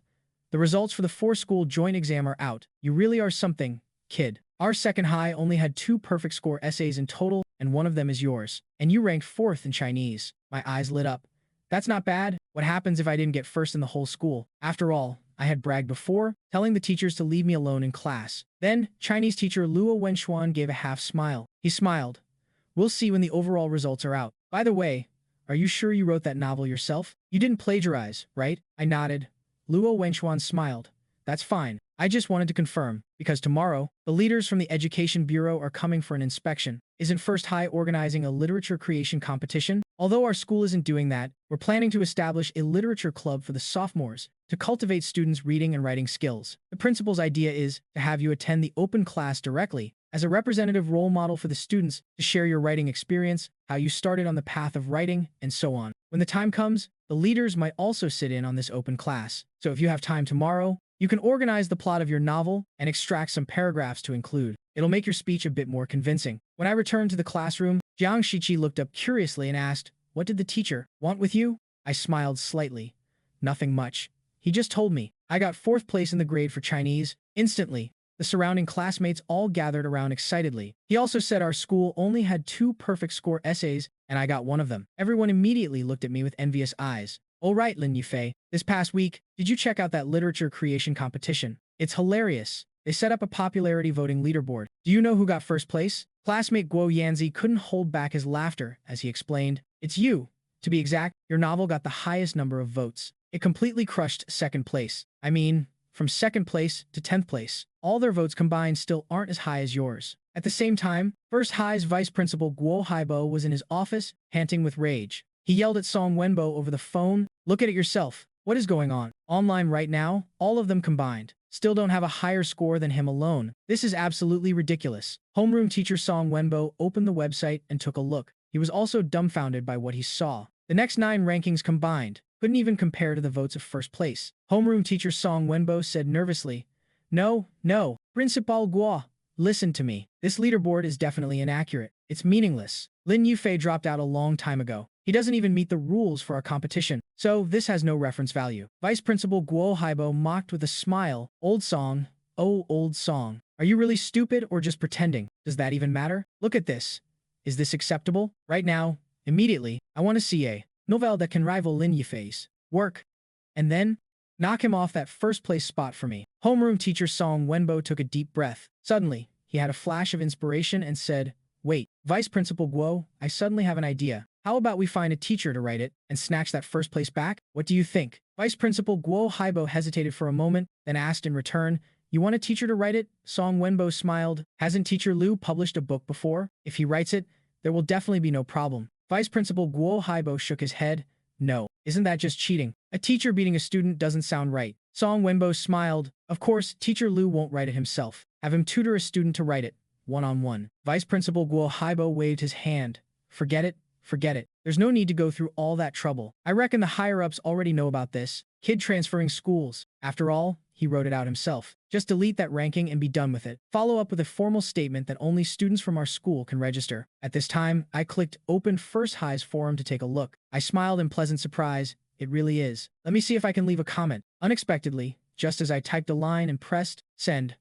The results for the 4 school joint exam are out. You really are something, kid. Our second high only had 2 perfect score essays in total, and one of them is yours. And you ranked 4th in Chinese. My eyes lit up. That's not bad. What happens if I didn't get first in the whole school? After all, I had bragged before, telling the teachers to leave me alone in class. Then, Chinese teacher Luo Wenxuan gave a half smile. He smiled. We'll see when the overall results are out. By the way, are you sure you wrote that novel yourself? You didn't plagiarize, right? I nodded. Luo Wenxuan smiled. That's fine. I just wanted to confirm, because tomorrow, the leaders from the Education Bureau are coming for an inspection. Isn't First High organizing a literature creation competition? Although our school isn't doing that, we're planning to establish a literature club for the sophomores to cultivate students' reading and writing skills. The principal's idea is to have you attend the open class directly as a representative role model for the students to share your writing experience, how you started on the path of writing, and so on. When the time comes, the leaders might also sit in on this open class. So if you have time tomorrow, you can organize the plot of your novel and extract some paragraphs to include. It'll make your speech a bit more convincing. When I returned to the classroom, Jiang Shiqi looked up curiously and asked, "What did the teacher want with you?" I smiled slightly. Nothing much. He just told me. I got 4th place in the grade for Chinese. Instantly, the surrounding classmates all gathered around excitedly. He also said our school only had 2 perfect score essays, and I got one of them. Everyone immediately looked at me with envious eyes. All right, Lin Yufei, this past week, did you check out that literature creation competition? It's hilarious. They set up a popularity voting leaderboard. Do you know who got first place? Classmate Guo Yanzi couldn't hold back his laughter as he explained, "It's you. To be exact, your novel got the highest number of votes. It completely crushed second place. I mean, from second place to 10th place. All their votes combined still aren't as high as yours. At the same time, First High's vice principal Guo Haibo was in his office, panting with rage. He yelled at Song Wenbo over the phone, "Look at it yourself. What is going on?" Online right now, all of them combined still don't have a higher score than him alone. This is absolutely ridiculous. Homeroom teacher Song Wenbo opened the website and took a look. He was also dumbfounded by what he saw. The next 9 rankings combined couldn't even compare to the votes of first place. Homeroom teacher Song Wenbo said nervously, No, Principal Guo, listen to me. This leaderboard is definitely inaccurate. It's meaningless. Lin Yufei dropped out a long time ago. He doesn't even meet the rules for our competition, so this has no reference value. Vice Principal Guo Haibo mocked with a smile. Old song. Oh, old song. Are you really stupid or just pretending? Does that even matter? Look at this. Is this acceptable? Right now, immediately, I want to see a novel that can rival Lin Yufei's work. And then, knock him off that first place spot for me. Homeroom teacher Song Wenbo took a deep breath. Suddenly, he had a flash of inspiration and said, Wait, Vice Principal Guo, I suddenly have an idea. How about we find a teacher to write it and snatch that first place back? What do you think? Vice Principal Guo Haibo hesitated for a moment, then asked in return, You want a teacher to write it? Song Wenbo smiled. Hasn't Teacher Liu published a book before? If he writes it, there will definitely be no problem. Vice Principal Guo Haibo shook his head. No, isn't that just cheating? A teacher beating a student doesn't sound right. Song Wenbo smiled. Of course, Teacher Liu won't write it himself. Have him tutor a student to write it, one-on-one. Vice Principal Guo Haibo waved his hand. Forget it. There's no need to go through all that trouble. I reckon the higher-ups already know about this. Kid transferring schools. After all, he wrote it out himself. Just delete that ranking and be done with it. Follow up with a formal statement that only students from our school can register. At this time, I clicked Open First High's forum to take a look. I smiled in pleasant surprise. It really is. Let me see if I can leave a comment. Unexpectedly, just as I typed a line and pressed Send,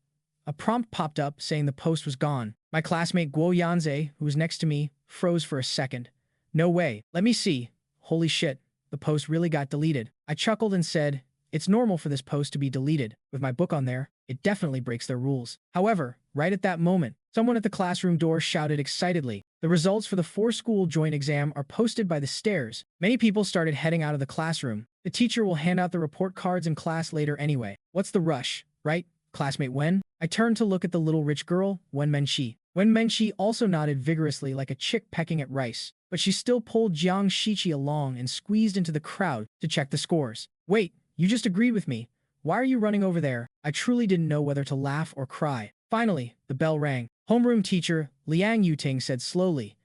a prompt popped up saying the post was gone. My classmate Guo Yanze, who was next to me, froze for a second. No way. Let me see. Holy shit. The post really got deleted. I chuckled and said, It's normal for this post to be deleted. With my book on there, it definitely breaks their rules. However, right at that moment, someone at the classroom door shouted excitedly, The results for the 4-school joint exam are posted by the stairs. Many people started heading out of the classroom. The teacher will hand out the report cards in class later anyway. What's the rush, right, classmate Wen? I turned to look at the little rich girl, Wen Menqi. Wen Menqi also nodded vigorously like a chick pecking at rice, but she still pulled Jiang Shiqi along and squeezed into the crowd to check the scores. Wait, you just agreed with me. Why are you running over there? I truly didn't know whether to laugh or cry. Finally, the bell rang. Homeroom teacher Liang Yuting said slowly,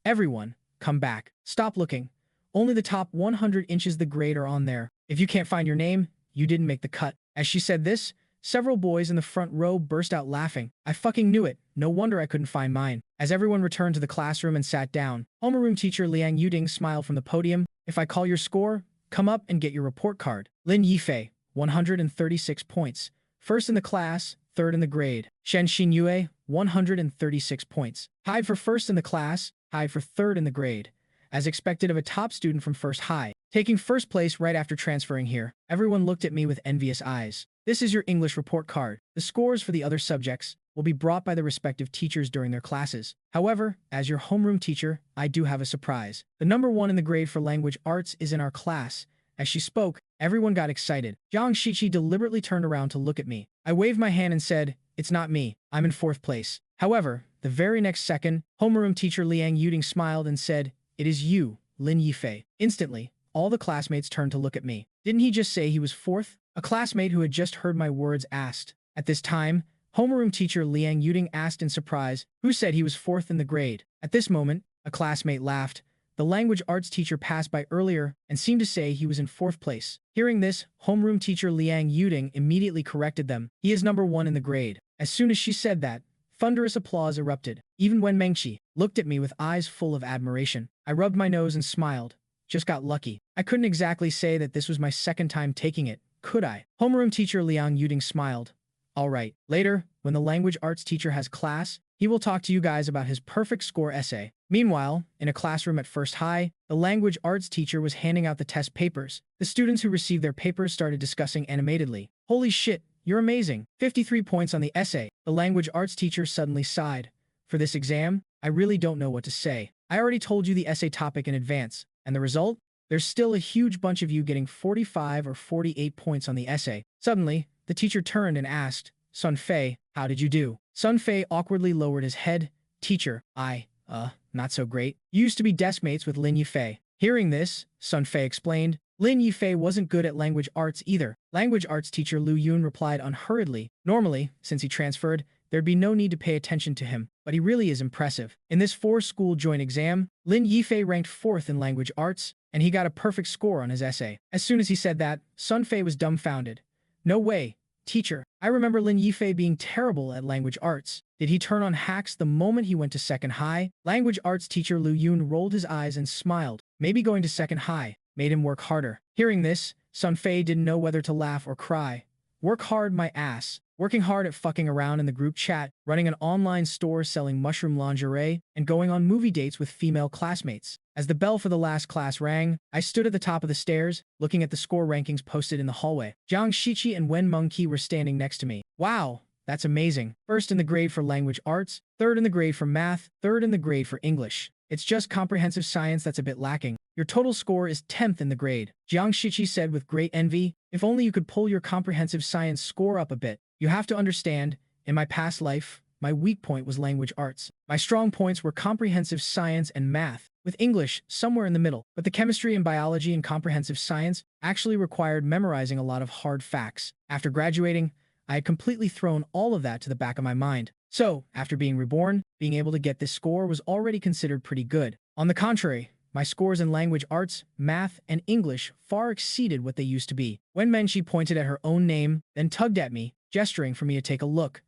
Everyone, come back. Stop looking. Only the top 100 inches the grade are on there. If you can't find your name, you didn't make the cut. As she said this, several boys in the front row burst out laughing. I fucking knew it. No wonder I couldn't find mine. As everyone returned to the classroom and sat down, homeroom teacher Liang Yuting smiled from the podium. If I call your score, come up and get your report card. Lin Yifei, 136 points. First in the class, third in the grade. Shen Xinyue, 136 points. Tied for first in the class, tied for third in the grade. As expected of a top student from First High, taking first place right after transferring here. Everyone looked at me with envious eyes. This is your English report card. The scores for the other subjects will be brought by the respective teachers during their classes. However, as your homeroom teacher, I do have a surprise. The number 1 in the grade for language arts is in our class. As she spoke, everyone got excited. Jiang Shiqi deliberately turned around to look at me. I waved my hand and said, It's not me. I'm in 4th place. However, the very next second, homeroom teacher Liang Yuting smiled and said, It is you, Lin Yifei. Instantly, all the classmates turned to look at me. Didn't he just say he was 4th? A classmate who had just heard my words asked. At this time, homeroom teacher Liang Yuting asked in surprise, Who said he was 4th in the grade? At this moment, a classmate laughed. The language arts teacher passed by earlier and seemed to say he was in 4th place. Hearing this, homeroom teacher Liang Yuting immediately corrected them. He is number 1 in the grade. As soon as she said that, thunderous applause erupted. Even Wen Mengqi looked at me with eyes full of admiration. I rubbed my nose and smiled. Just got lucky. I couldn't exactly say that this was my second time taking it, could I? Homeroom teacher Liang Yuting smiled. All right, later, when the language arts teacher has class, he will talk to you guys about his perfect score essay. Meanwhile, in a classroom at First High, the language arts teacher was handing out the test papers. The students who received their papers started discussing animatedly. Holy shit, you're amazing. 53 points on the essay. The language arts teacher suddenly sighed. For this exam, I really don't know what to say. I already told you the essay topic in advance, and the result? there's still a huge bunch of you getting 45 or 48 points on the essay. Suddenly, the teacher turned and asked, Sun Fei, how did you do? Sun Fei awkwardly lowered his head. Teacher, not so great. You used to be desk mates with Lin Yifei. Hearing this, Sun Fei explained, Lin Yifei wasn't good at language arts either. Language arts teacher Lu Yun replied unhurriedly. Normally, since he transferred, there'd be no need to pay attention to him, but he really is impressive. In this 4-school joint exam, Lin Yifei ranked 4th in language arts, and he got a perfect score on his essay. As soon as he said that, Sun Fei was dumbfounded. No way, teacher. I remember Lin Yifei being terrible at language arts. Did he turn on hacks the moment he went to second high? Language arts teacher Lu Yun rolled his eyes and smiled. Maybe going to second high made him work harder. Hearing this, Sun Fei didn't know whether to laugh or cry. Work hard, my ass. Working hard at fucking around in the group chat, running an online store selling mushroom lingerie, and going on movie dates with female classmates. As the bell for the last class rang, I stood at the top of the stairs, looking at the score rankings posted in the hallway. Jiang Shiqi and Wen Mengqi were standing next to me. Wow, that's amazing. First in the grade for language arts, third in the grade for math, third in the grade for English. It's just comprehensive science that's a bit lacking. Your total score is 10th in the grade. Jiang Shiqi said with great envy, if only you could pull your comprehensive science score up a bit. You have to understand, in my past life, my weak point was language arts. My strong points were comprehensive science and math, with English somewhere in the middle. But the chemistry and biology and comprehensive science actually required memorizing a lot of hard facts. After graduating, I had completely thrown all of that to the back of my mind. So, after being reborn, being able to get this score was already considered pretty good. On the contrary, my scores in language arts, math, and English far exceeded what they used to be. Wen Mengqi pointed at her own name, then tugged at me, gesturing for me to take a look.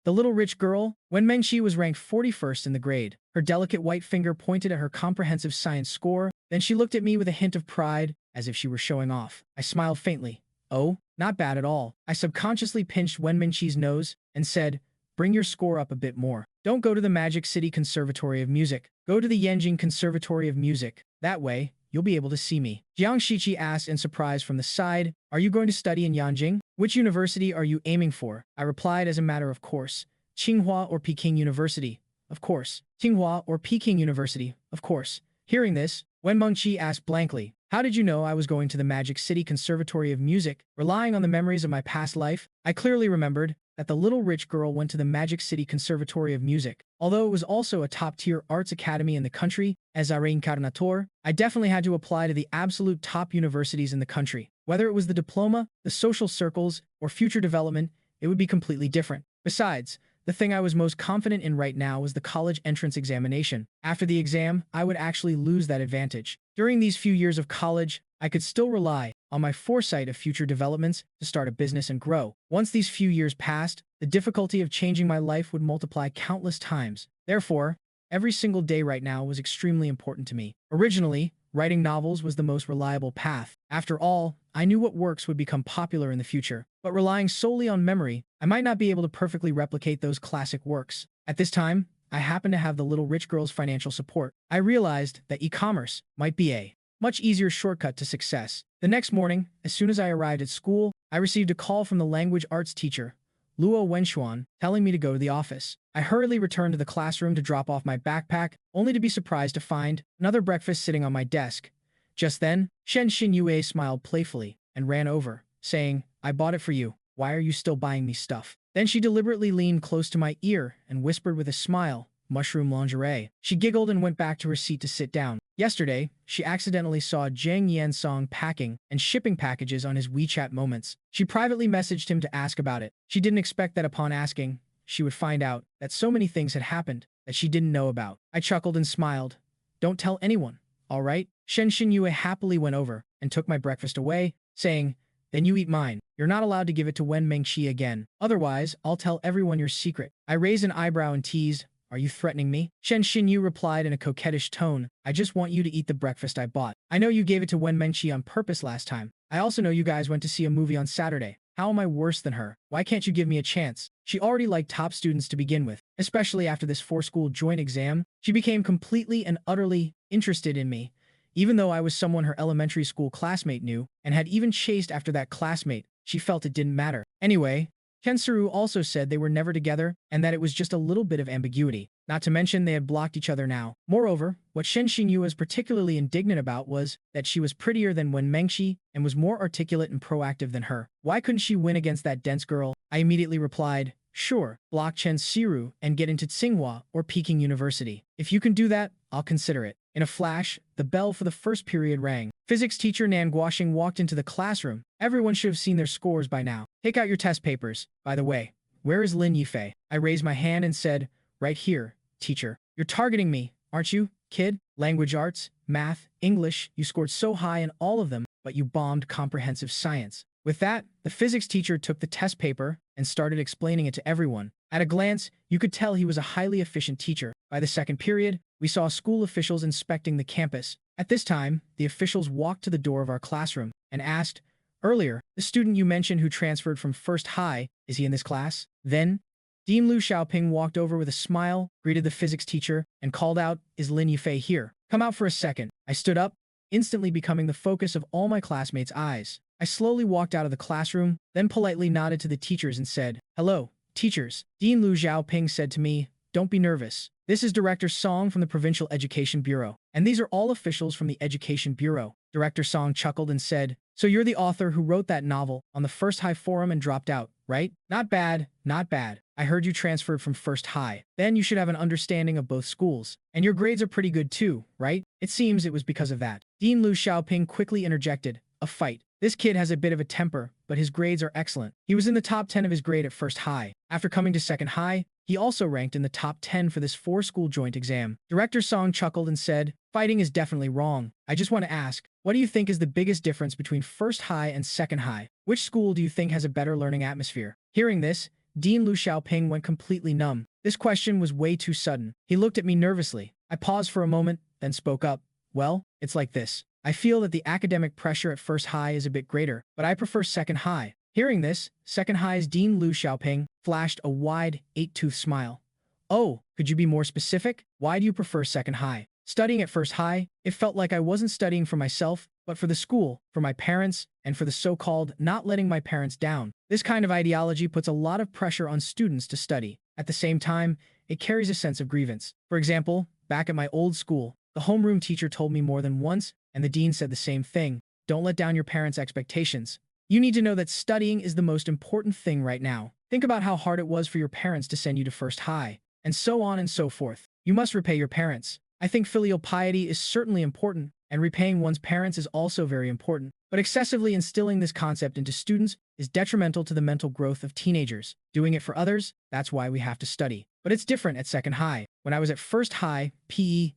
The little rich girl, Wen Mengqi, was ranked 41st in the grade. Her delicate white finger pointed at her comprehensive science score, then she looked at me with a hint of pride, as if she were showing off. I smiled faintly. Oh, not bad at all. I subconsciously pinched Wen Mengqi's nose and said, bring your score up a bit more. Don't go to the Magic City Conservatory of Music. Go to the Yanjing Conservatory of Music. That way, you'll be able to see me. Jiang Shiqi asked in surprise from the side, are you going to study in Yanjing? Which university are you aiming for? I replied as a matter of course. Tsinghua or Peking University. Of course. Tsinghua or Peking University. Of course. Hearing this, Wen Mengqi asked blankly, how did you know I was going to the Magic City Conservatory of Music? Relying on the memories of my past life, I clearly remembered that the little rich girl went to the Magic City Conservatory of Music. Although it was also a top-tier arts academy in the country, as a reincarnator, I definitely had to apply to the absolute top universities in the country. Whether it was the diploma, the social circles, or future development, it would be completely different. Besides, the thing I was most confident in right now was the college entrance examination. After the exam, I would actually lose that advantage. During these few years of college, I could still rely on my foresight of future developments to start a business and grow. Once these few years passed, the difficulty of changing my life would multiply countless times. Therefore, every single day right now was extremely important to me. Originally, writing novels was the most reliable path. After all, I knew what works would become popular in the future. But relying solely on memory, I might not be able to perfectly replicate those classic works. At this time, I happened to have the little rich girl's financial support. I realized that e-commerce might be a much easier shortcut to success. The next morning, as soon as I arrived at school, I received a call from the language arts teacher, Luo Wenxuan, telling me to go to the office. I hurriedly returned to the classroom to drop off my backpack, only to be surprised to find another breakfast sitting on my desk. Just then, Shen Xinyue smiled playfully and ran over, saying, I bought it for you. Why are you still buying me stuff? Then she deliberately leaned close to my ear and whispered with a smile, mushroom lingerie. She giggled and went back to her seat to sit down. Yesterday, she accidentally saw Zhang Yansong packing and shipping packages on his WeChat Moments. She privately messaged him to ask about it. She didn't expect that upon asking, she would find out that so many things had happened that she didn't know about. I chuckled and smiled. Don't tell anyone, all right? Shen Xinyue happily went over and took my breakfast away, saying, then you eat mine. You're not allowed to give it to Wen Mengqi again. Otherwise, I'll tell everyone your secret. I raised an eyebrow and teased, are you threatening me? Shen Xinyu replied in a coquettish tone, I just want you to eat the breakfast I bought. I know you gave it to Wen Mengqi on purpose last time. I also know you guys went to see a movie on Saturday. How am I worse than her? Why can't you give me a chance? She already liked top students to begin with. Especially after this 4-school joint exam, she became completely and utterly interested in me. Even though I was someone her elementary school classmate knew, and had even chased after that classmate, she felt it didn't matter. Anyway, Ken Saru also said they were never together, and that it was just a little bit of ambiguity. Not to mention they had blocked each other now. Moreover, what Shen Xingyu was particularly indignant about was that she was prettier than Wen Mengxi and was more articulate and proactive than her. Why couldn't she win against that dense girl? I immediately replied, sure, block Chen Siru and get into Tsinghua or Peking University. If you can do that, I'll consider it. In a flash, the bell for the first period rang. Physics teacher Nan Guoxing walked into the classroom. Everyone should have seen their scores by now. Take out your test papers. By the way, where is Lin Yifei? I raised my hand and said, right here, teacher. You're targeting me, aren't you, kid? Language arts, math, English, you scored so high in all of them, but you bombed comprehensive science. With that, the physics teacher took the test paper and started explaining it to everyone. At a glance, you could tell he was a highly efficient teacher. By the second period, we saw school officials inspecting the campus. At this time, the officials walked to the door of our classroom and asked, earlier, the student you mentioned who transferred from first high, is he in this class? Then, Dean Lu Xiaoping walked over with a smile, greeted the physics teacher, and called out, is Lin Yifei here? Come out for a second. I stood up, instantly becoming the focus of all my classmates' eyes. I slowly walked out of the classroom, then politely nodded to the teachers and said, hello, teachers. Dean Lu Xiaoping said to me, don't be nervous. This is Director Song from the Provincial Education Bureau, and these are all officials from the Education Bureau. Director Song chuckled and said, so you're the author who wrote that novel on the First High Forum and dropped out, right? Not bad, not bad. I heard you transferred from First High. Then you should have an understanding of both schools. And your grades are pretty good too, right? It seems it was because of that. Dean Lu Xiaoping quickly interjected, a fight. This kid has a bit of a temper, but his grades are excellent. He was in the top 10 of his grade at First High. After coming to Second High, he also ranked in the top 10 for this 4-school joint exam. Director Song chuckled and said, fighting is definitely wrong. I just want to ask, what do you think is the biggest difference between First High and Second High? Which school do you think has a better learning atmosphere? Hearing this, Dean Lu Xiaoping went completely numb. This question was way too sudden. He looked at me nervously. I paused for a moment, then spoke up. Well, it's like this. I feel that the academic pressure at First High is a bit greater, but I prefer Second High. Hearing this, Second High's Dean Lu Xiaoping flashed a wide, 8-tooth smile. Oh, could you be more specific? Why do you prefer Second High? Studying at First High, it felt like I wasn't studying for myself, but for the school, for my parents, and for the so-called not letting my parents down. This kind of ideology puts a lot of pressure on students to study. At the same time, it carries a sense of grievance. For example, back at my old school, the homeroom teacher told me more than once, and the dean said the same thing, don't let down your parents' expectations. You need to know that studying is the most important thing right now. Think about how hard it was for your parents to send you to First High, and so on and so forth. You must repay your parents. I think filial piety is certainly important, and repaying one's parents is also very important. But excessively instilling this concept into students is detrimental to the mental growth of teenagers. Doing it for others, that's why we have to study. But it's different at Second High. When I was at First High, PE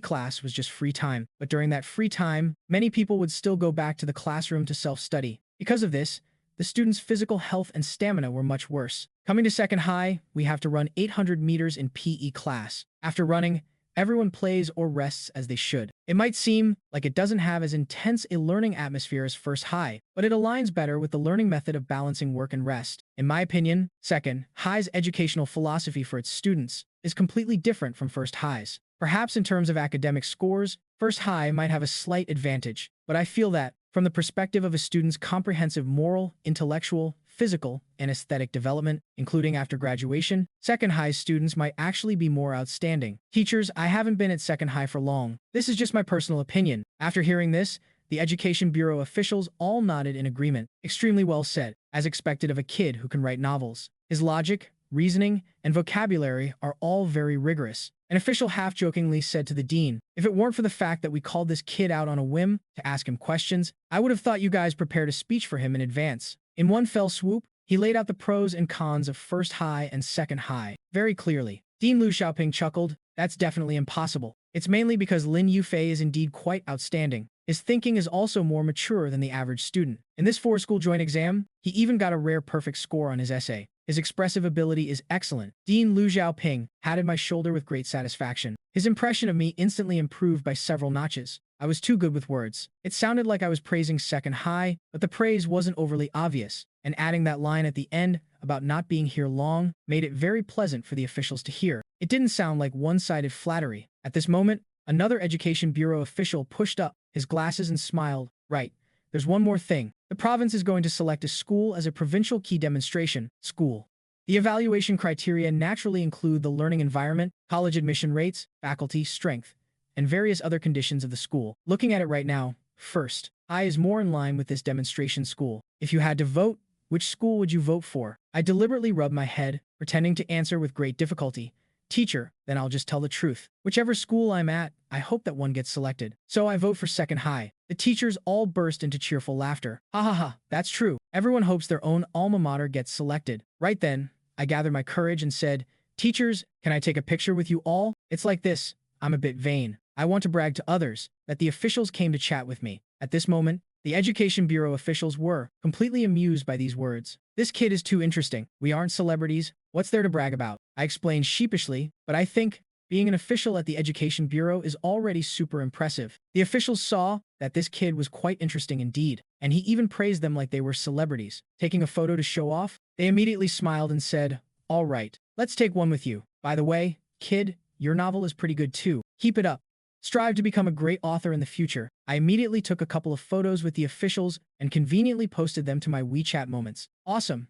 class was just free time. But during that free time, many people would still go back to the classroom to self-study. Because of this, the students' physical health and stamina were much worse. Coming to Second High, we have to run 800 meters in PE class. After running, everyone plays or rests as they should. It might seem like it doesn't have as intense a learning atmosphere as First High, but it aligns better with the learning method of balancing work and rest. In my opinion, Second High's educational philosophy for its students is completely different from First High's. Perhaps in terms of academic scores, First High might have a slight advantage, but I feel that, from the perspective of a student's comprehensive moral, intellectual, physical, and aesthetic development, including after graduation, Second High students might actually be more outstanding. Teachers, I haven't been at Second High for long. This is just my personal opinion. After hearing this, the Education Bureau officials all nodded in agreement. Extremely well said, as expected of a kid who can write novels. His logic, reasoning, and vocabulary are all very rigorous. An official half-jokingly said to the dean, if it weren't for the fact that we called this kid out on a whim to ask him questions, I would have thought you guys prepared a speech for him in advance. In one fell swoop, he laid out the pros and cons of First High and Second High very clearly. Dean Lu Xiaoping chuckled, that's definitely impossible. It's mainly because Lin Yufei is indeed quite outstanding. His thinking is also more mature than the average student. In this 4-school joint exam, he even got a rare perfect score on his essay. His expressive ability is excellent. Dean Lu Xiaoping patted my shoulder with great satisfaction. His impression of me instantly improved by several notches. I was too good with words. It sounded like I was praising Second High, but the praise wasn't overly obvious, and adding that line at the end about not being here long made it very pleasant for the officials to hear. It didn't sound like one-sided flattery. At this moment, another Education Bureau official pushed up his glasses and smiled. Right. There's one more thing. The province is going to select a school as a provincial key demonstration school. The evaluation criteria naturally include the learning environment, college admission rates, faculty strength, and various other conditions of the school. Looking at it right now, first, I is more in line with this demonstration school. If you had to vote, which school would you vote for? I deliberately rubbed my head, pretending to answer with great difficulty. Teacher, then I'll just tell the truth. Whichever school I'm at, I hope that one gets selected. So I vote for second high. The teachers all burst into cheerful laughter. Ha ha ha, that's true. Everyone hopes their own alma mater gets selected. Right then, I gathered my courage and said, Teachers, can I take a picture with you all? It's like this. I'm a bit vain. I want to brag to others that the officials came to chat with me. At this moment, the Education Bureau officials were completely amused by these words. This kid is too interesting. We aren't celebrities. What's there to brag about? I explained sheepishly, but I think being an official at the Education Bureau is already super impressive. The officials saw that this kid was quite interesting indeed, and he even praised them like they were celebrities. Taking a photo to show off, they immediately smiled and said, All right, let's take one with you. By the way, kid, your novel is pretty good too. Keep it up. Strive to become a great author in the future. I immediately took a couple of photos with the officials and conveniently posted them to my WeChat moments. Awesome.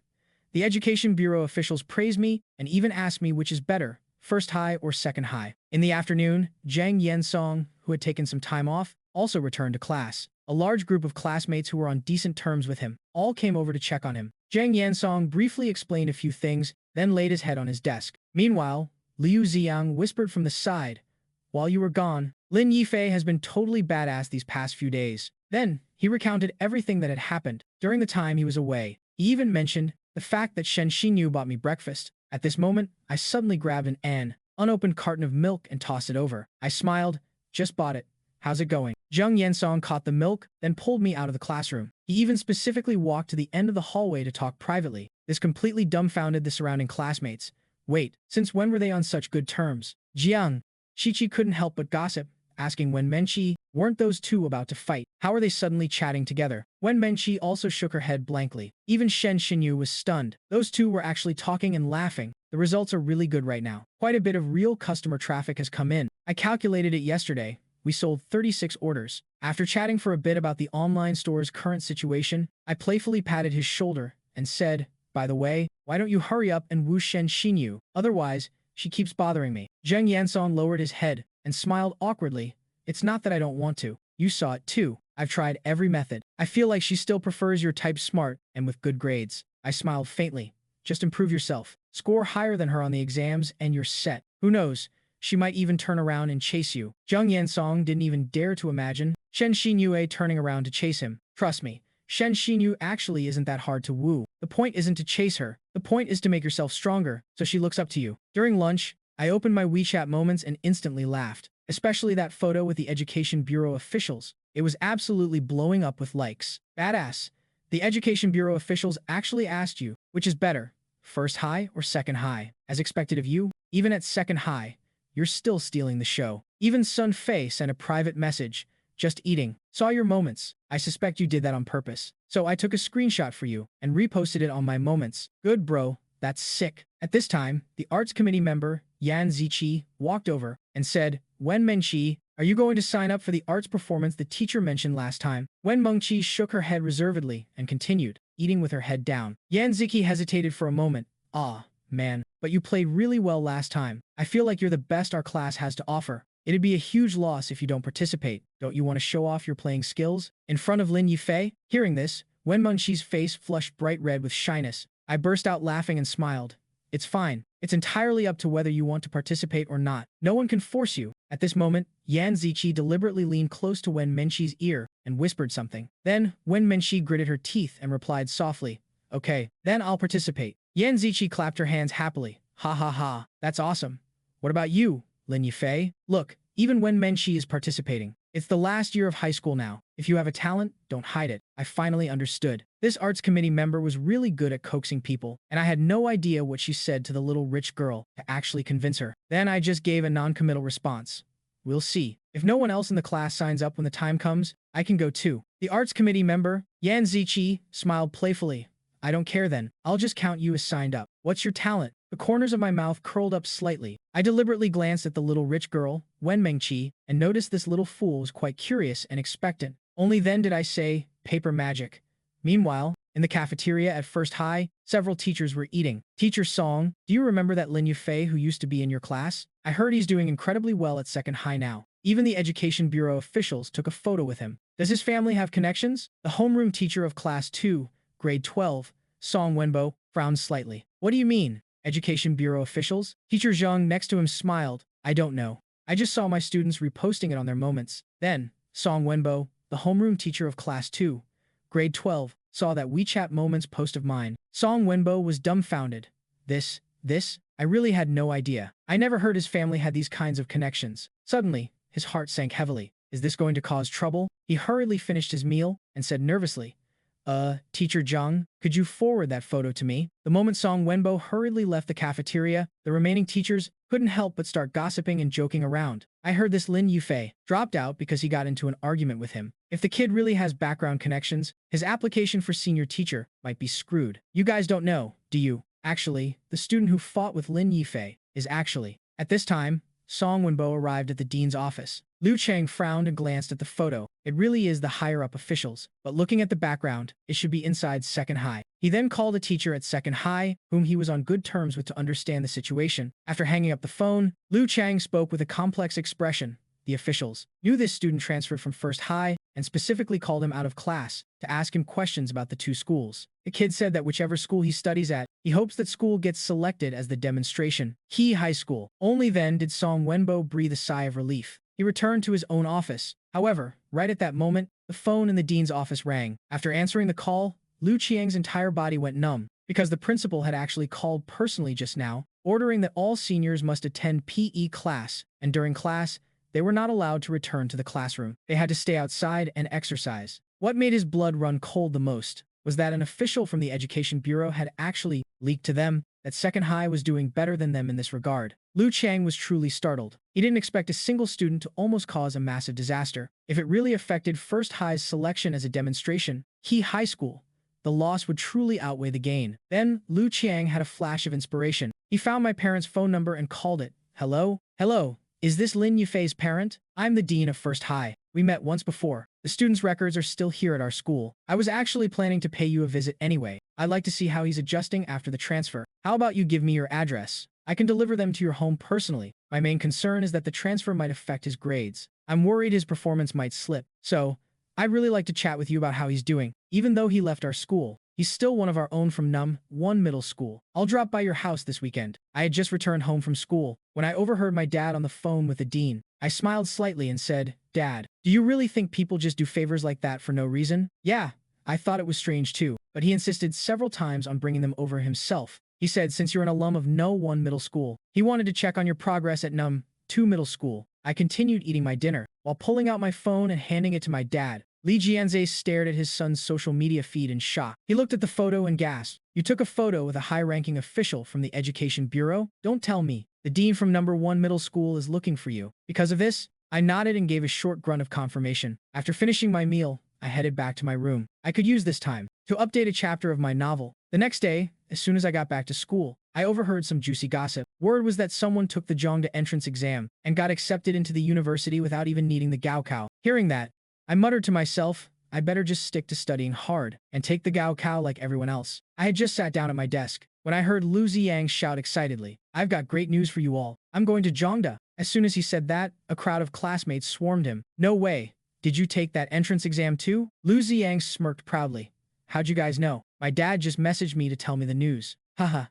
The Education Bureau officials praised me and even asked me which is better, first high or second high. In the afternoon, Jang Yensong, who had taken some time off, also returned to class. A large group of classmates who were on decent terms with him all came over to check on him. Jang Yensong briefly explained a few things, then laid his head on his desk. Meanwhile, Liu Ziyang whispered from the side, While you were gone, Lin Yifei has been totally badass these past few days. Then, he recounted everything that had happened during the time he was away. He even mentioned the fact that Shen Xinyu bought me breakfast. At this moment, I suddenly grabbed an unopened carton of milk and tossed it over. I smiled. Just bought it. How's it going? Zhang Yensong caught the milk, then pulled me out of the classroom. He even specifically walked to the end of the hallway to talk privately. This completely dumbfounded the surrounding classmates. Wait, since when were they on such good terms? Jiang, Shichi couldn't help but gossip, asking Wen Menqi, weren't those two about to fight? How are they suddenly chatting together? Wen Menqi also shook her head blankly. Even Shen Xinyu was stunned. Those two were actually talking and laughing. The results are really good right now. Quite a bit of real customer traffic has come in. I calculated it yesterday. We sold 36 orders. After chatting for a bit about the online store's current situation, I playfully patted his shoulder and said, By the way, why don't you hurry up and woo Shen Xinyu? Otherwise, she keeps bothering me. Zheng Yansong lowered his head and smiled awkwardly. It's not that I don't want to. You saw it too. I've tried every method. I feel like she still prefers your type smart and with good grades. I smiled faintly. Just improve yourself. Score higher than her on the exams and you're set. Who knows? She might even turn around and chase you. Zheng Yansong didn't even dare to imagine Shen Xinyu turning around to chase him. Trust me, Shen Xinyu actually isn't that hard to woo. The point isn't to chase her. The point is to make yourself stronger, so she looks up to you. During lunch, I opened my WeChat moments and instantly laughed. Especially that photo with the Education Bureau officials. It was absolutely blowing up with likes. Badass. The Education Bureau officials actually asked you, which is better, first high or second high? As expected of you, even at second high, you're still stealing the show. Even Sun Fei sent a private message. Just eating. Saw your moments. I suspect you did that on purpose. So I took a screenshot for you and reposted it on my moments. Good bro. That's sick. At this time, the arts committee member, Yan Ziqi, walked over and said, Wen Menqi, are you going to sign up for the arts performance the teacher mentioned last time? Wen Mengqi shook her head reservedly and continued, eating with her head down. Yan Ziqi hesitated for a moment. Ah, man, but you played really well last time. I feel like you're the best our class has to offer. It'd be a huge loss if you don't participate. Don't you want to show off your playing skills? In front of Lin Yifei? Hearing this, Wen Mengqi's face flushed bright red with shyness. I burst out laughing and smiled. It's fine. It's entirely up to whether you want to participate or not. No one can force you. At this moment, Yan Ziqi deliberately leaned close to Wen Menqi's ear and whispered something. Then, Wen Menqi gritted her teeth and replied softly, Okay, then I'll participate. Yan Ziqi clapped her hands happily. Ha ha ha, that's awesome. What about you, Lin Yifei? Look, even Wen Menqi is participating. It's the last year of high school now. If you have a talent, don't hide it. I finally understood. This arts committee member was really good at coaxing people, and I had no idea what she said to the little rich girl to actually convince her. Then I just gave a non-committal response. We'll see. If no one else in the class signs up when the time comes, I can go too. The arts committee member, Yan Ziqi, smiled playfully. I don't care then. I'll just count you as signed up. What's your talent? The corners of my mouth curled up slightly. I deliberately glanced at the little rich girl, Wen Mengqi, and noticed this little fool was quite curious and expectant. Only then did I say, paper magic. Meanwhile, In the cafeteria at First High, several teachers were eating. Teacher Song, do you remember that Lin Yufei who used to be in your class? I heard he's doing incredibly well at Second High now. Even the Education Bureau officials took a photo with him. Does his family have connections? The homeroom teacher of Class 2, Grade 12, Song Wenbo, frowned slightly. What do you mean, Education Bureau officials? Teacher Zhang next to him smiled. I don't know. I just saw my students reposting it on their moments. Then, Song Wenbo, the homeroom teacher of Class 2, Grade 12, saw that WeChat Moments post of mine. Song Wenbo was dumbfounded. This, I really had no idea. I never heard his family had these kinds of connections. Suddenly, his heart sank heavily. Is this going to cause trouble? He hurriedly finished his meal and said nervously, Teacher Zhang, could you forward that photo to me? The moment Song Wenbo hurriedly left the cafeteria, the remaining teachers couldn't help but start gossiping and joking around. I heard this Lin Yufei dropped out because he got into an argument with him. If the kid really has background connections, his application for senior teacher might be screwed. You guys don't know, do you? Actually, the student who fought with Lin Yufei is actually. At this time, Song Wenbo arrived at the dean's office. Liu Chang frowned and glanced at the photo. It really is the higher-up officials, but looking at the background, it should be inside Second High. He then called a teacher at Second High, whom he was on good terms with to understand the situation. After hanging up the phone, Liu Chang spoke with a complex expression. The officials knew this student transferred from First High and specifically called him out of class to ask him questions about the two schools. The kid said that whichever school he studies at, he hopes that school gets selected as the demonstration. He High School. Only then did Song Wenbo breathe a sigh of relief. He returned to his own office. However, right at that moment, the phone in the dean's office rang. After answering the call, Liu Qiang's entire body went numb, because the principal had actually called personally just now, ordering that all seniors must attend PE class, and during class, they were not allowed to return to the classroom. They had to stay outside and exercise. What made his blood run cold the most was that an official from the Education Bureau had actually leaked to them that Second High was doing better than them in this regard. Liu Chang was truly startled. He didn't expect a single student to almost cause a massive disaster. If it really affected First High's selection as a demonstration, He High School, the loss would truly outweigh the gain. Then, Liu Qiang had a flash of inspiration. He found my parents' phone number and called it. Hello? Hello? Is this Lin Yufei's parent? I'm the dean of First High. We met once before. The students' records are still here at our school. I was actually planning to pay you a visit anyway. I'd like to see how he's adjusting after the transfer. How about you give me your address? I can deliver them to your home personally. My main concern is that the transfer might affect his grades. I'm worried his performance might slip. So, I'd really like to chat with you about how he's doing. Even though he left our school, he's still one of our own from Num 1 middle school. I'll drop by your house this weekend. I had just returned home from school when I overheard my dad on the phone with the dean. I smiled slightly and said, Dad, do you really think people just do favors like that for no reason? Yeah, I thought it was strange too, but he insisted several times on bringing them over himself. He said since you're an alum of No 1 middle school, he wanted to check on your progress at Num 2 middle school. I continued eating my dinner while pulling out my phone and handing it to my dad. Li Jianzhe stared at his son's social media feed in shock. He looked at the photo and gasped. You took a photo with a high-ranking official from the Education Bureau? Don't tell me. The dean from number 1 middle school is looking for you. Because of this, I nodded and gave a short grunt of confirmation. After finishing my meal, I headed back to my room. I could use this time to update a chapter of my novel. The next day, as soon as I got back to school, I overheard some juicy gossip. Word was that someone took the Zhongda entrance exam and got accepted into the university without even needing the Gaokao. Hearing that, I muttered to myself, I better just stick to studying hard and take the Gaokao like everyone else. I had just sat down at my desk when I heard Lu Ziyang shout excitedly, I've got great news for you all. I'm going to Zhongda. As soon as he said that, a crowd of classmates swarmed him. No way. Did you take that entrance exam too? Lu Ziyang smirked proudly. How'd you guys know? My dad just messaged me to tell me the news. Haha.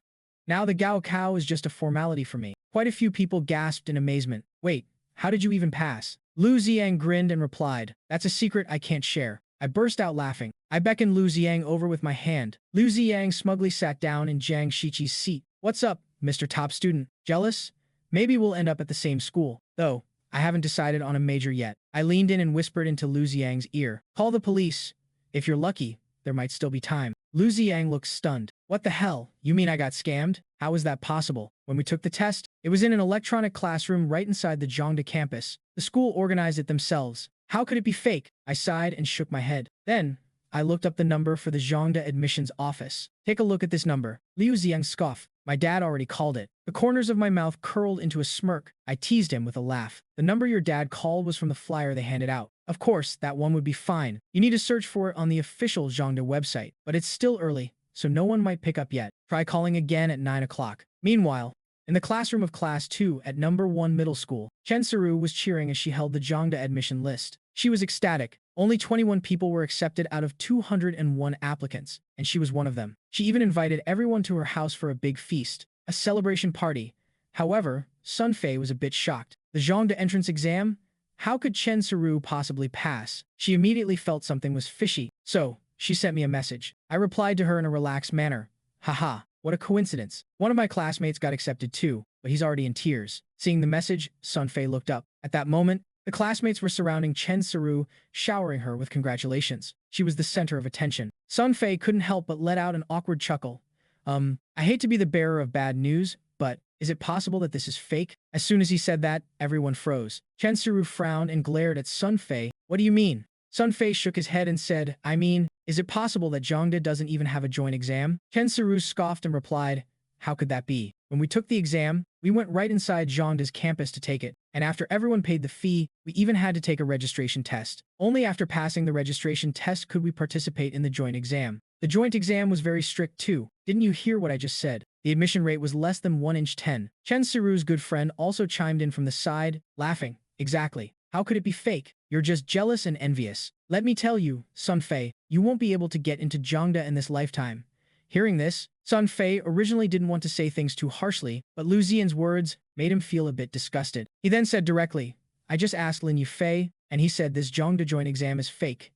Now the Gaokao is just a formality for me. Quite a few people gasped in amazement. Wait, how did you even pass? Lu Ziyang grinned and replied, that's a secret I can't share. I burst out laughing. I beckoned Lu Ziyang over with my hand. Lu Ziyang smugly sat down in Jiang Shiqi's seat. What's up, Mr. Top Student? Jealous? Maybe we'll end up at the same school. Though, I haven't decided on a major yet. I leaned in and whispered into Lu Ziyang's ear. Call the police. If you're lucky, there might still be time. Lu Ziyang looked stunned. What the hell? You mean I got scammed? How is that possible? When we took the test, it was in an electronic classroom right inside the Zhongda campus. The school organized it themselves. How could it be fake? I sighed and shook my head. Then, I looked up the number for the Zhongda admissions office. Take a look at this number. Liu Ziyang scoffed. My dad already called it. The corners of my mouth curled into a smirk. I teased him with a laugh. The number your dad called was from the flyer they handed out. Of course, that one would be fine. You need to search for it on the official Zhangde website, but it's still early, so no one might pick up yet. Try calling again at 9 o'clock. Meanwhile, in the classroom of Class 2 at number 1 middle school, Chen Saru was cheering as she held the Zhangde admission list. She was ecstatic. Only 21 people were accepted out of 201 applicants, and she was one of them. She even invited everyone to her house for a big feast, a celebration party. However, Sun Fei was a bit shocked. The Zhangde entrance exam? How could Chen Saru possibly pass? She immediately felt something was fishy. So, she sent me a message. I replied to her in a relaxed manner. Haha, what a coincidence. One of my classmates got accepted too, but he's already in tears. Seeing the message, Sun Fei looked up. At that moment, the classmates were surrounding Chen Saru, showering her with congratulations. She was the center of attention. Sun Fei couldn't help but let out an awkward chuckle. I hate to be the bearer of bad news, but is it possible that this is fake? As soon as he said that, everyone froze. Chen Saru frowned and glared at Sun Fei. What do you mean? Sun Fei shook his head and said, I mean, is it possible that Zhangde doesn't even have a joint exam? Chen Saru scoffed and replied, how could that be? When we took the exam, we went right inside Zhangde's campus to take it, and after everyone paid the fee, we even had to take a registration test. Only after passing the registration test could we participate in the joint exam. The joint exam was very strict too. Didn't you hear what I just said? The admission rate was less than 1 in 10. Chen Saru's good friend also chimed in from the side, laughing. Exactly. How could it be fake? You're just jealous and envious. Let me tell you, Sun Fei, you won't be able to get into Zhangde in this lifetime. Hearing this, Sun Fei originally didn't want to say things too harshly, but Lu Xian's words made him feel a bit disgusted. He then said directly, I just asked Lin Yufei, and he said this Zhangde joint exam is fake.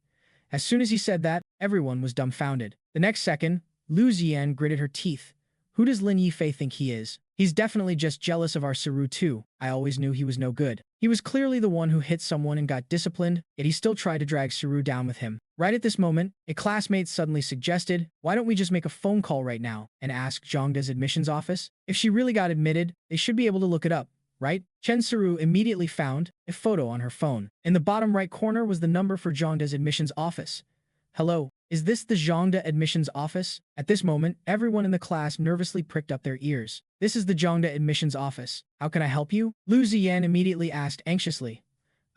As soon as he said that, everyone was dumbfounded. The next second, Lu Xian gritted her teeth. Who does Lin Yifei think he is? He's definitely just jealous of our Saru too. I always knew he was no good. He was clearly the one who hit someone and got disciplined, yet he still tried to drag Saru down with him. Right at this moment, a classmate suddenly suggested, why don't we just make a phone call right now and ask Zhangde's admissions office? If she really got admitted, they should be able to look it up, right? Chen Saru immediately found a photo on her phone. In the bottom right corner was the number for Zhangde's admissions office. Hello, is this the Zhangde admissions office? At this moment, everyone in the class nervously pricked up their ears. This is the Zhangde admissions office. How can I help you? Lu Ziyan immediately asked anxiously.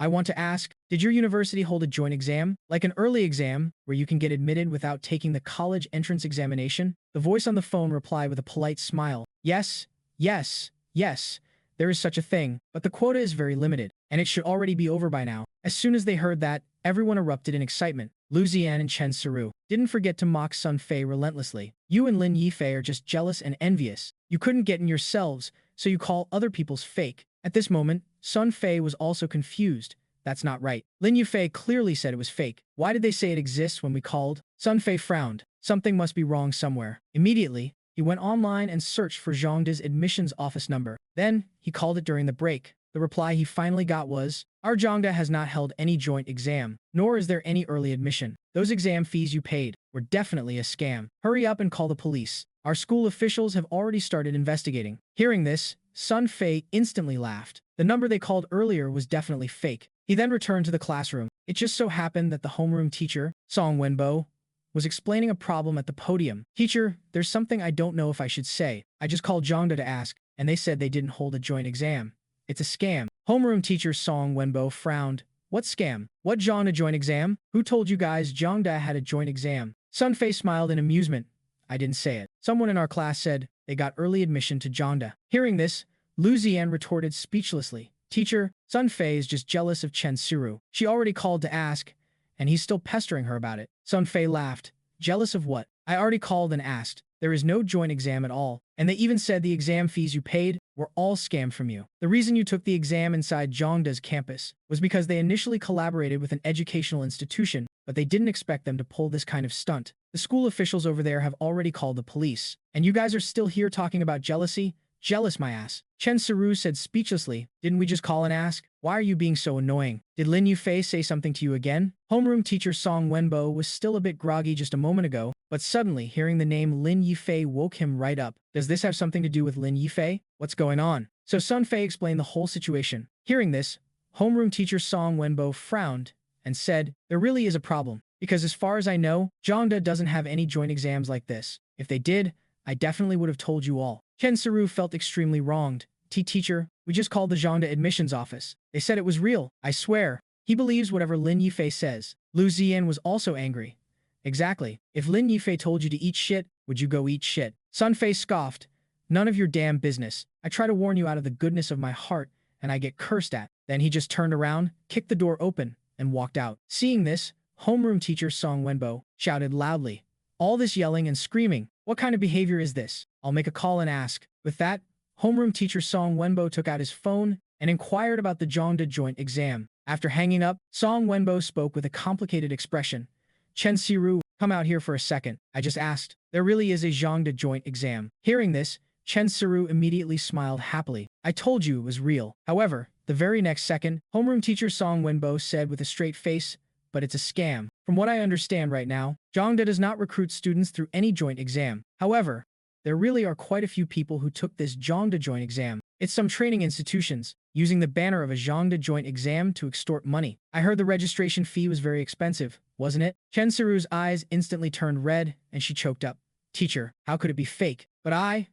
I want to ask, did your university hold a joint exam? Like an early exam, where you can get admitted without taking the college entrance examination? The voice on the phone replied with a polite smile. Yes, yes, yes, there is such a thing, but the quota is very limited, and it should already be over by now. As soon as they heard that, everyone erupted in excitement. Lu Ziyan and Chen Saru didn't forget to mock Sun Fei relentlessly. You and Lin Yifei are just jealous and envious. You couldn't get in yourselves, so you call other people's fake. At this moment, Sun Fei was also confused. That's not right. Lin Yifei clearly said it was fake. Why did they say it exists when we called? Sun Fei frowned. Something must be wrong somewhere. Immediately, he went online and searched for Zhangde's admissions office number. Then, he called it during the break. The reply he finally got was, our Zhangde has not held any joint exam, nor is there any early admission. Those exam fees you paid were definitely a scam. Hurry up and call the police. Our school officials have already started investigating. Hearing this, Sun Fei instantly laughed. The number they called earlier was definitely fake. He then returned to the classroom. It just so happened that the homeroom teacher, Song Wenbo, was explaining a problem at the podium. Teacher, there's something I don't know if I should say. I just called Zhangde to ask, and they said they didn't hold a joint exam. It's a scam. Homeroom teacher Song Wenbo frowned. What scam? What Zhangde joint exam? Who told you guys Zhangde had a joint exam? Sun Fei smiled in amusement. I didn't say it. Someone in our class said they got early admission to Zhangde. Hearing this, Lu Ziyan retorted speechlessly. Teacher, Sun Fei is just jealous of Chen Suru. She already called to ask, and he's still pestering her about it. Sun Fei laughed. Jealous of what? I already called and asked. There is no joint exam at all, and they even said the exam fees you paid were all scammed from you. The reason you took the exam inside Zhangde's campus was because they initially collaborated with an educational institution, but they didn't expect them to pull this kind of stunt. The school officials over there have already called the police, and you guys are still here talking about jealousy? Jealous my ass. Chen Saru said speechlessly. Didn't we just call and ask? Why are you being so annoying? Did Lin Yufei say something to you again? Homeroom teacher Song Wenbo was still a bit groggy just a moment ago, but suddenly hearing the name Lin Yifei woke him right up. Does this have something to do with Lin Yifei? What's going on? So Sun Fei explained the whole situation. Hearing this, homeroom teacher Song Wenbo frowned and said, there really is a problem, because as far as I know, Zhangde doesn't have any joint exams like this. If they did, I definitely would have told you all. Chen Saru felt extremely wronged. Teacher, we just called the Zhangde admissions office. They said it was real. I swear. He believes whatever Lin Yifei says. Lu Ziyan was also angry. Exactly. If Lin Yifei told you to eat shit, would you go eat shit? Sun Fei scoffed. None of your damn business. I try to warn you out of the goodness of my heart, and I get cursed at. Then he just turned around, kicked the door open, and walked out. Seeing this, homeroom teacher Song Wenbo shouted loudly. All this yelling and screaming. What kind of behavior is this? I'll make a call and ask. With that, homeroom teacher Song Wenbo took out his phone and inquired about the Zhongde joint exam. After hanging up, Song Wenbo spoke with a complicated expression. Chen Siru, come out here for a second. I just asked. There really is a Zhongde joint exam. Hearing this, Chen Siru immediately smiled happily. I told you it was real. However, the very next second, homeroom teacher Song Wenbo said with a straight face, but it's a scam. From what I understand right now, Zhongde does not recruit students through any joint exam. However, there really are quite a few people who took this Zhongde joint exam. It's some training institutions, using the banner of a Zhongde joint exam to extort money. I heard the registration fee was very expensive, wasn't it? Chen Siru's eyes instantly turned red, and she choked up. Teacher, how could it be fake? But I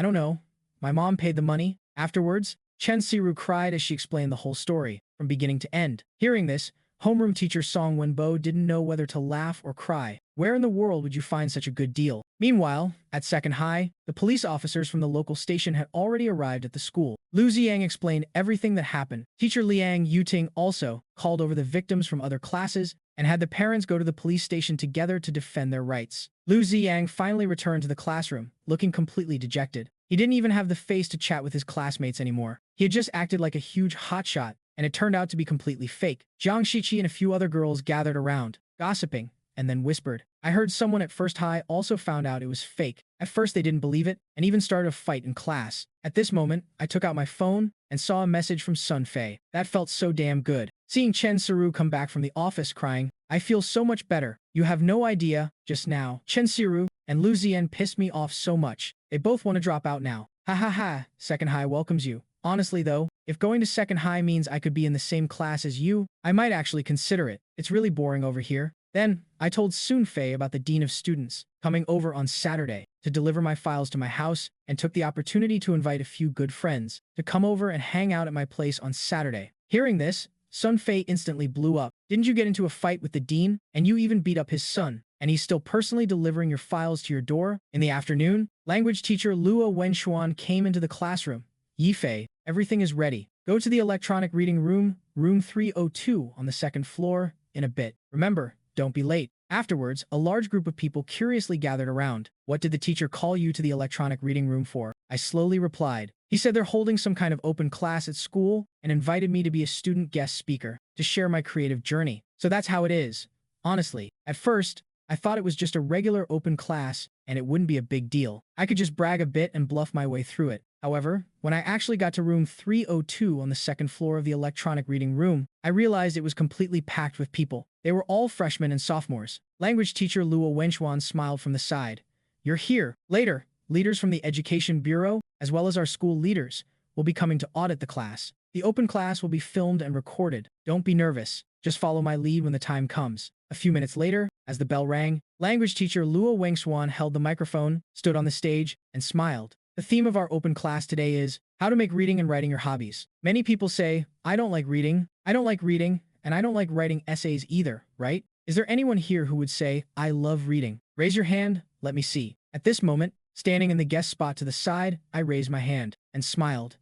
don't know. My mom paid the money. Afterwards, Chen Siru cried as she explained the whole story, from beginning to end. Hearing this, homeroom teacher Song Wenbo didn't know whether to laugh or cry. Where in the world would you find such a good deal? Meanwhile, at Second High, the police officers from the local station had already arrived at the school. Lu Ziyang explained everything that happened. Teacher Liang Yuting also called over the victims from other classes and had the parents go to the police station together to defend their rights. Lu Ziyang finally returned to the classroom, looking completely dejected. He didn't even have the face to chat with his classmates anymore. He had just acted like a huge hotshot, and it turned out to be completely fake. Jiang Shiqi and a few other girls gathered around, gossiping, and then whispered. I heard someone at First High also found out it was fake. At first they didn't believe it, and even started a fight in class. At this moment, I took out my phone and saw a message from Sun Fei. That felt so damn good. Seeing Chen Siru come back from the office crying, I feel so much better. You have no idea, just now. Chen Siru and Lu Ziyan pissed me off so much. They both want to drop out now. Ha ha ha, Second High welcomes you. Honestly though, if going to Second High means I could be in the same class as you, I might actually consider it. It's really boring over here. Then, I told Sun Fei about the Dean of Students coming over on Saturday to deliver my files to my house and took the opportunity to invite a few good friends to come over and hang out at my place on Saturday. Hearing this, Sun Fei instantly blew up. Didn't you get into a fight with the Dean? And you even beat up his son, and he's still personally delivering your files to your door? In the afternoon, language teacher Luo Wenxuan came into the classroom. Yifei, everything is ready. Go to the electronic reading room, room 302 on the second floor, in a bit. Remember, don't be late. Afterwards, a large group of people curiously gathered around. What did the teacher call you to the electronic reading room for? I slowly replied. He said they're holding some kind of open class at school and invited me to be a student guest speaker to share my creative journey. So that's how it is. Honestly, at first, I thought it was just a regular open class and it wouldn't be a big deal. I could just brag a bit and bluff my way through it. However, when I actually got to room 302 on the second floor of the electronic reading room, I realized it was completely packed with people. They were all freshmen and sophomores. Language teacher Luo Wenxuan smiled from the side. You're here. Later, leaders from the Education Bureau, as well as our school leaders, will be coming to audit the class. The open class will be filmed and recorded. Don't be nervous. Just follow my lead when the time comes. A few minutes later, as the bell rang, language teacher Luo Wenxuan held the microphone, stood on the stage, and smiled. The theme of our open class today is how to make reading and writing your hobbies. Many people say, I don't like reading, and I don't like writing essays either, right? Is there anyone here who would say, I love reading? Raise your hand, let me see. At this moment, standing in the guest spot to the side, I raised my hand and smiled.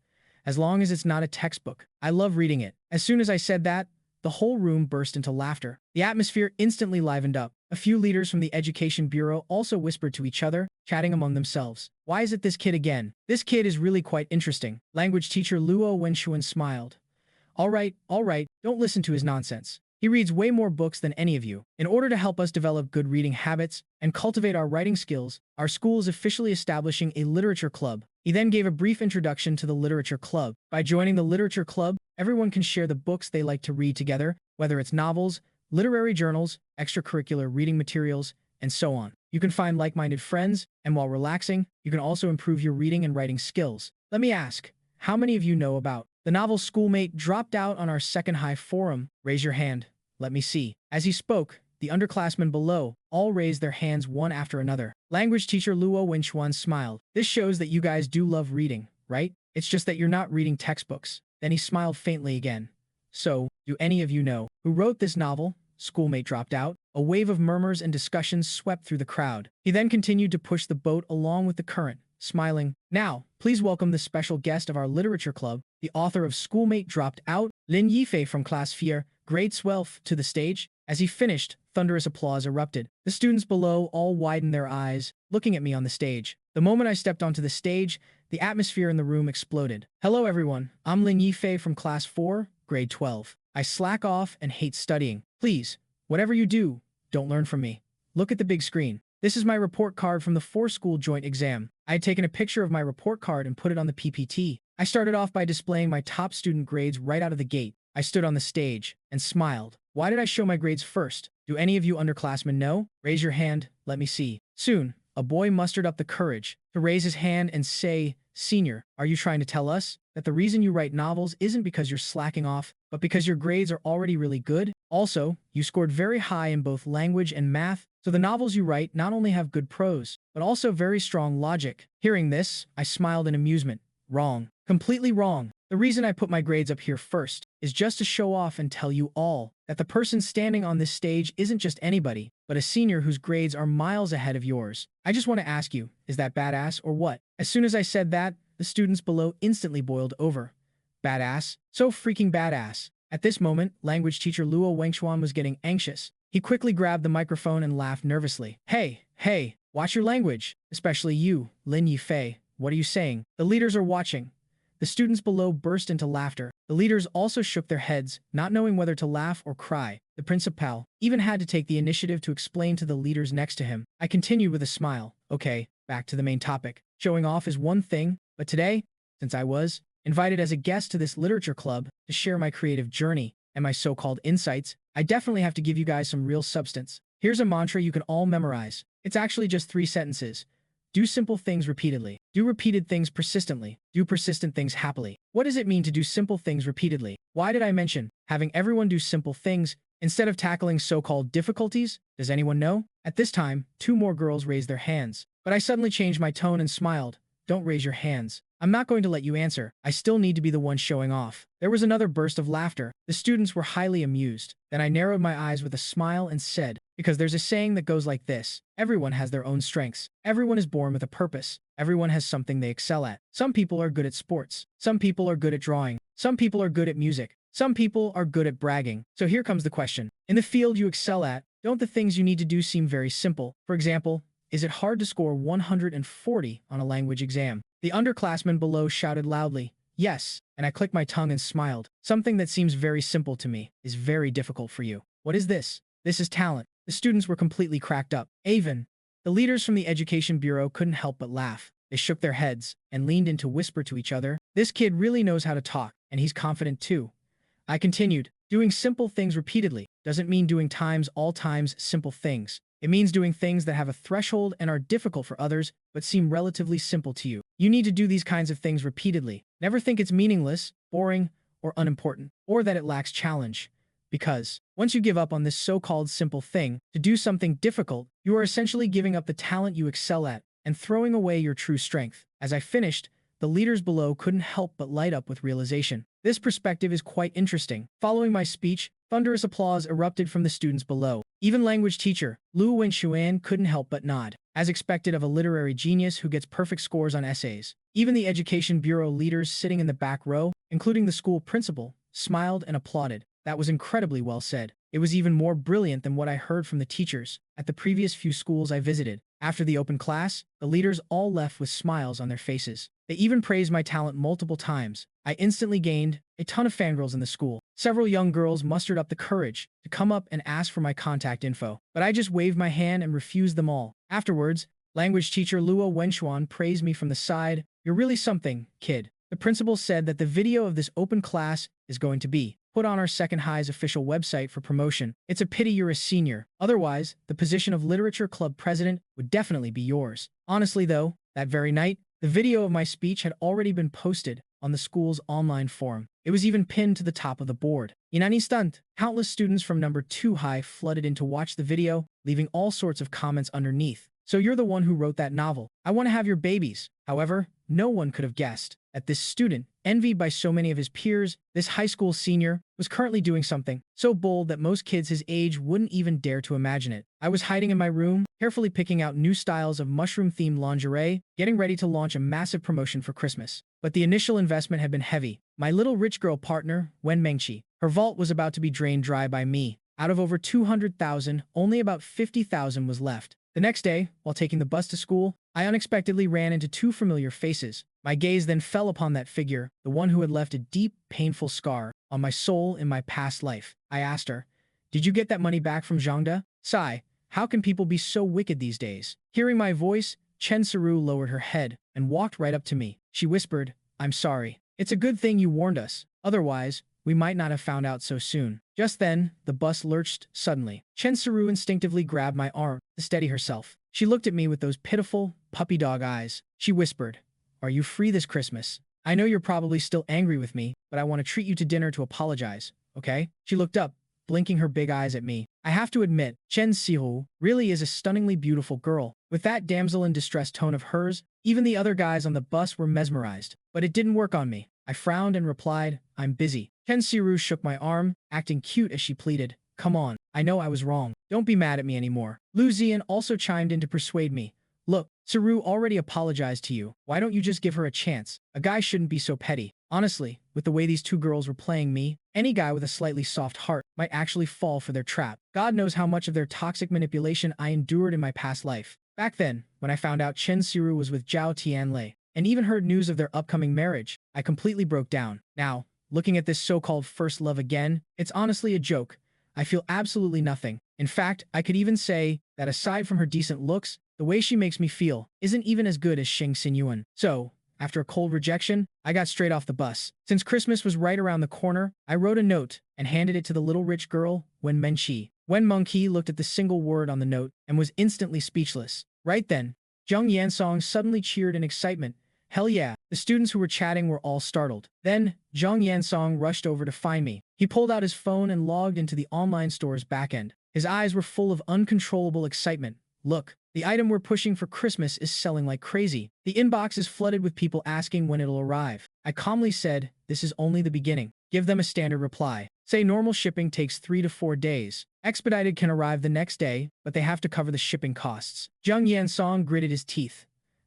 As long as it's not a textbook, I love reading it. As soon as I said that, the whole room burst into laughter. The atmosphere instantly livened up. A few leaders from the Education Bureau also whispered to each other, chatting among themselves. Why is it this kid again? This kid is really quite interesting. Language teacher Luo Wenxuan smiled. All right, don't listen to his nonsense. He reads way more books than any of you. In order to help us develop good reading habits and cultivate our writing skills, our school is officially establishing a literature club. He then gave a brief introduction to the literature club. By joining the literature club, everyone can share the books they like to read together, whether it's novels, literary journals, extracurricular reading materials, and so on. You can find like-minded friends, and while relaxing, you can also improve your reading and writing skills. Let me ask, how many of you know about the novel Schoolmate dropped out on our Second High forum? Raise your hand. Let me see. As he spoke, the underclassmen below all raised their hands one after another. Language teacher Luo Wenxuan smiled. This shows that you guys do love reading, right? It's just that you're not reading textbooks. Then he smiled faintly again. So, do any of you know who wrote this novel? Schoolmate dropped out. A wave of murmurs and discussions swept through the crowd. He then continued to push the boat along with the current, smiling. Now, please welcome the special guest of our literature club, the author of Schoolmate Dropped Out, Lin Yifei from Class 4, Grade 12, to the stage. As he finished, thunderous applause erupted. The students below all widened their eyes, looking at me on the stage. The moment I stepped onto the stage, the atmosphere in the room exploded. Hello everyone, I'm Lin Yifei from Class 4, Grade 12. I slack off and hate studying. Please, whatever you do, don't learn from me. Look at the big screen. This is my report card from the 4-school joint exam. I had taken a picture of my report card and put it on the PPT. I started off by displaying my top student grades right out of the gate. I stood on the stage and smiled. Why did I show my grades first? Do any of you underclassmen know? Raise your hand, let me see. Soon, a boy mustered up the courage to raise his hand and say, "Senior, are you trying to tell us that the reason you write novels isn't because you're slacking off, but because your grades are already really good? Also, you scored very high in both language and math, so the novels you write not only have good prose, but also very strong logic." Hearing this, I smiled in amusement. Wrong. Completely wrong. The reason I put my grades up here first is just to show off and tell you all that the person standing on this stage isn't just anybody, but a senior whose grades are miles ahead of yours. I just want to ask you, is that badass or what? As soon as I said that, the students below instantly boiled over. Badass? So freaking badass. At this moment, language teacher Luo Wengchuan was getting anxious. He quickly grabbed the microphone and laughed nervously. Hey, watch your language. Especially you, Lin Yifei. What are you saying? The leaders are watching. The students below burst into laughter. The leaders also shook their heads, not knowing whether to laugh or cry. The principal even had to take the initiative to explain to the leaders next to him. I continued with a smile. Okay, back to the main topic. Showing off is one thing, but today, since I was invited as a guest to this literature club to share my creative journey and my so-called insights, I definitely have to give you guys some real substance. Here's a mantra you can all memorize. It's actually just 3 sentences. Do simple things repeatedly. Do repeated things persistently. Do persistent things happily. What does it mean to do simple things repeatedly? Why did I mention having everyone do simple things instead of tackling so-called difficulties? Does anyone know? At this time, 2 more girls raised their hands. But I suddenly changed my tone and smiled. Don't raise your hands. I'm not going to let you answer. I still need to be the one showing off. There was another burst of laughter. The students were highly amused. Then I narrowed my eyes with a smile and said, because there's a saying that goes like this: everyone has their own strengths. Everyone is born with a purpose. Everyone has something they excel at. Some people are good at sports. Some people are good at drawing. Some people are good at music. Some people are good at bragging. So here comes the question. In the field you excel at, don't the things you need to do seem very simple? For example, is it hard to score 140 on a language exam? The underclassmen below shouted loudly, yes, and I clicked my tongue and smiled. Something that seems very simple to me is very difficult for you. What is this? This is talent. The students were completely cracked up. Avon. The leaders from the Education Bureau couldn't help but laugh. They shook their heads and leaned in to whisper to each other. This kid really knows how to talk, and he's confident too. I continued, doing simple things repeatedly doesn't mean doing all times simple things. It means doing things that have a threshold and are difficult for others, but seem relatively simple to you. You need to do these kinds of things repeatedly. Never think it's meaningless, boring, or unimportant, or that it lacks challenge. Because once you give up on this so-called simple thing to do something difficult, you are essentially giving up the talent you excel at and throwing away your true strength. As I finished, the leaders below couldn't help but light up with realization. This perspective is quite interesting. Following my speech, thunderous applause erupted from the students below. Even language teacher Lu Wenxuan couldn't help but nod, as expected of a literary genius who gets perfect scores on essays. Even the Education Bureau leaders sitting in the back row, including the school principal, smiled and applauded. That was incredibly well said. It was even more brilliant than what I heard from the teachers at the previous few schools I visited. After the open class, the leaders all left with smiles on their faces. They even praised my talent multiple times. I instantly gained a ton of fangirls in the school. Several young girls mustered up the courage to come up and ask for my contact info, but I just waved my hand and refused them all. Afterwards, language teacher Luo Wenxuan praised me from the side. You're really something, kid. The principal said that the video of this open class is going to be put on our Second High's official website for promotion. It's a pity you're a senior. Otherwise, the position of literature club president would definitely be yours. Honestly though, that very night, the video of my speech had already been posted on the school's online forum. It was even pinned to the top of the board. In an instant, countless students from number 2 high flooded in to watch the video, leaving all sorts of comments underneath. So you're the one who wrote that novel. I want to have your babies. However, no one could have guessed that this student, envied by so many of his peers, this high school senior, was currently doing something so bold that most kids his age wouldn't even dare to imagine it. I was hiding in my room, carefully picking out new styles of mushroom-themed lingerie, getting ready to launch a massive promotion for Christmas. But the initial investment had been heavy. My little rich girl partner, Wen Mengqi, her vault was about to be drained dry by me. Out of over 200,000, only about 50,000 was left. The next day, while taking the bus to school, I unexpectedly ran into two familiar faces. My gaze then fell upon that figure, the one who had left a deep, painful scar on my soul in my past life. I asked her, "Did you get that money back from Zhangde?" Sigh, how can people be so wicked these days? Hearing my voice, Chen Saru lowered her head and walked right up to me. She whispered, "I'm sorry. It's a good thing you warned us. Otherwise, we might not have found out so soon." Just then, the bus lurched suddenly. Chen Saru instinctively grabbed my arm to steady herself. She looked at me with those pitiful, puppy dog eyes. She whispered, "Are you free this Christmas? I know you're probably still angry with me, but I want to treat you to dinner to apologize, okay?" She looked up, blinking her big eyes at me. I have to admit, Chen Sihu really is a stunningly beautiful girl. With that damsel in distress tone of hers, even the other guys on the bus were mesmerized. But it didn't work on me. I frowned and replied, "I'm busy." Chen Siru shook my arm, acting cute as she pleaded, "Come on, I know I was wrong. Don't be mad at me anymore." Lu Zian also chimed in to persuade me. "Look, Saru already apologized to you. Why don't you just give her a chance? A guy shouldn't be so petty." Honestly, with the way these two girls were playing me, any guy with a slightly soft heart might actually fall for their trap. God knows how much of their toxic manipulation I endured in my past life. Back then, when I found out Chen Siru was with Zhao Tianlei, and even heard news of their upcoming marriage, I completely broke down. Now, looking at this so-called first love again, it's honestly a joke. I feel absolutely nothing. In fact, I could even say that aside from her decent looks, the way she makes me feel isn't even as good as Xing Xinyuan. So, after a cold rejection, I got straight off the bus. Since Christmas was right around the corner, I wrote a note and handed it to the little rich girl, Wen Menqi. Wen Mengqi looked at the single word on the note and was instantly speechless. Right then, Zhang Yansong suddenly cheered in excitement. Hell yeah! The students who were chatting were all startled. Then, Zhang Yansong rushed over to find me. He pulled out his phone and logged into the online store's backend. His eyes were full of uncontrollable excitement. "Look, the item we're pushing for Christmas is selling like crazy. The inbox is flooded with people asking when it'll arrive." I calmly said, "This is only the beginning. Give them a standard reply. Say normal shipping takes 3 to 4 days. Expedited can arrive the next day, but they have to cover the shipping costs." Zhang Yansong gritted his teeth.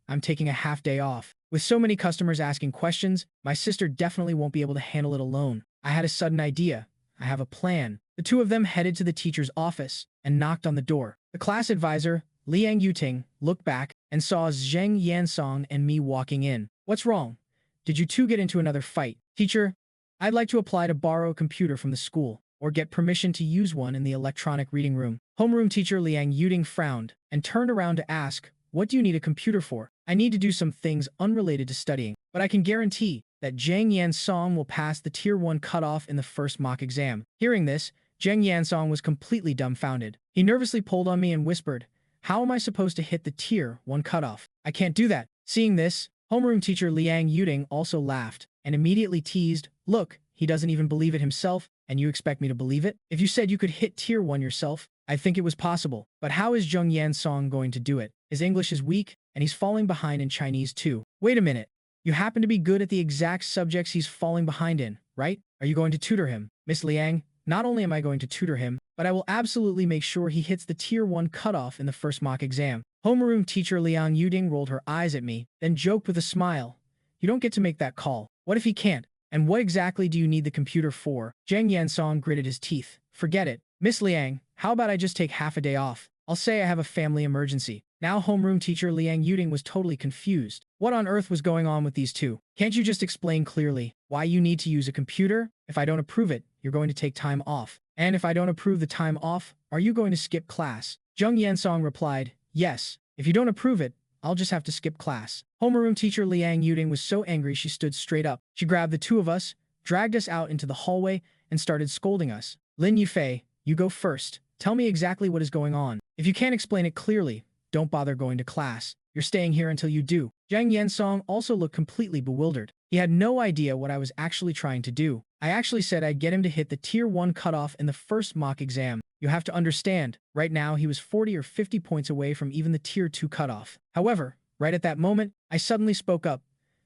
"I'm taking a half day off. With so many customers asking questions, my sister definitely won't be able to handle it alone." I had a sudden idea. I have a plan. The two of them headed to the teacher's office and knocked on the door. The class advisor, Liang Yuting, looked back and saw Zheng Yansong and me walking in. "What's wrong? Did you two get into another fight?" "Teacher, I'd like to apply to borrow a computer from the school, or get permission to use one in the electronic reading room." Homeroom teacher Liang Yuting frowned and turned around to ask, "What do you need a computer for?" "I need to do some things unrelated to studying, but I can guarantee that Zhang Yansong will pass the Tier 1 cutoff in the first mock exam." Hearing this, Zheng Yansong was completely dumbfounded. He nervously pulled on me and whispered, "How am I supposed to hit the Tier 1 cutoff? I can't do that." Seeing this, homeroom teacher Liang Yuting also laughed and immediately teased, "Look, he doesn't even believe it himself, and you expect me to believe it? If you said you could hit Tier 1 yourself, I think it was possible. But how is Zheng Yansong going to do it? His English is weak, and he's falling behind in Chinese too." "Wait a minute. You happen to be good at the exact subjects he's falling behind in, right? Are you going to tutor him?" "Miss Liang, not only am I going to tutor him, but I will absolutely make sure he hits the Tier 1 cutoff in the first mock exam." Homeroom teacher Liang Yuding rolled her eyes at me, then joked with a smile, "You don't get to make that call. What if he can't? And what exactly do you need the computer for?" Zheng Yansong gritted his teeth. "Forget it. Miss Liang, how about I just take half a day off? I'll say I have a family emergency." Now homeroom teacher Liang Yuding was totally confused. What on earth was going on with these two? "Can't you just explain clearly why you need to use a computer? If I don't approve it, you're going to take time off. And if I don't approve the time off, are you going to skip class?" Zheng Yansong replied, "Yes. If you don't approve it, I'll just have to skip class." Homeroom teacher Liang Yuding was so angry she stood straight up. She grabbed the two of us, dragged us out into the hallway, and started scolding us. "Lin Yufei, you go first. Tell me exactly what is going on. If you can't explain it clearly, don't bother going to class. You're staying here until you do." Zhang Yansong also looked completely bewildered. He had no idea what I was actually trying to do. I actually said I'd get him to hit the Tier 1 cutoff in the first mock exam. You have to understand, right now he was 40 or 50 points away from even the Tier 2 cutoff. However, right at that moment, I suddenly spoke up.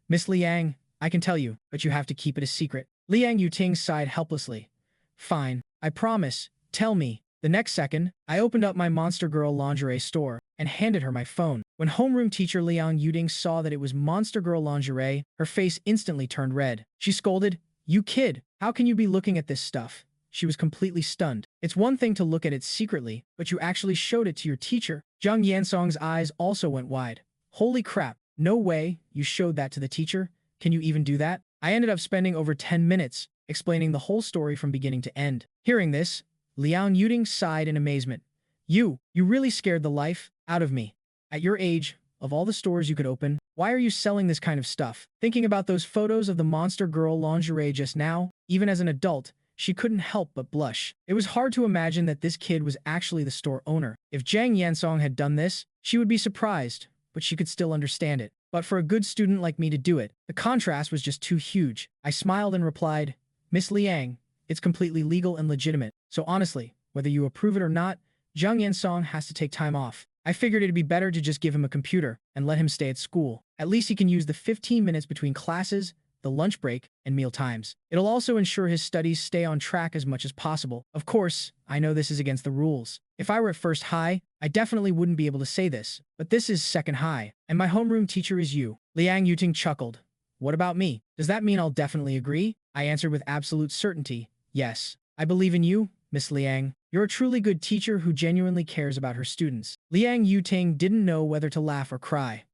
Miss Liang, I can tell you, but you have to keep it a secret. Liang Yuting sighed helplessly. Fine, I promise. Tell me. The next second, I opened up my Monster Girl lingerie store and handed her my phone. When homeroom teacher Liang Yuting saw that it was Monster Girl lingerie, her face instantly turned red. She scolded, "You kid, how can you be looking at this stuff?" She was completely stunned. It's one thing to look at it secretly, but you actually showed it to your teacher. Zhang Yansong's eyes also went wide. Holy crap, no way, you showed that to the teacher? Can you even do that? I ended up spending over 10 minutes explaining the whole story from beginning to end. Hearing this, Liang Yuting sighed in amazement. You really scared the life out of me. At your age, of all the stores you could open, why are you selling this kind of stuff? Thinking about those photos of the Monster Girl lingerie just now, even as an adult, she couldn't help but blush. It was hard to imagine that this kid was actually the store owner. If Zhang Yansong had done this, she would be surprised, but she could still understand it. But for a good student like me to do it, the contrast was just too huge. I smiled and replied, Miss Liang, it's completely legal and legitimate. So honestly, whether you approve it or not, Zhang Yansong has to take time off. I figured it'd be better to just give him a computer and let him stay at school. At least he can use the 15 minutes between classes, the lunch break, and meal times. It'll also ensure his studies stay on track as much as possible. Of course, I know this is against the rules. If I were at first high, I definitely wouldn't be able to say this, but this is second high, and my homeroom teacher is you. Liang Yuting chuckled. What about me? Does that mean I'll definitely agree? I answered with absolute certainty. Yes. I believe in you, Miss Liang. You're a truly good teacher who genuinely cares about her students. Liang Yuting didn't know whether to laugh or cry.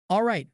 All right,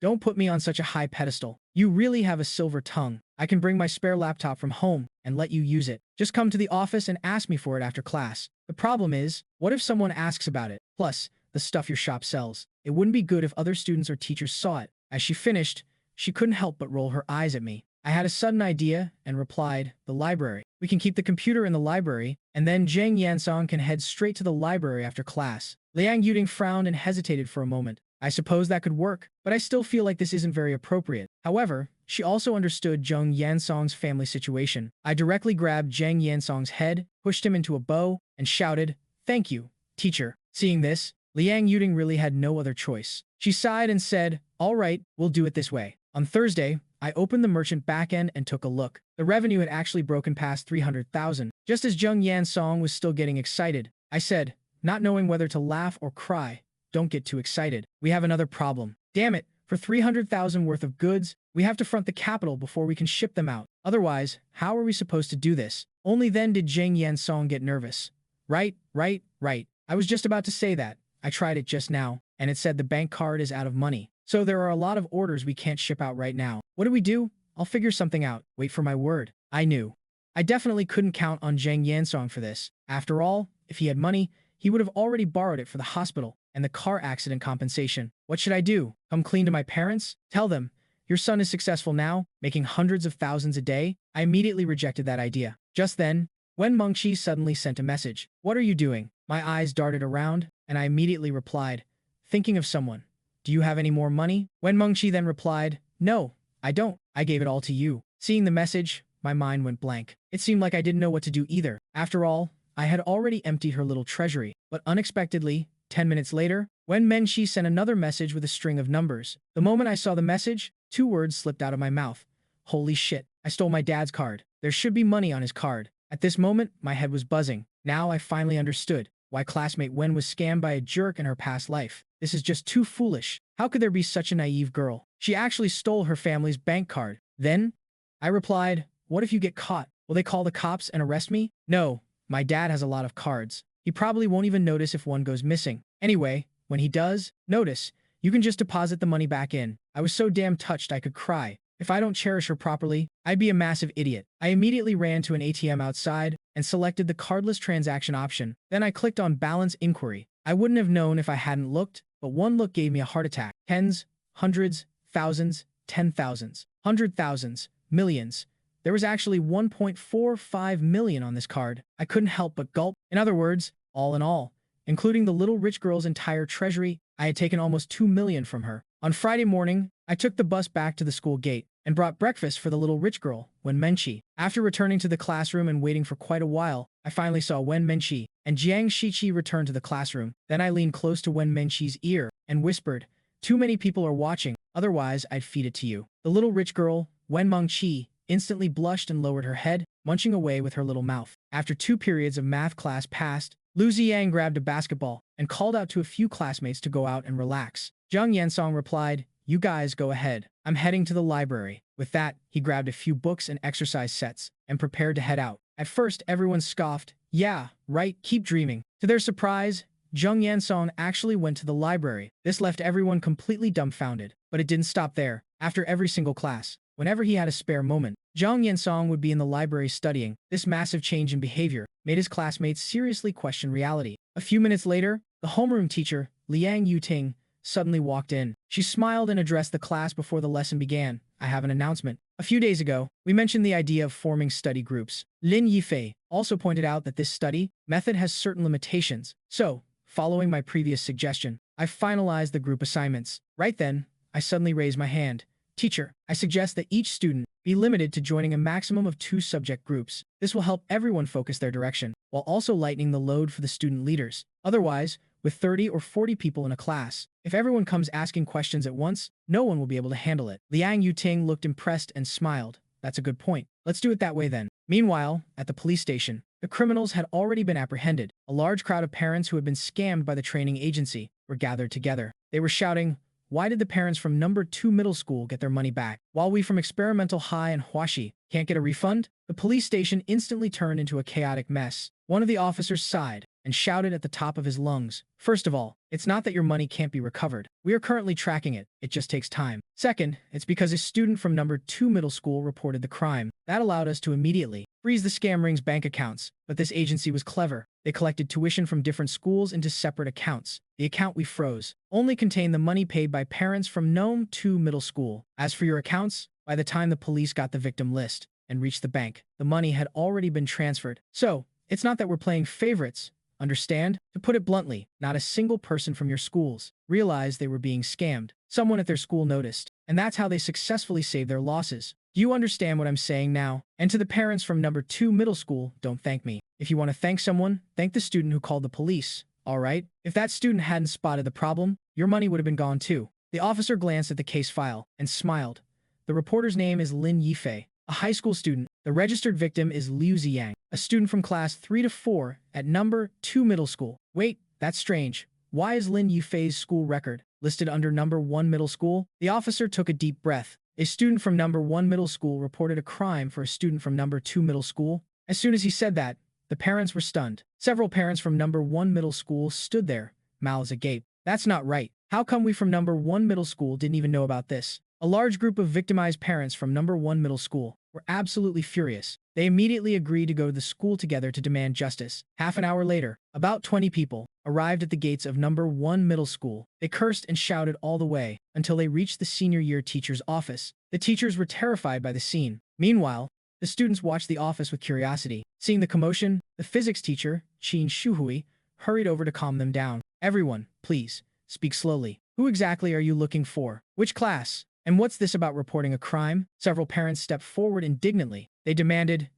don't put me on such a high pedestal. You really have a silver tongue. I can bring my spare laptop from home and let you use it. Just come to the office and ask me for it after class. The problem is, what if someone asks about it? Plus, the stuff your shop sells. It wouldn't be good if other students or teachers saw it. As she finished, she couldn't help but roll her eyes at me. I had a sudden idea and replied, the library. We can keep the computer in the library, and then Zhang Yansong can head straight to the library after class. Liang Yuting frowned and hesitated for a moment. I suppose that could work, but I still feel like this isn't very appropriate. However, she also understood Zhang Yansong's family situation. I directly grabbed Zhang Yansong's head, pushed him into a bow, and shouted, "Thank you, teacher." Seeing this, Liang Yuting really had no other choice. She sighed and said, "All right, we'll do it this way." On Thursday, I opened the merchant backend and took a look. The revenue had actually broken past 300,000. Just as Zhang Yansong was still getting excited, I said, not knowing whether to laugh or cry, "Don't get too excited. We have another problem. Damn it, for 300,000 worth of goods, we have to front the capital before we can ship them out. Otherwise, how are we supposed to do this?" Only then did Zhang Yansong get nervous. Right. I was just about to say that. I tried it just now, and it said the bank card is out of money. So there are a lot of orders we can't ship out right now. What do we do? I'll figure something out. Wait for my word. I knew. I definitely couldn't count on Zhang Yansong for this. After all, if he had money, he would have already borrowed it for the hospital and the car accident compensation. What should I do? Come clean to my parents? Tell them, your son is successful now, making hundreds of thousands a day? I immediately rejected that idea. Just then, Wen Mengqi suddenly sent a message. What are you doing? My eyes darted around, and I immediately replied, thinking of someone. Do you have any more money? Wen Mengqi then replied, No, I don't. I gave it all to you. Seeing the message, my mind went blank. It seemed like I didn't know what to do either. After all, I had already emptied her little treasury. But unexpectedly, 10 minutes later, Wen Mengqi sent another message with a string of numbers. The moment I saw the message, 2 words slipped out of my mouth. Holy shit, I stole my dad's card. There should be money on his card. At this moment, my head was buzzing. Now I finally understood why classmate Wen was scammed by a jerk in her past life. This is just too foolish. How could there be such a naive girl? She actually stole her family's bank card. Then, I replied, what if you get caught? Will they call the cops and arrest me? No, my dad has a lot of cards. He probably won't even notice if one goes missing. Anyway, when he does notice, you can just deposit the money back in. I was so damn touched I could cry. If I don't cherish her properly, I'd be a massive idiot. I immediately ran to an ATM outside and selected the cardless transaction option. Then I clicked on balance inquiry. I wouldn't have known if I hadn't looked, but one look gave me a heart attack. Tens, hundreds, thousands, 10,000s, 100,000s, millions. There was actually 1.45 million on this card. I couldn't help but gulp. In other words, all in all, including the little rich girl's entire treasury, I had taken almost 2 million from her. On Friday morning, I took the bus back to the school gate and brought breakfast for the little rich girl, Wen Mengqi. After returning to the classroom and waiting for quite a while, I finally saw Wen Mengqi and Jiang Shiqi return to the classroom. Then I leaned close to Wen Mengqi's ear and whispered, "Too many people are watching. otherwise I'd feed it to you." The little rich girl, Wen Mengqi, instantly blushed and lowered her head, munching away with her little mouth. After 2 periods of math class passed, Lu Ziyang grabbed a basketball and called out to a few classmates to go out and relax. Zhang Yansong replied, "You guys go ahead. I'm heading to the library." With that, he grabbed a few books and exercise sets and prepared to head out. At first, everyone scoffed, "Yeah, right, keep dreaming." To their surprise, Zhang Yansong actually went to the library. This left everyone completely dumbfounded. But it didn't stop there. After every single class, whenever he had a spare moment, Zhang Yansong would be in the library studying. This massive change in behavior made his classmates seriously question reality. A few minutes later, the homeroom teacher, Liang Yuting, suddenly walked in. She smiled and addressed the class before the lesson began. "I have an announcement. A few days ago, we mentioned the idea of forming study groups. Lin Yifei also pointed out that this study method has certain limitations. So, following my previous suggestion, I finalized the group assignments." Right then, I suddenly raised my hand. "Teacher, I suggest that each student be limited to joining a maximum of 2 subject groups. This will help everyone focus their direction, while also lightening the load for the student leaders. Otherwise, with 30 or 40 people in a class, if everyone comes asking questions at once, no one will be able to handle it." Liang Yuting looked impressed and smiled. "That's a good point. Let's do it that way then." Meanwhile, at the police station, the criminals had already been apprehended. A large crowd of parents who had been scammed by the training agency were gathered together. They were shouting, "Why did the parents from number 2 middle school get their money back, while we from experimental high and Huaxi can't get a refund?" The police station instantly turned into a chaotic mess. One of the officers sighed and shouted at the top of his lungs, "First of all, it's not that your money can't be recovered. We are currently tracking it. It just takes time. Second, it's because a student from number 2 middle school reported the crime. That allowed us to immediately freeze the scam ring's bank accounts. But this agency was clever. They collected tuition from different schools into separate accounts. The account we froze only contained the money paid by parents from Gnome 2 middle school. As for your accounts, by the time the police got the victim list and reached the bank, the money had already been transferred. So, it's not that we're playing favorites. Understand? To put it bluntly, not a single person from your schools realized they were being scammed. Someone at their school noticed, and that's how they successfully saved their losses. Do you understand what I'm saying now? And to the parents from number 2 middle school, don't thank me. If you want to thank someone, thank the student who called the police. All right? If that student hadn't spotted the problem, your money would have been gone too." The officer glanced at the case file and smiled. "The reporter's name is Lin Yifei, a high school student. The registered victim is Liu Ziyang, a student from class 3 to 4 at number 2 middle school." Wait, that's strange. Why is Lin Yifei's school record listed under number 1 middle school? The officer took a deep breath. A student from number 1 middle school reported a crime for a student from number 2 middle school. As soon as he said that, the parents were stunned. Several parents from number 1 middle school stood there, mouths agape. "That's not right. How come we from number 1 middle school didn't even know about this?" A large group of victimized parents from number 1 middle school were absolutely furious. They immediately agreed to go to the school together to demand justice. Half an hour later, about 20 people arrived at the gates of number 1 middle school. They cursed and shouted all the way until they reached the senior year teacher's office. The teachers were terrified by the scene. Meanwhile, the students watched the office with curiosity. Seeing the commotion, the physics teacher, Qin Shuhui, hurried over to calm them down. "Everyone, please, speak slowly. Who exactly are you looking for? Which class? And what's this about reporting a crime?" Several parents stepped forward indignantly. They demanded,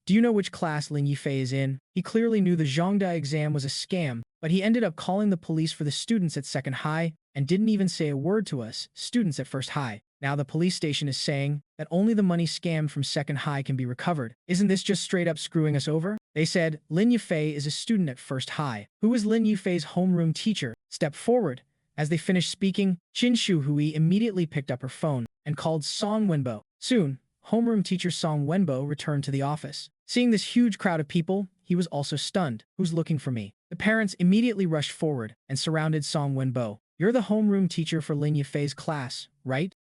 "Do you know which class Lin Yifei is in?" He clearly knew the Zhongda exam was a scam, but he ended up calling the police for the students at second high and didn't even say a word to us, students at first high. Now the police station is saying that only the money scammed from second high can be recovered. Isn't this just straight up screwing us over? They said, "Lin Yifei is a student at first high." Who is Lin Yifei's homeroom teacher? Step forward. As they finished speaking, Qin Shuhui immediately picked up her phone and called Song Wenbo. Soon, homeroom teacher Song Wenbo returned to the office. Seeing this huge crowd of people, he was also stunned. "Who's looking for me?" The parents immediately rushed forward and surrounded Song Wenbo. "You're the homeroom teacher for Lin Yifei's class, right?"